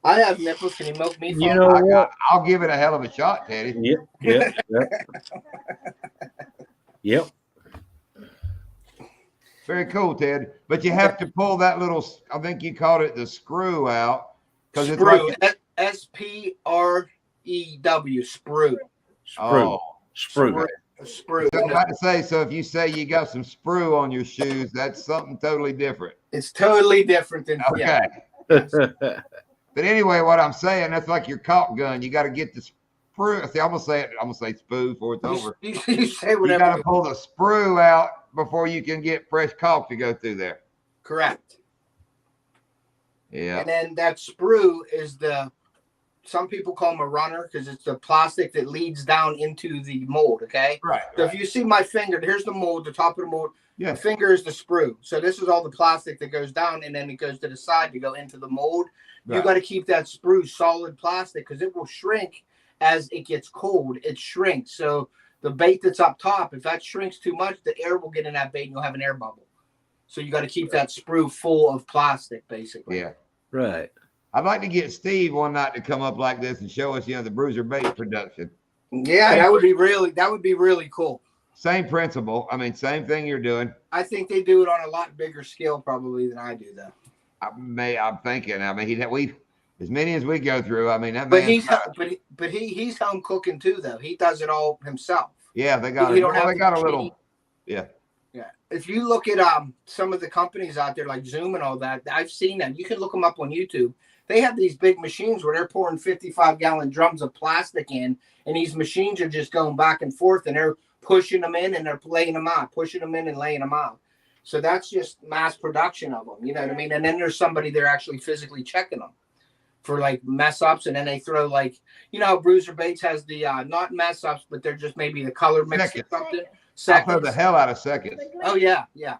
I have nipples. Can you milk me? You Fun? know what? I'll give it a hell of a shot, Teddy. Yep. Yep. Very cool, Ted. But you have to pull that little, I think you called it the screw out. Because it's Sprue. like, SPREW. Sprue. oh. Sprue. Sprue. So I'm about to say, so if you say you got some sprue on your shoes, that's something totally different. It's totally different than Okay. yeah. But anyway, what I'm saying, that's like your caulk gun. You got to get the sprue. See, I'm gonna say sprue before it's over. You say You whatever. got to pull the sprue out before you can get fresh caulk to go through there. Correct. Yeah. And then that sprue is some people call them a runner because it's the plastic that leads down into the mold. Okay. Right. So if you see my finger, here's the mold, the top of the mold. Yeah. The finger is the sprue. So this is all the plastic that goes down, and then it goes to the side to go into the mold. You Right. got to keep that sprue solid plastic because it will shrink as it gets cold. It shrinks. So the bait that's up top, if that shrinks too much, the air will get in that bait and you'll have an air bubble. So you got to keep that sprue full of plastic, basically. Yeah. Right. I'd like to get Steve one night to come up like this and show us, the Bruiser bait production. Yeah, that would be really cool. Same principle. I mean, same thing you're doing. I think they do it on a lot bigger scale probably than I do, though. I'm thinking. I mean, we as many as we go through. I mean, that But man. he's home cooking too, though. He does it all himself. Yeah, they got. You don't have They got a to little. cheat. Yeah. Yeah. If you look at some of the companies out there like Zoom and all that, I've seen them. You can look them up on YouTube. They have these big machines where they're pouring 55-gallon drums of plastic in, and these machines are just going back and forth, and they're pushing them in and they're laying them out, pushing them in and laying them out. So that's just mass production of them. You know what I mean? And then there's somebody there actually physically checking them for like mess ups, and then they throw like, how Bruiser Baits has the not mess ups, but they're just maybe the color mix Seconds. or something. I throw Seconds. the hell out of seconds. Oh yeah. Yeah.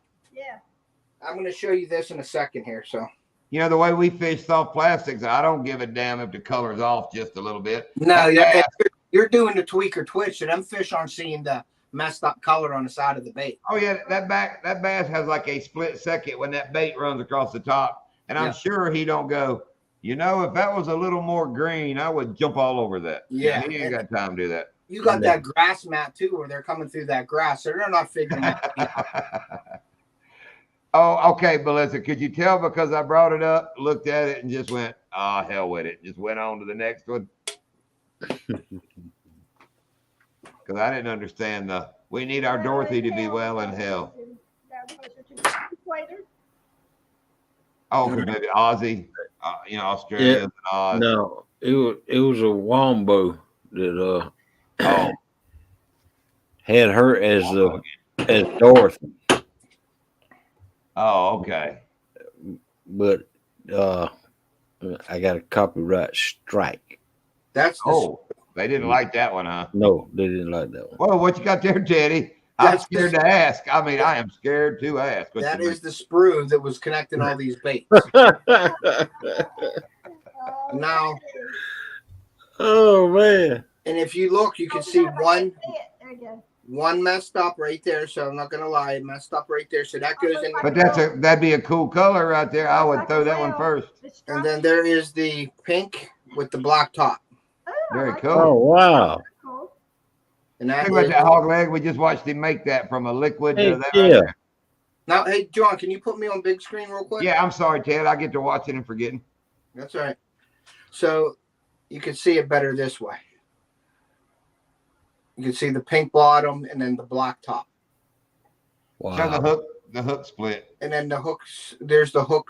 I'm going to show you this in a second here. So The way we fish soft plastics, I don't give a damn if the color's off just a little bit. no, yeah, you're doing the tweaker twitch, so them fish aren't seeing the messed up color on the side of the bait. Oh yeah, that bass has like a split second when that bait runs across the top, and I'm Yeah. sure he don't go, You know, if that was a little more green, I would jump all over that. Yeah. He ain't got time to do that. You got that grass mat too, where they're coming through that grass, so they're not figuring it out. Oh, okay, Melissa. Could you tell because I brought it up, looked at it, and just went, "Ah, hell with it." Just went on to the next one because I didn't understand the. We need our Dorothy to be well in health. Down closer to the equator. Oh, because maybe Aussie, Australia and Oz. No, it was a wombo that Oh, had her as Dorothy, oh, okay. but I got a copyright strike. That's the, Oh, they didn't like that one, huh? No, they didn't like that Well, what you got there, Teddy? I'm That's scared to ask. I mean, I am scared to ask. that is the sprue that was connecting all these baits. one. Oh, Now, Oh man. and if you look, you can oh, see yeah, I one can see it. There you go. one messed up right there. So I'm not gonna lie, it messed up right there. So that goes in. But that'd be a cool color right there. I would throw that one first. It's And then there is the pink with the black top. Oh, Very I like cool. Oh wow. that. Cool. And that Think about is, that hog leg. We just watched him make that from a liquid. Heck To that yeah. right there. now, hey John, can you put me on big screen real quick? Yeah, I'm sorry, Ted. I get to watching and forgetting. That's all right. So you can see it better this way. You can see the pink bottom and then the black top. Show Wow. the hook split. And then the hooks, there's the hook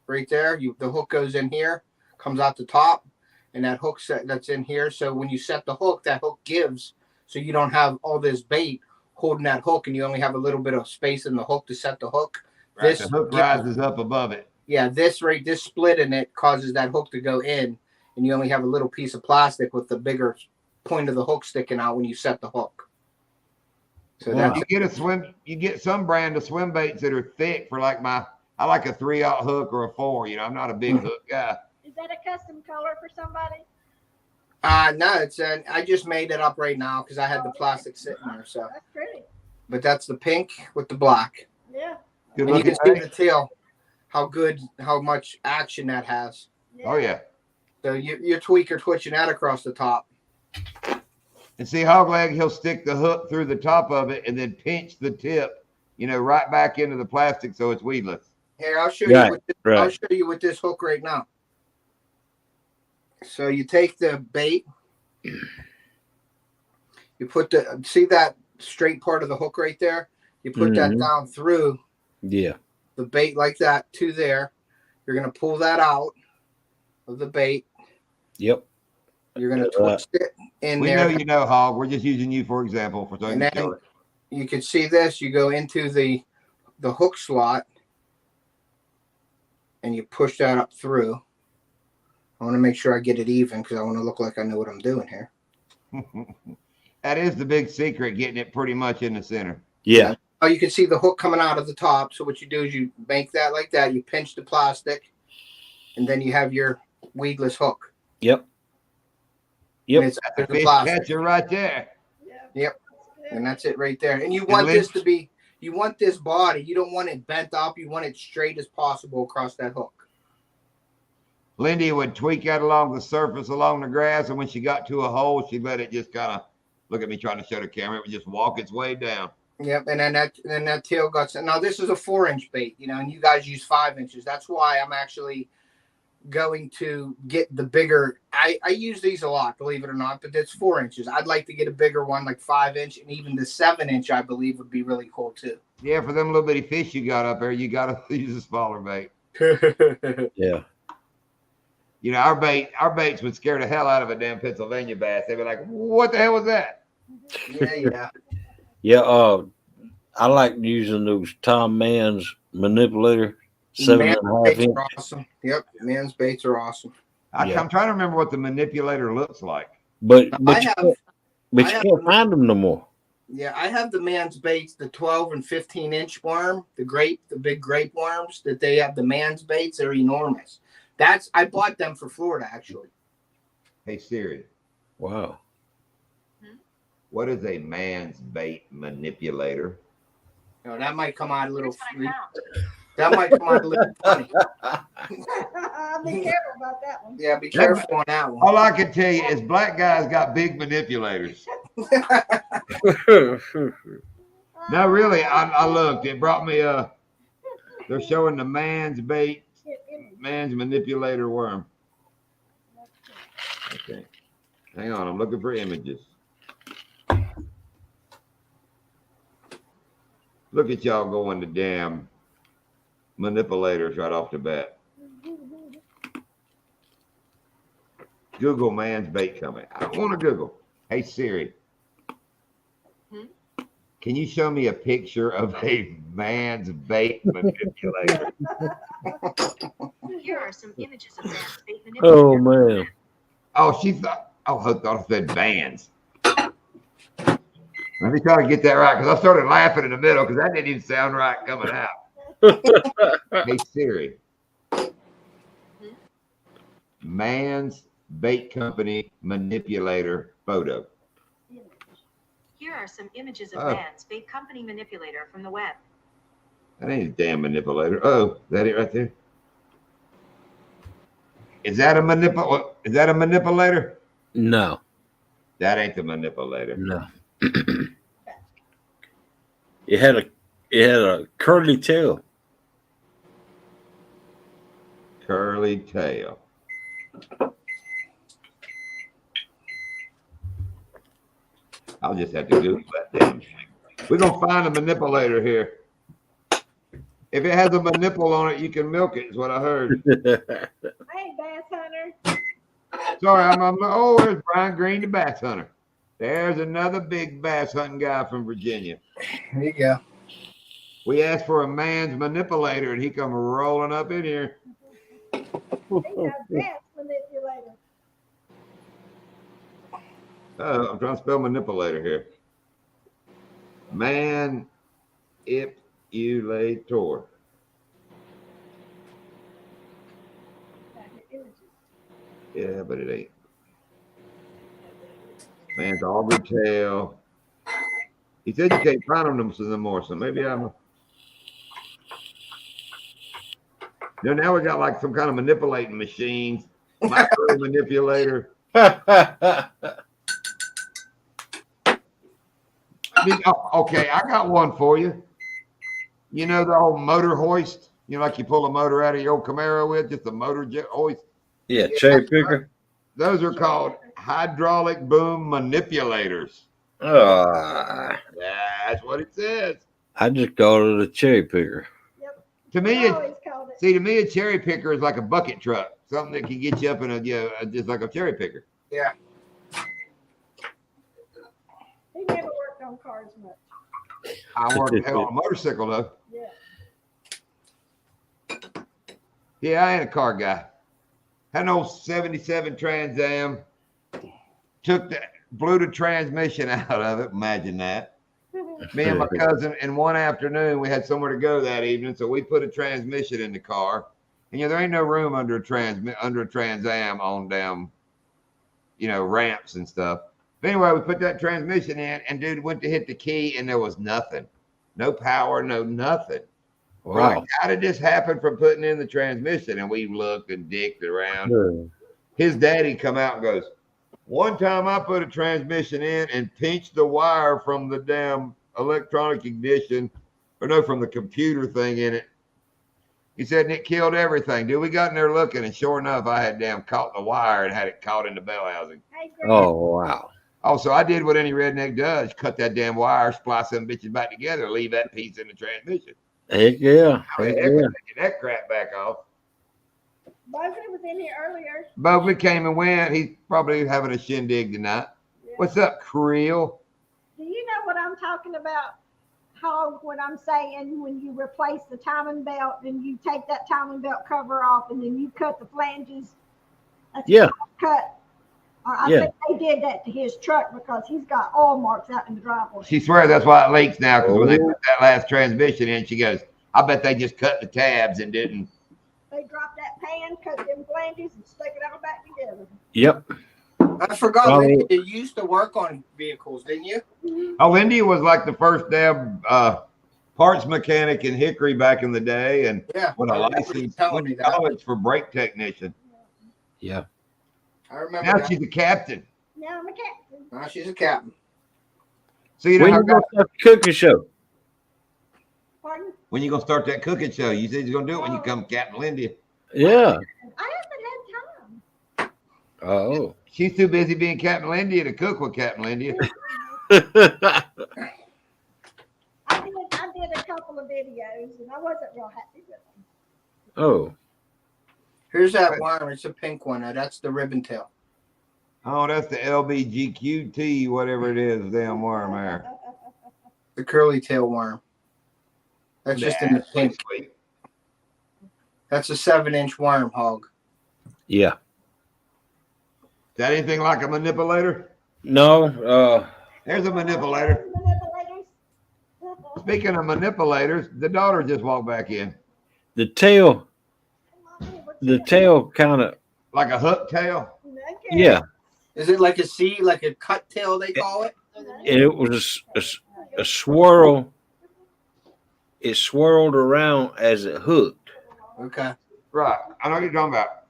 right there. The hook goes in here, comes out the top, and that hook that's in here. So when you set the hook, that hook gives, so you don't have all this bait holding that hook, and you only have a little bit of space in the hook to set the hook. Right? This The hook gives- rises up above it. Yeah, this split in it causes that hook to go in, and you only have a little piece of plastic with the bigger point of the hook sticking out when you set the hook. So Wow. that's You get some brand of swim baits that are thick for like I like a 3/0 hook or a 4. You know, I'm not a big hook guy. Is that a custom color for somebody? no, it's I just made it up right now because I had the plastic sitting there. So, That's pretty. but that's the pink with the black, Yeah. Good and you looking can see thing. the tail, how much action that has. Oh yeah. So you're twitching that across the top. And see, hog leg, he'll stick the hook through the top of it and then pinch the tip, right back into the plastic so it's weedless. Here, I'll show Right, you. right. I'll show you with this hook right now. So you take the bait, you put see that straight part of the hook right there. You put that Mhm. down through Yeah. the bait like that to there. You're gonna pull that out of the bait. Yep. You're gonna Right. twist it in We there. know you know, hog. We're just using you for example for something. And then you can see this. You go into the hook slot, and you push that up through. I want to make sure I get it even because I want to look like I know what I'm doing here. That is the big secret, getting it pretty much in the center. Yeah. Oh, you can see the hook coming out of the top. So what you do is you make that like that. You pinch the plastic, and then you have your weedless hook. Yep. And Yep. it's The the fish plastic, catcher right there. Yeah. Yep. That's and good. that's it right there. And you want Lynch- this to be. You want this body. You don't want it bent up. You want it straight as possible across that hook. Lindy would tweak out along the surface along the grass, and when she got to a hole, she'd let it just kind of look at me trying to show the camera. It would just walk its way down. Yep, and then that tail guts. Now this is a 4-inch bait, and you guys use 5 inches. That's why I'm actually going to get the bigger. I use these a lot, believe it or not, but it's 4 inches. I'd like to get a bigger one, like 5-inch, and even the 7-inch, I believe, would be really cool too. Yeah, for them little bitty fish you got up there, you got to use a smaller bait. Yeah. Our baits would scare the hell out of a damn Pennsylvania bass. They'd be like, "What the hell was that?" yeah. Yeah. I like using those Tom Mann's manipulator, 7.5 Baits inch. are awesome. Yep, man's baits are awesome. Yeah. I'm trying to remember what the manipulator looks like. But I you have, can't, but I you have can't them- find them no more. yeah, I have the man's baits, the 12 and 15-inch worm, the big grape worms that they have. The man's baits are enormous. I bought them for Florida actually. Hey Siri, Wow. what is a man's bait manipulator? That might come out a little. That might come out a little funny. Be careful about that one. Yeah, be careful on that one. All I can tell you is black guys got big manipulators. No, really, I looked. It brought me they're showing the man's bait, man's manipulator worm. Okay. Hang on, I'm looking for images. Look at y'all going to damn manipulators right off the bat. Google man's bait coming. I don't want to Google. Hey Siri, can you show me a picture of a man's bait manipulator? Here are some images of man's bait Oh manipulator. man. Oh, she thought. Oh, I thought I said bands. Let me try to get that right because I started laughing in the middle because that didn't even sound right coming out. Hey Siri, man's bait company manipulator photo. Here are some images of Oh. man's bait company manipulator from the web. That ain't a damn manipulator. Oh, is that it right there? Is that a manipulator? No, That ain't the manipulator. no. It had a curly tail. Curly tail. I'll just have to Google that damn thing. We're gonna find a manipulator here. If it has a manipple on it, you can milk it, is what I heard. Hey, Bass Hunter. Sorry, oh, there's Brian Green, the bass hunter. There's another big bass hunting guy from Virginia. There you go. We asked for a man's manipulator, and he come rolling up in here. He's a bass manipulator. I'm trying to spell manipulator here. Manipulator. Yeah, but it ain't. Man's auger tail. He said you can't find them no more, so maybe I'm. Now we got like some kind of manipulating machines, micro manipulator. Okay, I got one for you. You know the old motor hoist? You know, like you pull a motor out of your old Camaro with, just a motor hoist? Yeah, cherry picker. Those are called hydraulic boom manipulators. That's what it says. I just called it a cherry picker. To me, I always called it. to me, a cherry picker is like a bucket truck, something that can get you up in just like a cherry picker. Yeah. He never worked on cars much. I worked hell on a motorcycle though. Yeah. Yeah, I ain't a car guy. Had an old 77 Trans Am. Blew the transmission out of it. Imagine that. Me and my cousin, in one afternoon, we had somewhere to go that evening, so we put a transmission in the car. And there ain't no room under a Trans Am on damn, ramps and stuff. But anyway, we put that transmission in, and dude went to hit the key, and there was nothing, no power, no nothing. We're Wow. like, how did this happen from putting in the transmission? And we looked and dicked around. His daddy come out and goes, one time I put a transmission in and pinched the wire from the damn electronic ignition, from the computer thing in it. He said, and it killed everything. Dude, we got in there looking, and sure enough, I had damn caught the wire and had it caught in the bell housing. Hey, Grant. Oh wow. Oh, so I did what any redneck does, cut that damn wire, splice them bitches back together, leave that piece in the transmission. Heck yeah. How the Heck heck yeah. would I get that crap back off? Bogan was in here earlier. Bogley came and went. He's probably having a shindig tonight. Yeah. What's up, Creel? Do you know what I'm talking about? What I'm saying, when you replace the timing belt and you take that timing belt cover off and then you cut the flanges. That's Yeah. cut. I Yeah. think they did that to his truck because he's got oil marks out in the driveway. She swears that's why it leaks now, because when they Oh. put that last transmission in, she goes, I bet they just cut the tabs and didn't. They dropped that pan, cut them flanges, and stuck it all back together. Yep. I forgot, Oh. Lindy, you used to work on vehicles, didn't you? Oh, India was like the first damn parts mechanic in Hickory back in the day, and Yeah. with a I remember you license telling went me to that. college for brake technician. Yeah. I remember Now that. she's a captain. Now I'm a captain. Now she's a captain. So you know When how you gonna start the cooking show? Pardon? when you gonna start that cooking show? You said you're gonna do it when you come Captain Lindy. Yeah. I haven't had time. Oh. She's too busy being Captain Lindy to cook with Captain Lindy. I did a couple of videos and I wasn't real happy with them. Oh. Here's that worm. It's a pink one. That's the ribbon tail. Oh, that's the LBGQT, whatever it is, damn worm there. The curly tail worm. That's just in the That's pink. sweet. That's a 7-inch worm hog. Yeah. Is that anything like a manipulator? No. There's a manipulator. Manipulators. Speaking of manipulators, the daughter just walked back in. The tail kind of. Like a hook tail. Okay. Yeah. Is it like a C, like a cut tail they call it? And it was a swirl. It swirled around as it hooked. Okay. Right. I know what you're talking about.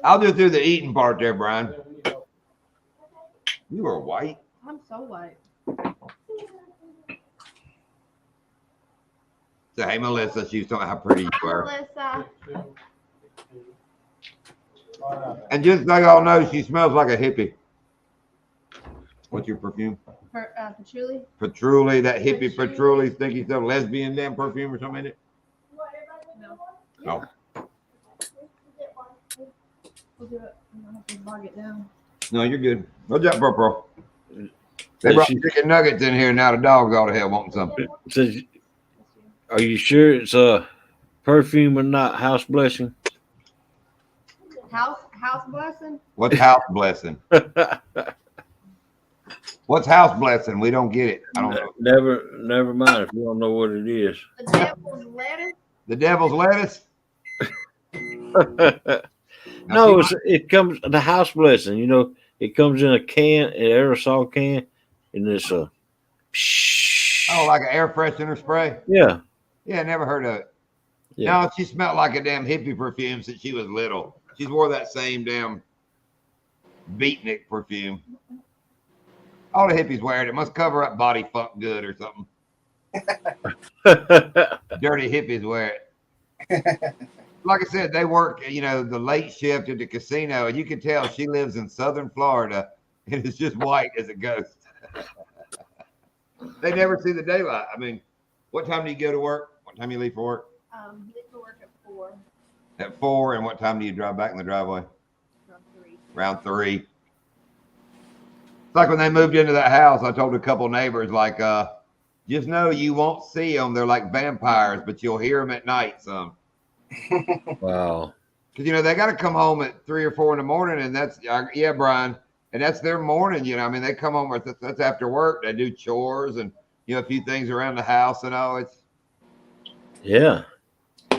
I'll just do the eating part there, Brian. You are white. I'm so white. So, hey, Melissa, she was talking about how pretty you were. Melissa. And just so y'all know, she smells like a hippie. What's your perfume? Patchouli. Patchouli, that hippie patchouli, stinky stuff, lesbian damn perfume or something in it? No. No. We'll do it. I'm gonna have to mark it down. No, you're good. No job, bro. They brought chicken nuggets in here, and now the dog's all to hell wanting something. Says, are you sure it's a perfume and not house blessing? House blessing. What's house blessing? What's house blessing? We don't get it. I don't know. Never mind if you don't know what it is. The devil's lettuce. The devil's lettuce? No, it comes the house blessing. You know, it comes in a can, an aerosol can, and it's a. Oh, like an air freshener spray? Yeah. Yeah, never heard of it. Yeah. No, she smelled like a damn hippie perfume since she was little. She's wore that same damn beatnik perfume. All the hippies wear it. It must cover up body funk good or something. Dirty hippies wear it. Like I said, they work, you know, the late shift at the casino, and you can tell she lives in southern Florida and is just white as a ghost. They never see the daylight. I mean, what time do you go to work? What time do you leave for work? Leave for work at 4. At 4, and what time do you drive back in the driveway? Around 3. Around 3. It's like when they moved into that house, I told a couple neighbors, like, just know you won't see them. They're like vampires, but you'll hear them at night some. Wow. Because, you know, they got to come home at 3 or 4 in the morning, and that's, yeah, Brian, and that's their morning, you know. I mean, they come home, that's after work. They do chores and, you know, a few things around the house and all. It's, Yeah.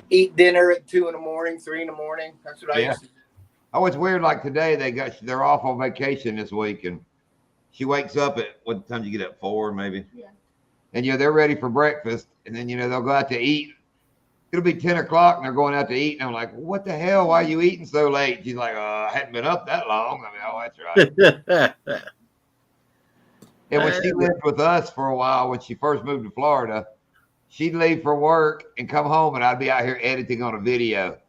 Eat dinner at 2 in the morning, 3 in the morning. That's what I used to do. oh, it's weird. Like today, they're off on vacation this week, and she wakes up at, what time do you get up? 4 maybe? Yeah. And, you know, they're ready for breakfast, and then, you know, they'll go out to eat. It'll be 10 o'clock, and they're going out to eat, and I'm like, what the hell? Why are you eating so late? She's like, I hadn't been up that long. I mean, oh, that's right. And when she lived with us for a while, when she first moved to Florida, she'd leave for work and come home, and I'd be out here editing on a video.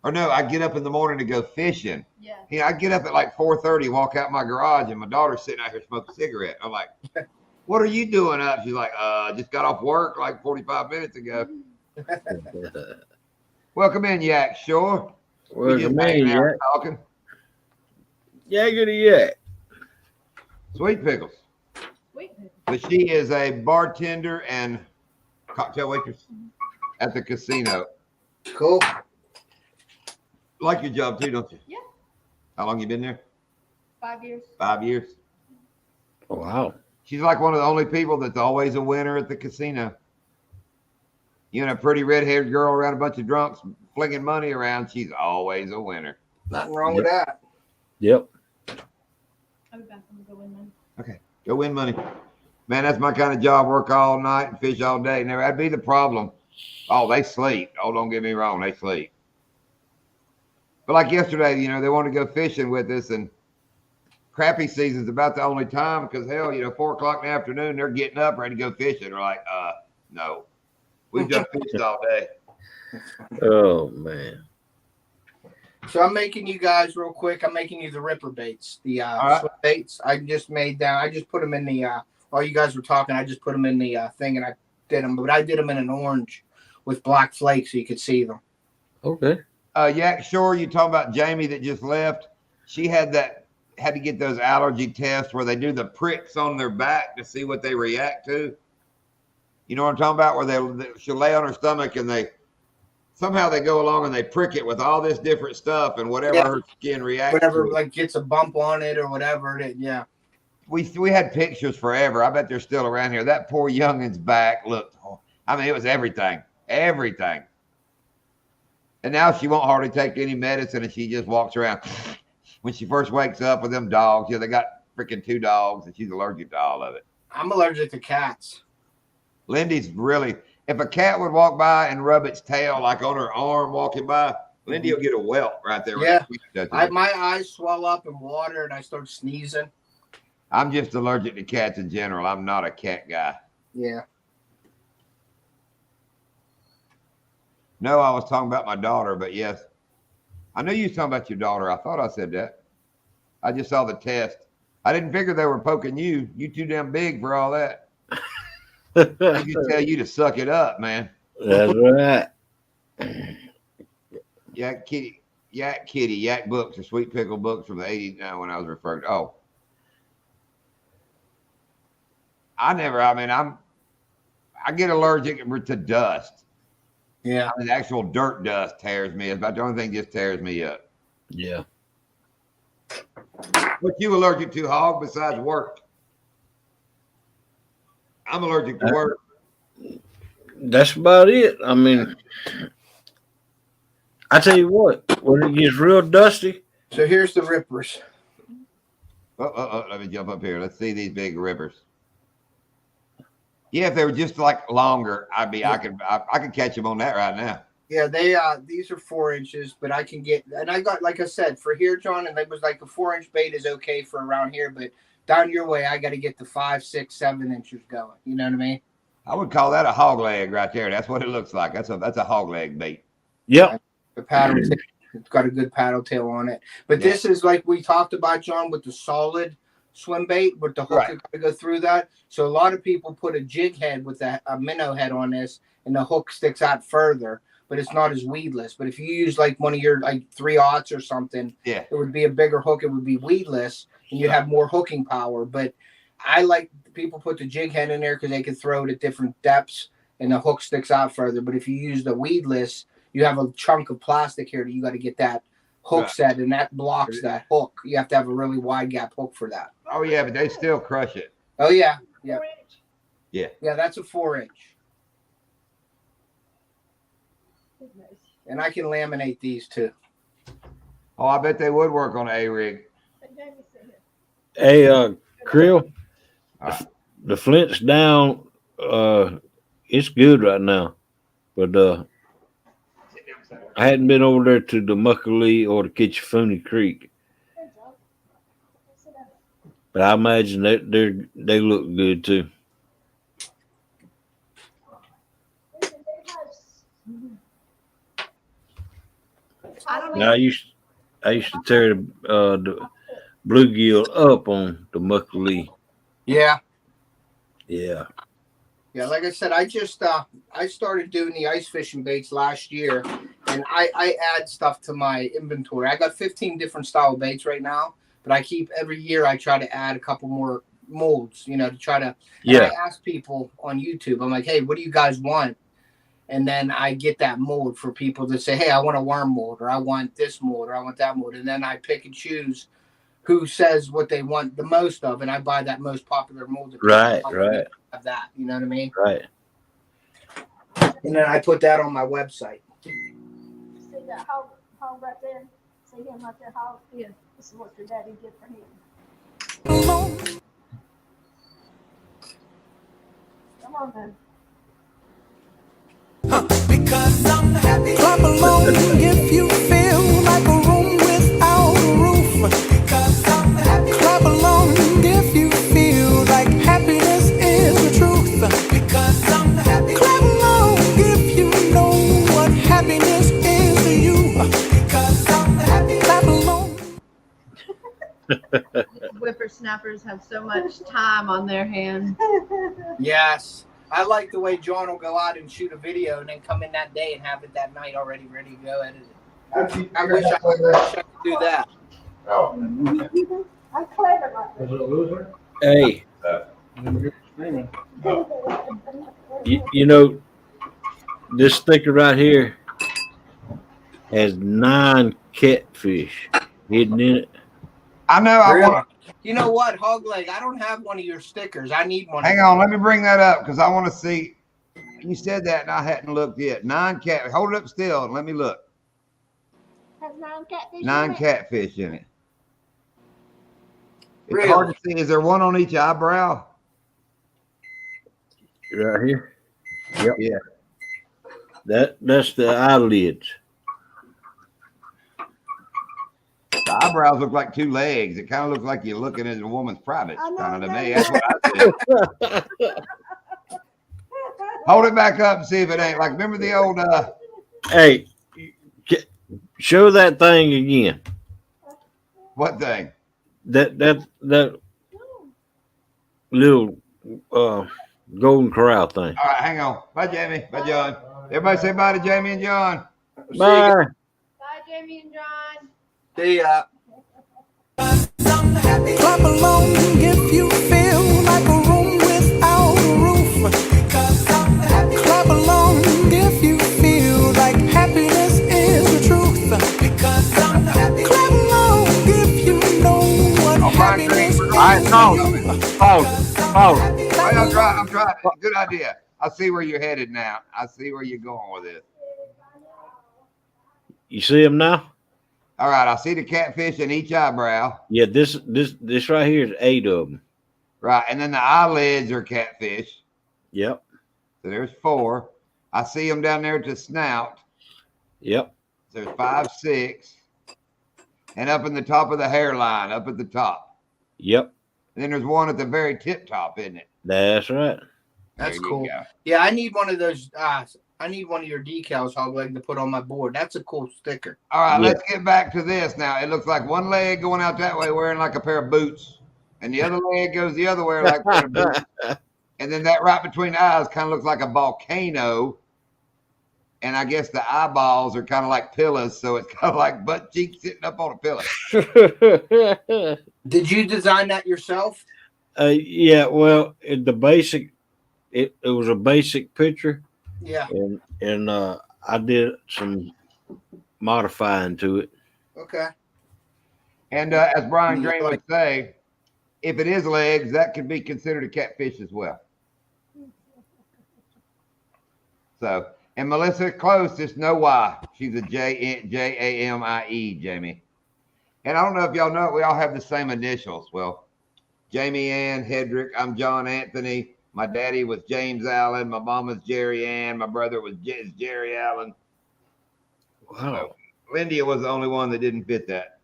Or no, I'd get up in the morning to go fishing. Yeah. You know, I'd get up at like 4:30, walk out my garage, and my daughter's sitting out here smoking a cigarette. I'm like, what are you doing up? She's like, just got off work like 45 minutes ago. Welcome in, Yak Shore. Well, just man, hanging out yak. talking. Yaggity yak. Sweet Pickles. Wait. But she is a bartender and cocktail waitress at the casino. Cool. Like your job too, don't you? Yeah. How long you been there? 5 years. 5 years. Oh, wow. She's like one of the only people that's always a winner at the casino. You know, a pretty red-haired girl around a bunch of drunks flinging money around. She's always a winner. Nothing wrong with that. Yep. I'll be back. I'm gonna go in then. Okay, go win money. Man, that's my kind of job. Work all night and fish all day. Never that'd be the problem. Oh, they sleep. Oh, don't get me wrong, they sleep. But like yesterday, they want to go fishing with us, and crappie season's about the only time because hell, 4 o'clock in the afternoon, they're getting up ready to go fishing. We're like, no, we've just fished all day. Oh man. So I'm making you guys real quick. I'm making you the ripper baits, the right. swim baits. I just made down. I just put them in the. While you guys were talking, I just put them in the thing, and I did them. But I did them in an orange with black flakes, so you could see them. Okay. Yak Shore, you talking about Jamie that just left? She had to get those allergy tests where they do the pricks on their back to see what they react to. You know what I'm talking about? Where she'll lay on her stomach and they go along and they prick it with all this different stuff and whatever her skin reacts Whatever, to. like gets a bump on it or whatever. Yeah. We had pictures forever. I bet they're still around here. That poor youngin's back looked. I mean, it was everything. And now she won't hardly take any medicine, and she just walks around. When she first wakes up with them dogs, they got freaking 2 dogs, and she's allergic to all of it. I'm allergic to cats. Lindy's really. If a cat would walk by and rub its tail like on her arm walking by, Lindy will get a welt right there. Yeah. Right. My eyes swell up and water, and I start sneezing. I'm just allergic to cats in general. I'm not a cat guy. Yeah. No, I was talking about my daughter, but yes. I knew you was talking about your daughter. I thought I said that. I just saw the test. I didn't figure they were poking you. You too damn big for all that. They can tell you to suck it up, man. That's right. Yak books or sweet pickle books from the 80s now when I was referring to. Oh. I get allergic to dust. Yeah. I mean, the actual dirt dust tears me. It's about the only thing that just tears me up. Yeah. What you allergic to, Hog, besides work? I'm allergic to work. That's about it. I mean, I tell you what, when it gets real dusty. So here's the rippers. Let me jump up here. Let's see these big rippers. Yeah, if they were just like longer, I could catch them on that right now. Yeah, these are 4 inches, but I can get, and I got, like I said, for here, John, and it was like a 4-inch bait is okay for around here, but down your way, I got to get the 5, 6, 7 inches going. You know what I mean? I would call that a hog leg right there. That's what it looks like. That's a hog leg bait. Yep. The paddle tail, it's got a good paddle tail on it. But this is like we talked about, John, with the solid swim bait, with the hook to go through that. So a lot of people put a jig head with a minnow head on this, and the hook sticks out further, but it's not as weedless. But if you use like one of your like 3/0 or something, it would be a bigger hook. It would be weedless, and you'd have more hooking power. But I like people put the jig head in there because they can throw it at different depths, and the hook sticks out further. But if you use the weedless, you have a chunk of plastic here that you got to get that hook set, and that blocks that hook. You have to have a really wide gap hook for that. Oh yeah, but they still crush it. Oh yeah, 4 inch. Yeah, that's a 4-inch, Goodness. and I can laminate these too. Oh, I bet they would work on a rig. Hey, Jamie, sit here. Hey, Krill, the Flint's down. It's good right now, but I hadn't been over there to the Muckalee or the Kitchafuni Creek, Hey, John. Sit down. but I imagine that they look good too. There's a big house. I don't Now, I used to tear the bluegill up on the Muckalee. Yeah. Yeah. Yeah, like I said, I started doing the ice fishing baits last year, and I add stuff to my inventory. I got 15 different style baits right now, but every year I try to add a couple more molds, to try to. And I ask people on YouTube, I'm like, hey, what do you guys want? And then I get that mold for people to say, hey, I want a worm mold, or I want this mold, or I want that mold, and then I pick and choose who says what they want the most of, and I buy that most popular mold. Right. Have that, you know what I mean? Right. And then I put that on my website. See that hog right there? See him right there, hog? Yeah, this is what your daddy did for him. Come on then. Because I'm happy. Clap along if you feel like a room without a roof. Because I'm happy. Clap along if you feel like happiness is the truth. Because I'm happy. Clap along if you know what happiness is to you. Because I'm happy. Clap along. Whippersnappers have so much time on their hands. Yes. I like the way John will go out and shoot a video and then come in that day and have it that night already ready to go edited. I wish I could do that. I'm clever like that. Hey, you know, this sticker right here has 9 catfish hidden in it. I know. I Really? want. You know what, Hogleg? I don't have one of your stickers. I need one. Hang on. Let me bring that up because I want to see. You said that and I hadn't looked yet. 9 cat. Hold it up still and let me look. Has 9 catfish in 9 it? catfish in it. It's Really? hard to see. Is there one on each eyebrow? Right here. Yep. Yeah. That's the eyelids. The eyebrows look like 2 legs. It kind of looks like you're looking at a woman's private. I know, Kind of to I me. know. That's what I said. Hold it back up and see if it ain't like. Remember the old. Hey, show that thing again. What thing? That little golden corral thing. All right, hang on. Bye, Jamie. Bye, John. Everybody say bye to Jamie and John. Bye. Bye, Jamie and John. See ya. I'm happy. Clap along if you feel like a room without a roof. Because I'm happy. Clap along if you feel like happiness is the truth. Because I'm happy. Clap along if you know what Oh, my happiness green. is. All right, Pause. I'm trying. Good idea. I see where you're headed now. I see where you're going with this. You see them now? All right, I see the catfish in each eyebrow. Yeah, this right here is 8 of them. Right, and then the eyelids are catfish. Yep. So there's 4. I see them down there at the snout. Yep. So there's 5, 6. And up in the top of the hairline, up at the top. Yep. And then there's one at the very tip top, isn't it? That's right. That's There you cool. go. Yeah, I need one of those. I need one of your decals, Hogleg, to put on my board. That's a cool sticker. All right, Yeah. let's get back to this now. It looks like one leg going out that way wearing like a pair of boots, and the other leg goes the other way like a pair of boots. And then that right between the eyes kind of looks like a volcano. And I guess the eyeballs are kind of like pillows, so it's kind of like butt cheeks sitting up on a pillow. Did you design that yourself? Yeah, well, it was a basic picture, Yeah. and I did some modifying to it. Okay. And as Brian Green would say, if it is legs, that could be considered a catfish as well. So, and Melissa Close, just know why. She's a Jamie, Jamie. And I don't know if y'all know it, we all have the same initials. Well, Jamie Ann Hedrick, I'm John Anthony. My daddy was James Allen. My mama's Jerry Ann. My brother was Jerry Allen. Wow. Lindia was the only one that didn't fit that.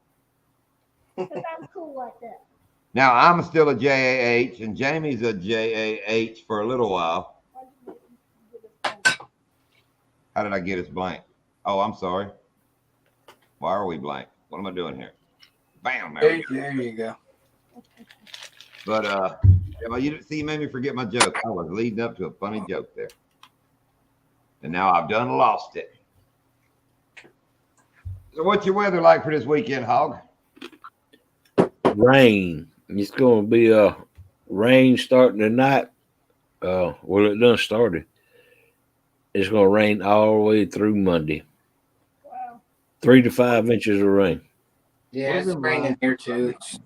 But I'm cool like that. Now, I'm still a JAH, and Jamie's a JAH for a little while. How did I get us blank? Oh, I'm sorry. Why are we blank? What am I doing here? Bam. There we go. There you go. But, you made me forget my joke. I was leading up to a funny joke there. And now I've done lost it. So what's your weather like for this weekend, Hog? Rain. It's going to be rain starting tonight. Well, it done started. It's going to rain all the way through Monday. Wow. 3 to 5 inches of rain. Yeah, it's raining here too. It's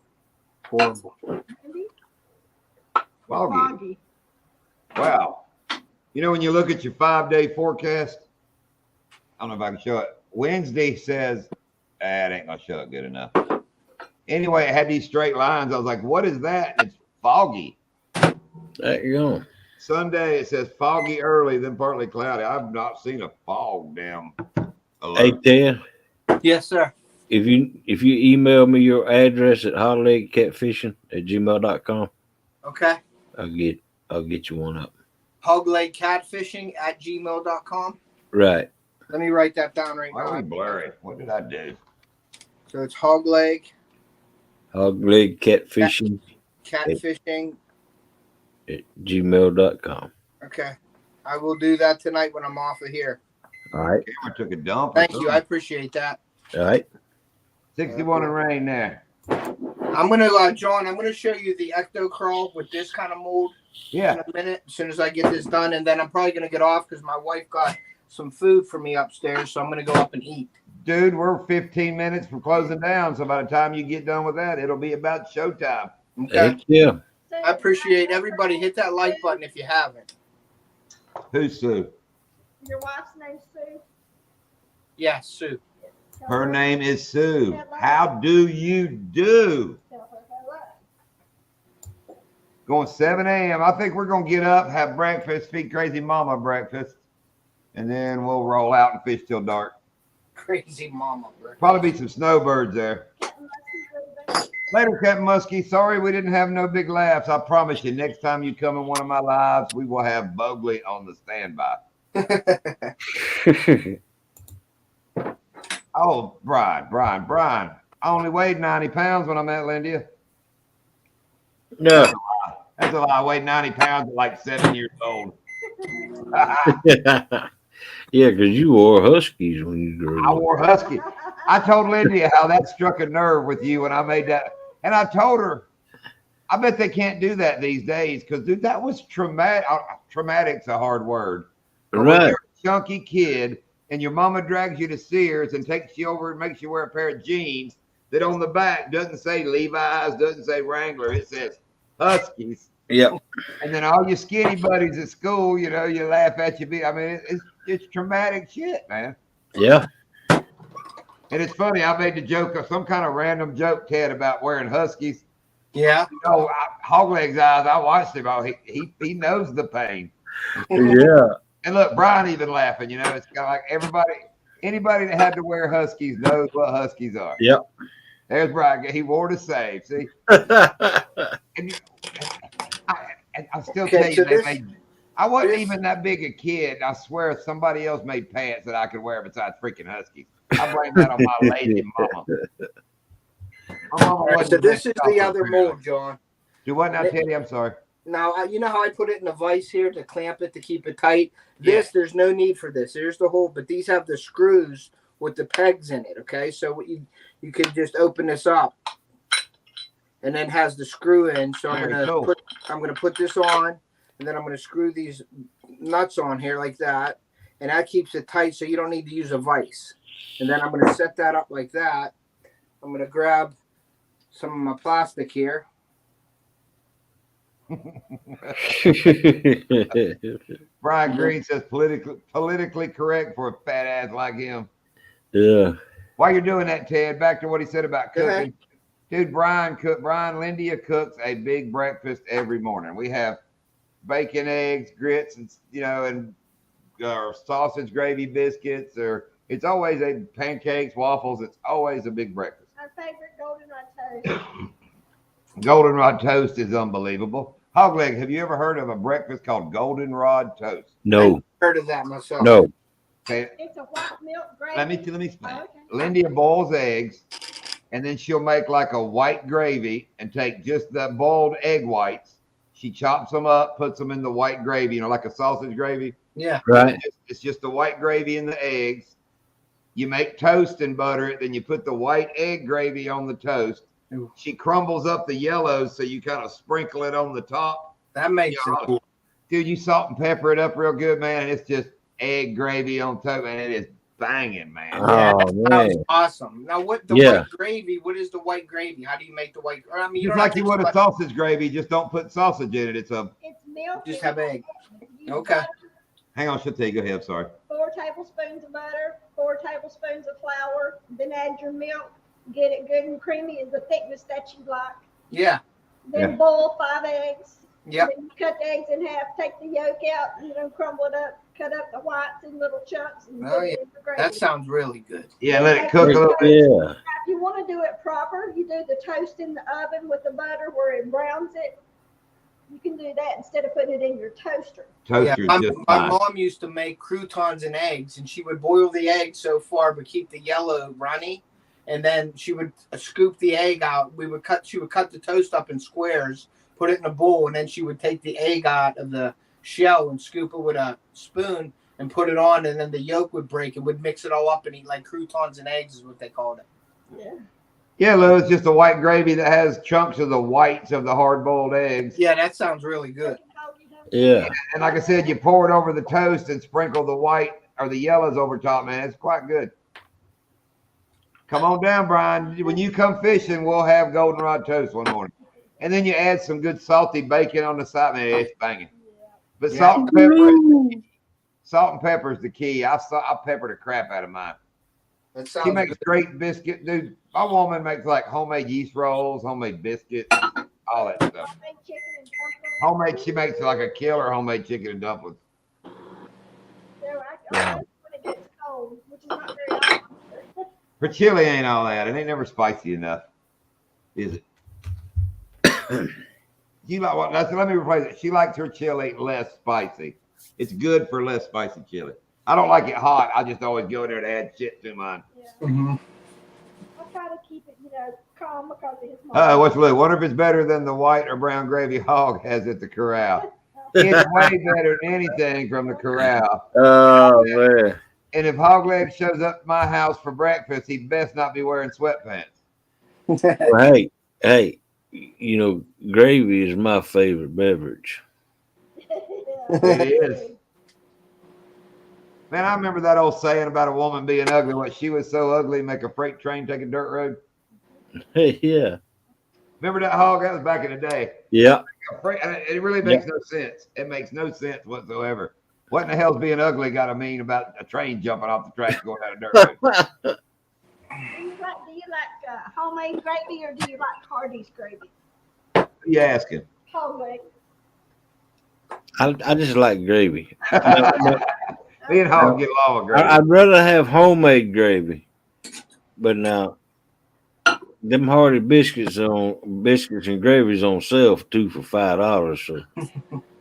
horrible. Foggy. Foggy. Wow. You know, when you look at your 5-day forecast, I don't know if I can show it. Wednesday says, it ain't going to show it good enough. Anyway, it had these straight lines. I was like, what is that? It's foggy. There you go. Sunday it says foggy early, then partly cloudy. I've not seen a fog damn Hey, alert. Ted, Yes, sir. if you email me your address at hotlegcatfishing@gmail.com, Okay. I'll get you one up. Hoglegcatfishing@gmail.com. Right. Let me write that down right Why are we now. blurry? What did I do? So it's hogleg Hogleg catfishing catfishing. at gmail.com. Okay. I will do that tonight when I'm off of here. All right. Camera took a dump. Thank you. I appreciate that. All right. 61 and rain there. I'm gonna, John. I'm gonna show you the ecto crawl with this kind of mold Yeah. in a minute. As soon as I get this done, and then I'm probably gonna get off because my wife got some food for me upstairs, so I'm gonna go up and eat. Dude, we're 15 minutes from closing down. So by the time you get done with that, it'll be about showtime. Okay. Heck yeah. I appreciate everybody. Hit that like button if you haven't. Who's Sue? Your wife's name's Sue. Yeah, Sue. Tell Her name is Sue. How do you do? Tell her hello. Going 7 a.m. I think we're going to get up, have breakfast, feed Crazy Mama breakfast, and then we'll roll out and fish till dark. Crazy mama, bro. Probably be some snowbirds there. Captain Muskie's leaving. Later, Captain Muskie. Sorry we didn't have no big laughs. I promise you, next time you come in one of my lives, we will have Bogey on the standby. Oh, Brian. I only weighed 90 pounds when I met Lindia. No. That's a lie. I weighed 90 pounds at like 7 years old. Yeah, because you wore Huskies when you grew I up. wore Husky. I told Lindia how that struck a nerve with you when I made that. And I told her, I bet they can't do that these days because, dude, that was traumatic. Traumatic's a hard word. But when Right. you're a chunky kid and your mama drags you to Sears and takes you over and makes you wear a pair of jeans that on the back doesn't say Levi's, doesn't say Wrangler, it says Huskies. Yep. And then all your skinny buddies at school, you know, you laugh at you. I mean, it's traumatic shit, man. Yeah. And it's funny. I made the joke of some kind of random joke, Ted, about wearing Huskies. Yeah. You know, Hogleg's eyes. I watched him. Oh, he knows the pain. Yeah. And look, Brian even laughing. You know, it's kind of like anybody that had to wear Huskies knows what Huskies are. Yep. There's Brian. He wore to save. See, and I still Okay, tell you, so they this- made. I wasn't this- even that big a kid. I swear, somebody else made pants that I could wear besides freaking Huskies. I blame that on my lazy mama. My mama All right, wasn't so the this best is the chocolate other creamer. mold, John. Do what now, Teddy? I'm sorry. Now, you know how I put it in a vise here to clamp it to keep it tight? This, there's no need for this. There's the hole, but these have the screws with the pegs in it, okay? So what you can just open this up, and then has the screw in. So I'm Very gonna cool. put this on, and then I'm gonna screw these nuts on here like that, and that keeps it tight, so you don't need to use a vise. And then I'm gonna set that up like that. I'm gonna grab some of my plastic here. Brian Green says politically correct for a fat ass like him. Yeah. While you're doing that, Ted, back to what he said about Go cooking. Dude, Brian Lindia cooks a big breakfast every morning. We have bacon, eggs, grits, and or sausage gravy biscuits, or it's always pancakes, waffles. It's always a big breakfast. Our favorite goldenrod toast. Goldenrod toast is unbelievable. Hogleg, have you ever heard of a breakfast called goldenrod toast? No. Heard of that myself. No. Okay, It's a white milk gravy. let me explain. Okay. Lindia boils eggs, and then she'll make like a white gravy and take just the boiled egg whites. She chops them up, puts them in the white gravy, like a sausage gravy. Yeah. Right. It's just the white gravy and the eggs. You make toast and butter it, then you put the white egg gravy on the toast. Ooh. She crumbles up the yellows, so you kind of sprinkle it on the top. That makes Yeah. it cool. Dude, you salt and pepper it up real good, man. And it's just egg gravy on toast, and it is banging, man. Yeah, Oh that sounds man. awesome. Now, what the Yeah. white gravy? What is the white gravy? How do you make the white? Or, I mean, you Just don't like have you to would a put- sausage gravy, just don't put sausage in it. It's a It's milk. Just and have egg. you Okay. butter, hang on, she'll tell you. Go ahead, sorry. 4 tablespoons of butter, 4 tablespoons of flour, then add your milk. Get it good and creamy is the thickness that you like. Yeah. Then Yeah. boil 5 eggs. Yep. Then you cut the eggs in half, take the yolk out, crumble it up, cut up the whites in little chunks, and Oh, put yeah. it in the gravy. That sounds really good. Yeah, let it cook a little bit. Yeah. If you want to do it proper, you do the toast in the oven with the butter where it browns it. You can do that instead of putting it in your toaster. Toaster's my, just my fine. mom used to make croutons and eggs, and she would boil the egg so far, but keep the yellow runny. And then she would scoop the egg out. She would cut the toast up in squares, put it in a bowl, and then she would take the egg out of the shell and scoop it with a spoon and put it on, and then the yolk would break and would mix it all up and eat like croutons and eggs is what they called it. Yeah. Yeah, Lou, it's just a white gravy that has chunks of the whites of the hard-boiled eggs. Yeah, that sounds really good. Yeah. And like I said, you pour it over the toast and sprinkle the white or the yellows over top, man. It's quite good. Come on down, Brian. When you come fishing, we'll have goldenrod toast one morning. And then you add some good salty bacon on the side. Man, it's banging. But salt and pepper is the key. I pepper the crap out of mine. That She sounds makes good. great biscuit, dude. My woman makes like homemade yeast rolls, homemade biscuits, all that stuff. Homemade chicken and dumplings. Homemade, she makes like a killer homemade chicken and dumplings. So I when it gets cold, which is not very often. Her chili ain't all that. It ain't never spicy enough, is it? You like what? Let me rephrase it. She likes her chili less spicy. It's good for less spicy chili. I don't like it hot. I just always go in there to add shit to mine. Yeah. Mhm. I try to keep it, calm because of his mom. What's Lou? Wonder if it's better than the white or brown gravy Hog has at the corral. It's way better than anything from the corral. Oh man. And if Hog Leg shows up at my house for breakfast, he best not be wearing sweatpants. Well, hey, gravy is my favorite beverage. It is. Man, I remember that old saying about a woman being ugly. What, she was so ugly, make a freight train take a dirt road. Hey, yeah. Remember that, Hog? That was back in the day. Yeah. It really makes no sense. It makes no sense whatsoever. What in the hell's being ugly got to mean about a train jumping off the track going down a dirt road? Do you like homemade gravy or do you like Hardee's gravy? You asking? Homemade. I just like gravy. Me and Hog get along with gravy. I'd rather have homemade gravy. But now, them Hardy biscuits and gravy's on sale for $2 for $5. So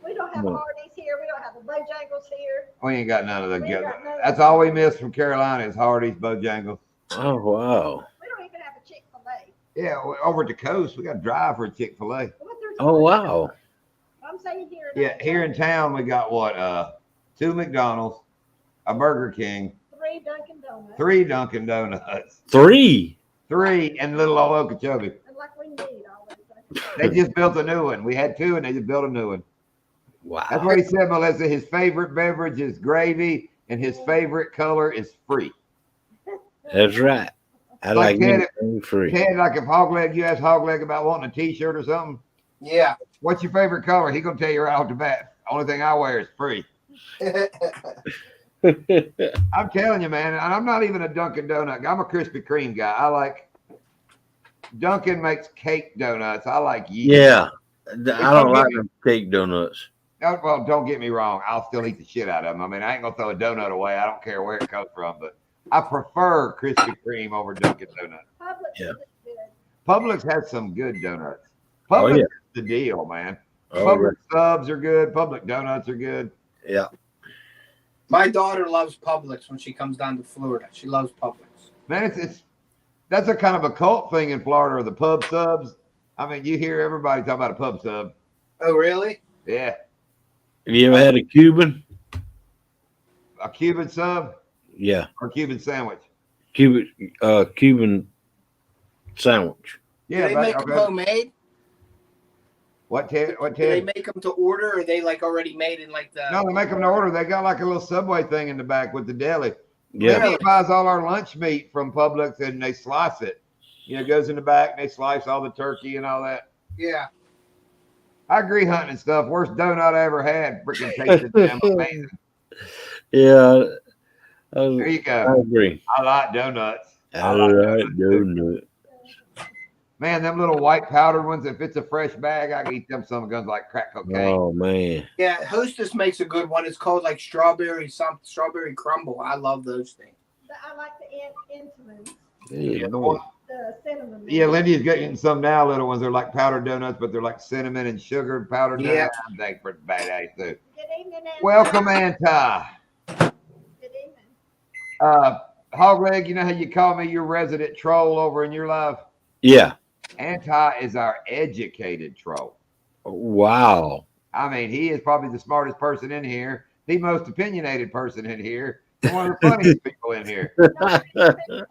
We don't have No. Hardee's here. We don't have the Bojangles here. We ain't got none of the We ain't got none of That's that. all we miss from Carolina is Hardee's, Bojangles. oh wow. We don't even have a Chick-fil-A. Yeah, over at the coast, we got to drive for a Chick-fil-A. What there's Oh wow. I'm saying here. Yeah, here in town, we got what? 2 McDonald's, a Burger King, 3 Dunkin' Donuts. 3 Dunkin' Donuts, 3. 3 and Little Old Okeechobee. And like we need all those. They just built a new one. We had 2 and they just built a new one. That's Wow. what he said, Melissa. His favorite beverage is gravy and his favorite color is free. That's right. I Like like Ted- anything free. Ted, like if Hogleg, you ask Hogleg about wanting a t-shirt or something, Yeah. what's your favorite color? He gonna tell you right off the bat. Only thing I wear is free. I'm telling you, man, and I'm not even a Dunkin' Donut guy. I'm a Krispy Kreme guy. I like Dunkin' makes cake donuts. I like yeast. Yeah. I don't like them cake donuts. Oh, well, don't get me wrong. I'll still eat the shit out of them. I mean, I ain't gonna throw a donut away. I don't care where it comes from, but I prefer Krispy Kreme over Dunkin' Donuts. Publix Yeah. is good. Publix has some good donuts. Oh, Publix yeah. is the deal, man. Oh, Publix subs are good. Public donuts are good. yeah. My daughter loves Publix when she comes down to Florida. She loves Publix. Man, it's that's a kind of a cult thing in Florida, or the pub subs. I mean, you hear everybody talking about a pub sub. Oh, really? Yeah, Have you ever had a Cuban? a Cuban sub Yeah. or Cuban sandwich. Cuban sandwich. Do Yeah, they but- make them okay. homemade? What Ted? What Do they Ted? make them to order, or are they like already made in like the? No, they make them to order. They got like a little Subway thing in the back with the deli. Yeah. Lily buys all our lunch meat from Publix and they slice it. You know, it goes in the back and they slice all the turkey and all that. Yeah. I agree, hunting and stuff. Worst donut I ever had. Freaking tasted damn amazing. Yeah. There you I go. agree. I like donuts. I like donut. Man, them little white powdered ones, if it's a fresh bag, I can eat them some guns like crack cocaine. Oh man. Yeah, Hostess makes a good one. It's called like strawberry crumble. I love those things. I like the Intamin, Yeah, the boy. one- the cinnamon. Yeah, Lindy's getting some now, little ones. They're like powdered donuts, but they're like cinnamon and sugar powdered Yeah. donuts. They pretty badass too. Good evening, Anti. Welcome, Anti. Good evening. Hogleg, you know how you call me your resident troll over in your life? Yeah. Anti is our educated troll. Wow. I mean, he is probably the smartest person in here, the most opinionated person in here, and one of the funniest people in here. Nobody can figure it out.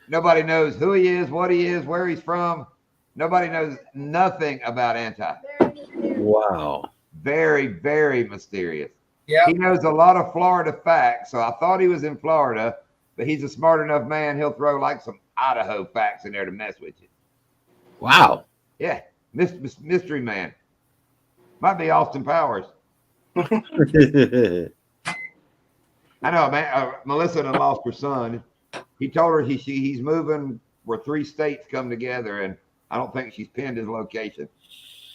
Nobody knows who he is, what he is, where he's from. Nobody knows nothing about Anti. Very mysterious. Wow. Very, very mysterious. Yeah. He knows a lot of Florida facts, so I thought he was in Florida, but he's a smart enough man. He'll throw like some Idaho facts in there to mess with you. Wow. Yeah, mystery man. Might be Austin Powers. I know, man. Melissa done lost her son. He told her he's moving where 3 states come together, and I don't think she's pinned his location.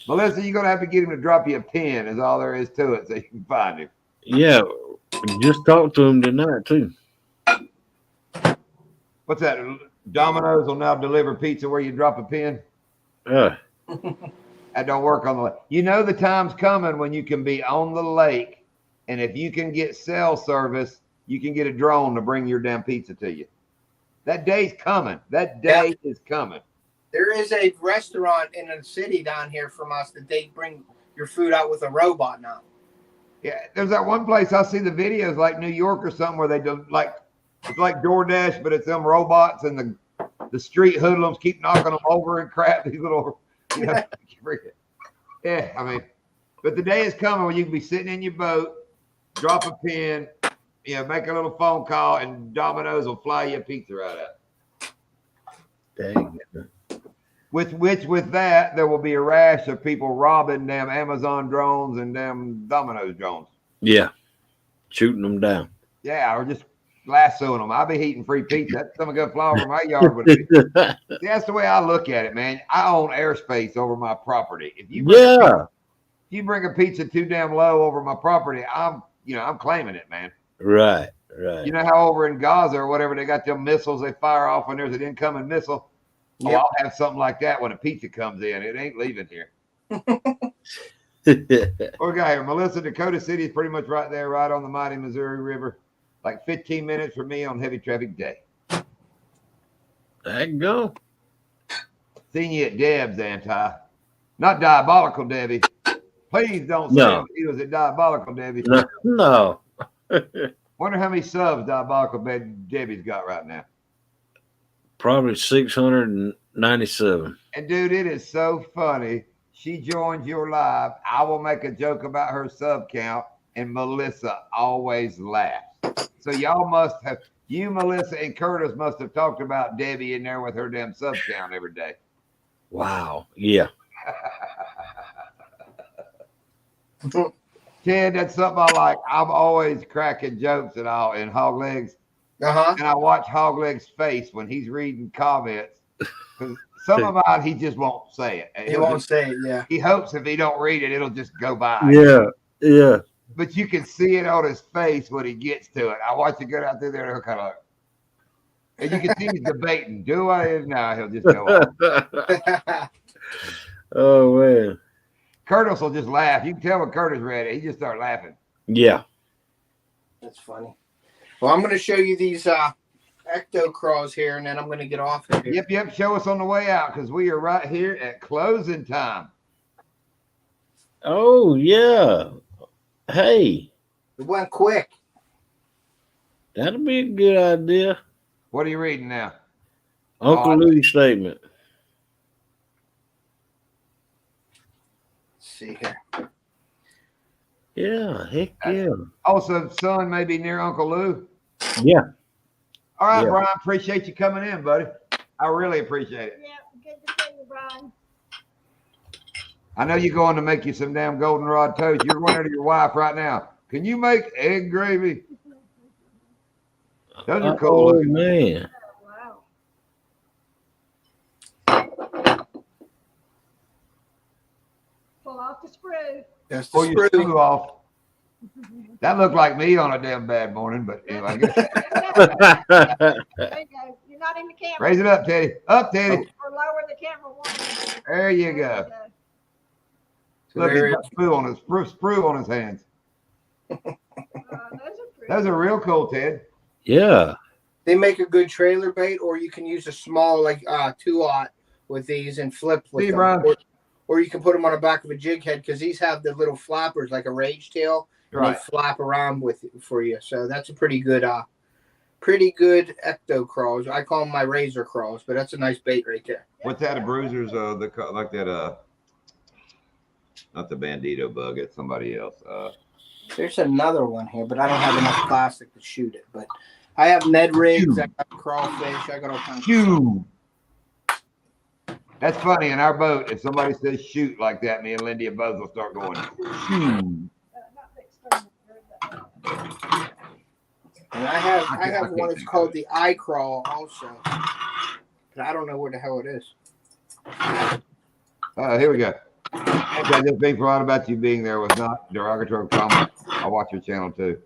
Melissa, you're gonna have to get him to drop you a pin. Is all there is to it, so you can find him. Yeah. Just talked to him tonight too. What's that? Domino's will now deliver pizza where you drop a pin. Yeah. That don't work on the lake. You know the time's coming when you can be on the lake, and if you can get cell service, you can get a drone to bring your damn pizza to you. That day's coming. That day is coming. There is a restaurant in the city down here from us that they bring your food out with a robot now. Yeah, there's that one place I see the videos like New York or something where they do like it's like DoorDash, but it's them robots and the street hoodlums keep knocking them over and crap. These little, you know, yeah. I mean, but the day is coming when you can be sitting in your boat, drop a pin, you know, make a little phone call, and Domino's will fly you a pizza right out. Dang. With that, there will be a rash of people robbing damn Amazon drones and damn Domino's drones. Yeah. Shooting them down. Yeah, or just lassoing them. I'll be eating free pizza. That's something good fly over my yard with it. See, that's the way I look at it, man. I own airspace over my property. If you bring a pizza too damn low over my property, I'm claiming it, man. Right. Right. You know how over in Gaza or whatever they got them missiles they fire off when there's an incoming missile. Oh, Yep. I'll have something like that when a pizza comes in. It ain't leaving here. What we got here? Melissa, Dakota City is pretty much right there, right on the mighty Missouri River. Like 15 minutes for me on heavy traffic day. There you go. Seen you at Deb's, Anti. Not Diabolical Debbie. Please don't say No. he was at Diabolical Debbie. No. Wonder how many subs Diabolical Debbie's got right now. Probably 697. And dude, it is so funny. She joins your live. I will make a joke about her sub count, and Melissa always laughs. So y'all must have, you, Melissa, and Curtis must have talked about Debbie in there with her damn sub count every day. Wow. Yeah. Ted, that's something I like. I'm always cracking jokes and all in Hog Legs. And I watch Hog Legs' face when he's reading comments. Because some of mine, he just won't say it. He won't say it, yeah. He hopes if he don't read it, it'll just go by. Yeah. Yeah. But you can see it on his face when he gets to it. I watch it go out through there, and he'll kind of like, and you can see he's debating. Do I? No, he'll just go on. Oh, man. Curtis will just laugh. You can tell when Curtis read it. He just started laughing. Yeah. That's funny. Well, I'm going to show you these ecto craws here, and then I'm going to get off of here. Yep. Show us on the way out because we are right here at closing time. Oh, yeah. Hey, It went quick. that'll be a good idea. What are you reading now? Uncle Lou's statement. Let's see here. Yeah, heck yeah. Also, son may be near Uncle Lou. Yeah. All right, Yeah. Brian. Appreciate you coming in, buddy. I really appreciate it. Yeah, good to see you, Brian. I know you're going to make you some damn goldenrod toast. You're going to your wife right now. Can you make egg gravy? Those are cool Oh, looking. man. Wow. the sprue. Just Pull the your screw. screw off. That looked like me on a damn bad morning, but anyway. There you go. You're not in the camera. Raise it up, Teddy. Up, Teddy. Or lower the camera one. There you go. So Look, there he's it got sprue on his hands. Those are pretty. Those are real cool, Ted. Yeah. They make a good trailer bait, or you can use a small, like 2-aught with these and flip with See, them. Brian? Or you can put them on the back of a jig head because these have the little flappers like a rage tail. And Right. they flap around for you. So that's a pretty good ecto crawls. I call them my razor crawls, but that's a nice bait right there. What's that? A bruisers? Like that. Not the bandito bug. It's somebody else. There's another one here, but I don't have enough plastic to shoot it. But I have Ned rigs, I got crawfish, I got all kinds of Shoot. That's funny. In our boat, if somebody says shoot like that, me and Lindy and both will start going, shoot. Not the external, And I have I can't one that's think called of the eye crawl also. But I don't know where the hell it is. Here we go. Okay, just being proud about you being there was not derogatory comment. I watch your channel too.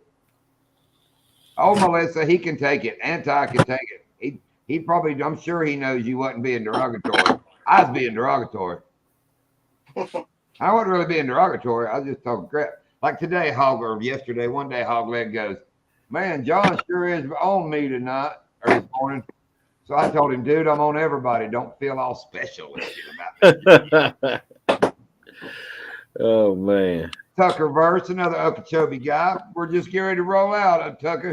Oh, Melissa, he can take it. Anti can take it. He probably, I'm sure he knows you wasn't being derogatory. I was being derogatory. I wasn't really being derogatory. I was just talking crap. Like today, yesterday, one day, Hogleg goes, man, John sure is on me tonight or this morning. So I told him, dude, I'm on everybody. Don't feel all special and shit about me. Oh man. Tucker Verse, another Okeechobee guy. We're just getting ready to roll out, Tucker.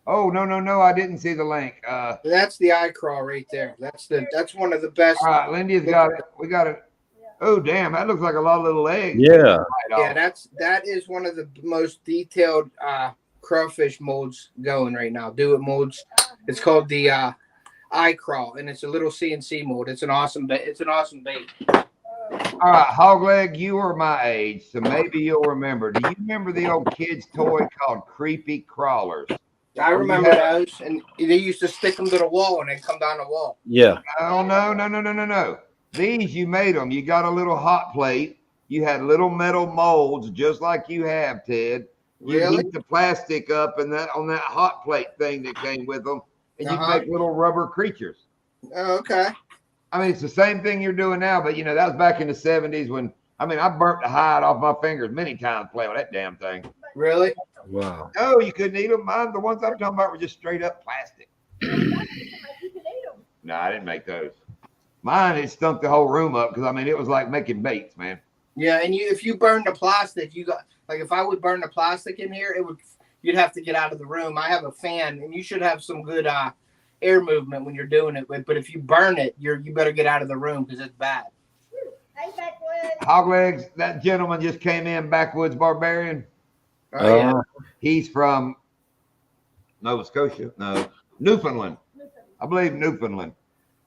Oh, no, I didn't see the link. That's the eye crawl right there. That's one of the best. All right, Lindy's got it. We got it. Oh, damn, that looks like a lot of little legs. Yeah. Yeah, that is one of the most detailed crawfish molds going right now. Do it molds. It's called the eye crawl, and it's a little CNC mold. It's an awesome bait. It's an awesome bait. All right, Hogleg, you were my age, so maybe you'll remember. Do you remember the old kid's toy called Creepy Crawlers? I remember those, and they used to stick them to the wall, and they'd come down the wall. Yeah. Oh, no. These, you made them. You got a little hot plate. You had little metal molds, just like you have, Ted. You Really? heat the plastic up and that on that hot plate thing that came with them, and you Uh-huh. make little rubber creatures. Oh, okay. I mean, it's the same thing you're doing now, but that was back in the 70s when, I burnt the hide off my fingers many times playing with that damn thing. Really? Wow. Oh, you couldn't eat them. Mine, the ones I'm talking about were just straight up plastic. You can eat them. No, I didn't make those. Mine, it stunk the whole room up because, it was like making baits, man. Yeah, and if you burn the plastic, you got like if I would burn the plastic in here, you'd have to get out of the room. I have a fan, and you should have some good air movement when you're doing it. But if you burn it, you better get out of the room because it's bad. Hey, Backwood. Hoglegs, that gentleman just came in, Backwoods Barbarian. Oh, yeah. He's from Nova Scotia. No, Newfoundland. I believe Newfoundland.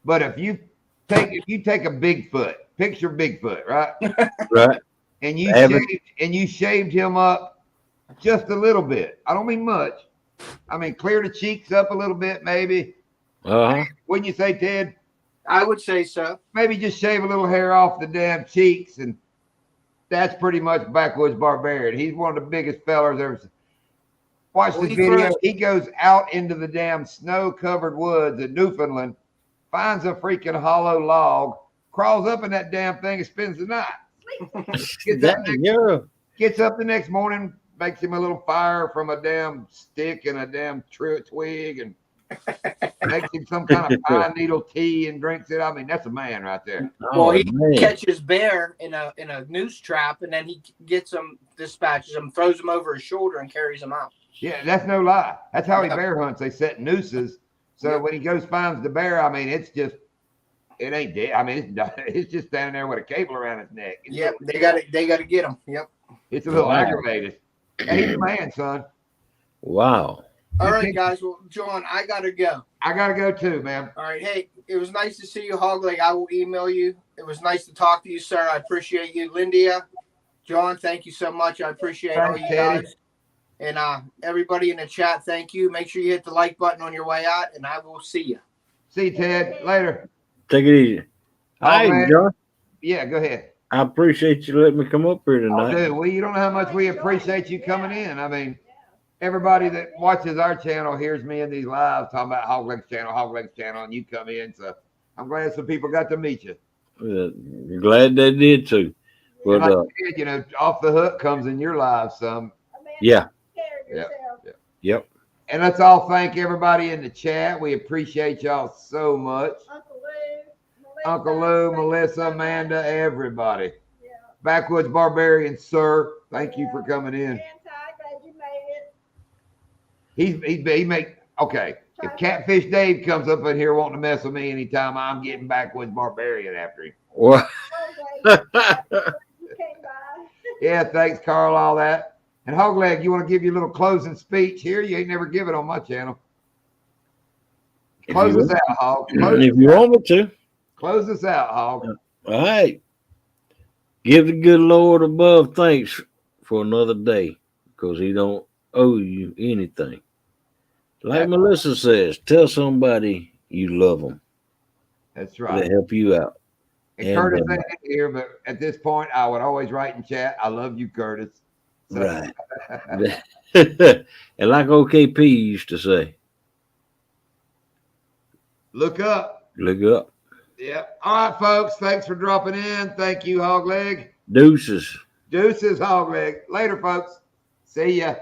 But if you take a Bigfoot, picture Bigfoot, right? Right. And Average. you shaved him up just a little bit. I don't mean much. Clear the cheeks up a little bit, maybe. Uh-huh. Wouldn't you say, Ted? I would say so. Maybe just shave a little hair off the damn cheeks, and that's pretty much Backwoods Barbarian. He's one of the biggest fellers ever. Watch Well, this he video. throws- He goes out into the damn snow-covered woods in Newfoundland, finds a freaking hollow log, crawls up in that damn thing, and spends the night. Yeah. Gets up the next morning, makes him a little fire from a damn stick and a damn twig, and makes him some kind of pine needle tea and drinks it. That's a man right there. Well, he man. catches bear in a noose trap, and then he gets them, dispatches them, throws them over his shoulder, and carries them out. Yeah, that's no lie. That's how he Yeah. bear hunts. They set nooses. So Yeah. when he goes finds the bear, it's just, it ain't dead. It's just standing there with a cable around its neck. Yep, they got to get them. Yep. It's a little Wow. aggravated. Hey, he's a man, son. Wow. All right, guys. Well, John, I got to go. I got to go too, man. All right. Hey, it was nice to see you, Hogleg. I will email you. It was nice to talk to you, sir. I appreciate you. Lindia, John, thank you so much. I appreciate all Thanks, you Teddy. guys. And everybody in the chat, thank you. Make sure you hit the like button on your way out, and I will see you. See you, Ted. Later. Take it easy. Oh, Hi, man. John. Yeah, go ahead. I appreciate you letting me come up here Oh, tonight. dude, you don't know how much we appreciate you coming in. I mean, everybody that watches our channel hears me in these lives talking about Hogleg's channel, and you come in. So I'm glad some people got to meet you. Glad they did too. And But like you said, you know, Off the Hook comes in your live some. Amanda, yeah, take care of yourself. yep. And let's all thank everybody in the chat. We appreciate y'all so much. Uncle Lou, Melissa, Amanda, everybody. Yeah. Backwoods Barbarian, sir. Thank you for coming in. And Ty, glad you made it. He make okay. If Catfish Dave comes up in here wanting to mess with me anytime, I'm getting Backwoods Barbarian after him. Well, Oh, glad you came by. Yeah, thanks, Carl, all that. And Hogleg, you want to give your little closing speech here? You ain't never give it on my channel. Close us out, Hog. if you want me to. Close us out, Hog. All right. Give the good Lord above thanks for another day, because he don't owe you anything. Like Melissa says, tell somebody you love them. That's To right. help you out. And And, Curtis ain't here, but at this point, I would always write in chat, I love you, Curtis. So- Right. And like OKP used to say, Look up. look up. Yep. All right, folks. Thanks for dropping in. Thank you, Hogleg. Deuces. Deuces, Hogleg. Later, folks. See ya.